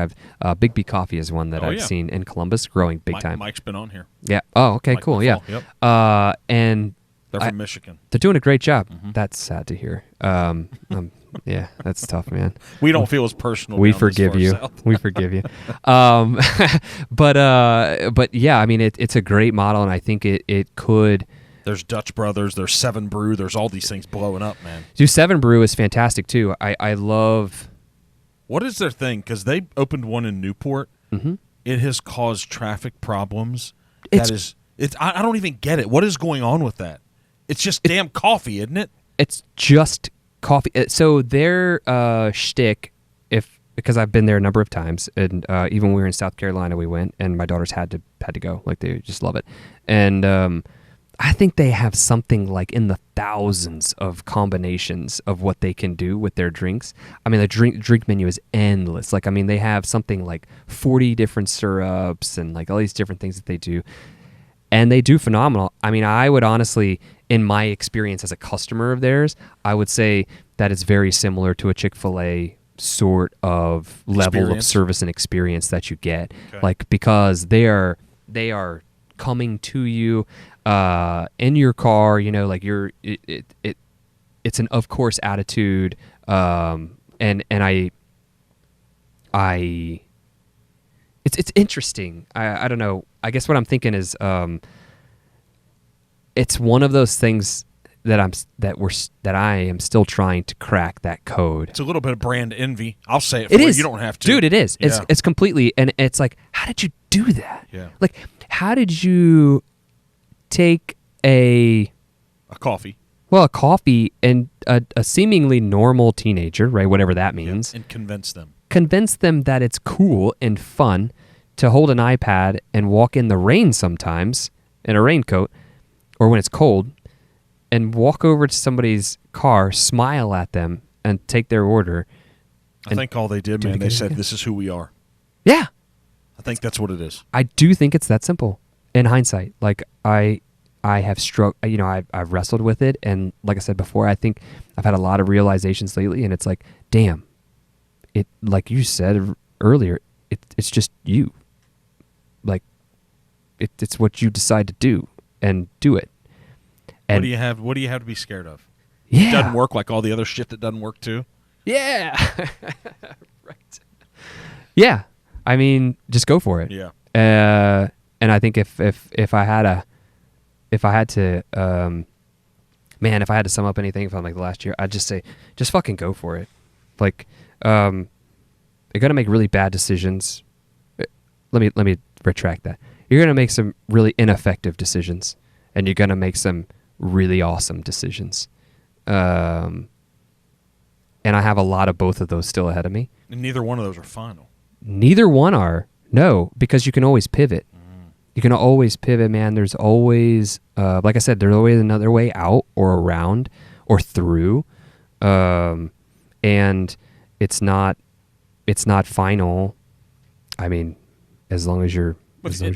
Big B Coffee is one that I've seen in Columbus growing big time. Mike's been on here. Yeah. Oh, okay, Mike cool. Buffalo. Yeah. And they're from Michigan. They're doing a great job. That's sad to hear. Yeah, that's tough, man. We don't feel as personal. We down this forgive far you. south. We forgive you. But yeah, I mean, it's a great model, and I think it could. There's Dutch Brothers. There's 7 Brew. There's all these things blowing up, man. Do 7 Brew is fantastic too. I love. What is their thing? Because they opened one in Newport. Mm-hmm. It has caused traffic problems. I don't even get it. What is going on with that? It's just damn coffee, isn't it? It's just coffee. So their shtick, because I've been there a number of times, and even when we were in South Carolina, we went, and my daughters had to go. Like, they just love it, and I think they have something like in the thousands of combinations of what they can do with their drinks. I mean, the drink menu is endless. Like, I mean, they have something like 40 different syrups and like all these different things that they do. And they do phenomenal. I mean, I would honestly, in my experience as a customer of theirs, I would say that it's very similar to a Chick-fil-A sort of level of service and experience that you get. Okay. Like, because they are coming to you in your car, you know, like it's an of course attitude, and it's interesting. I don't know. I guess what I'm thinking is it's one of those things that I am still trying to crack that code. It's a little bit of brand envy. I'll say it for you. You don't have to. Dude, it is. Yeah. It's completely, and it's like, how did you do that? Yeah. Like, how did you take a coffee? Well, a coffee and a seemingly normal teenager, right? Whatever that means. Yeah, and convince them that it's cool and fun to hold an iPad and walk in the rain sometimes in a raincoat or when it's cold and walk over to somebody's car, smile at them, and take their order. I think all they did, man, they said, this is who we are. Yeah. I think that's what it is. I do think it's that simple in hindsight. Like, I have I've wrestled with it. And like I said before, I think I've had a lot of realizations lately, and it's like, damn, it, like you said earlier, it's just you. Like, it's what you decide to do, and do it. And what do you have to be scared of? Yeah. It doesn't work like all the other shit that doesn't work too. Yeah. Right. Yeah. I mean, just go for it. Yeah. And I think if I had to sum up anything from like the last year, I'd just say, just fucking go for it. Like, you're gonna make really bad decisions. Let me retract that. You're gonna make some really ineffective decisions, and you're gonna make some really awesome decisions. And I have a lot of both of those still ahead of me. And neither one of those are final. Neither one are. No, because you can always pivot. You can always pivot, man. There's always, like I said, there's always another way out or around or through. And it's not final. I mean, as long as you're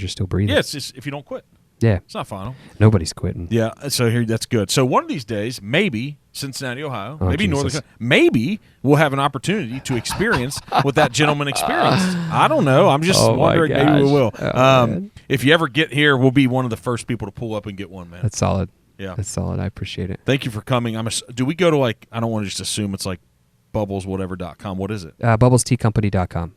still breathing. Yeah, it's just if you don't quit. Yeah. It's not final. Nobody's quitting. Yeah, so here, that's good. So one of these days, maybe Cincinnati, Ohio, maybe Jesus. Northern, maybe we'll have an opportunity to experience what that gentleman experienced. I don't know. I'm just wondering. Maybe we will. If you ever get here, we'll be one of the first people to pull up and get one, man. That's solid. Yeah. That's solid. I appreciate it. Thank you for coming. Do we go to I don't want to just assume it's like bubbleswhatever.com. What is it? BubblesTeaCompany.com.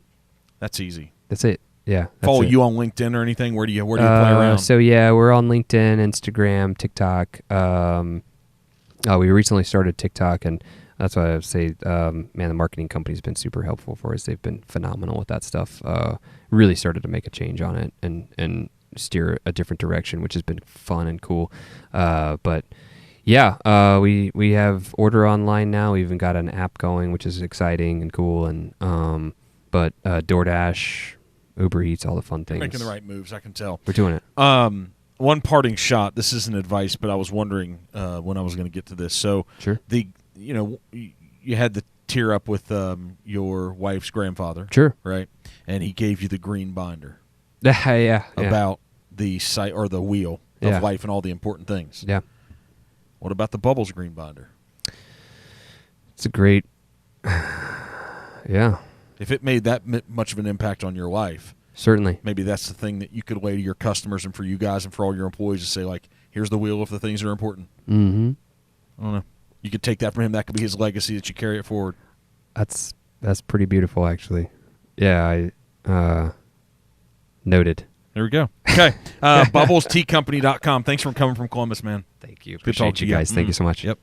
That's easy. That's it. Yeah. Follow you on LinkedIn or anything? Where do you play around? So yeah, we're on LinkedIn, Instagram, TikTok. We recently started TikTok, and that's why I would say, man, the marketing company's been super helpful for us. They've been phenomenal with that stuff. Really started to make a change on it and steer a different direction, which has been fun and cool. But yeah, we have order online now. We even got an app going, which is exciting and cool. And but DoorDash, Uber Eats, all the fun things. You're making the right moves, I can tell. We're doing it. One parting shot. This isn't advice, but I was wondering when I was going to get to this. So, sure. You had the tear up with your wife's grandfather, sure, right? And he gave you the green binder, yeah, about the site or the wheel of life and all the important things. Yeah. What about the Bubbles green binder? It's a great, yeah. If it made that much of an impact on your life, certainly. Maybe that's the thing that you could lay to your customers and for you guys and for all your employees to say, like, here's the wheel of the things that are important. Mm-hmm. I don't know. You could take that from him. That could be his legacy that you carry it forward. That's pretty beautiful, actually. Yeah, I noted. There we go. Okay. BubblesTeaCompany.com. Thanks for coming from Columbus, man. Thank you. Good talking Appreciate you guys. Thank you so much. Yep.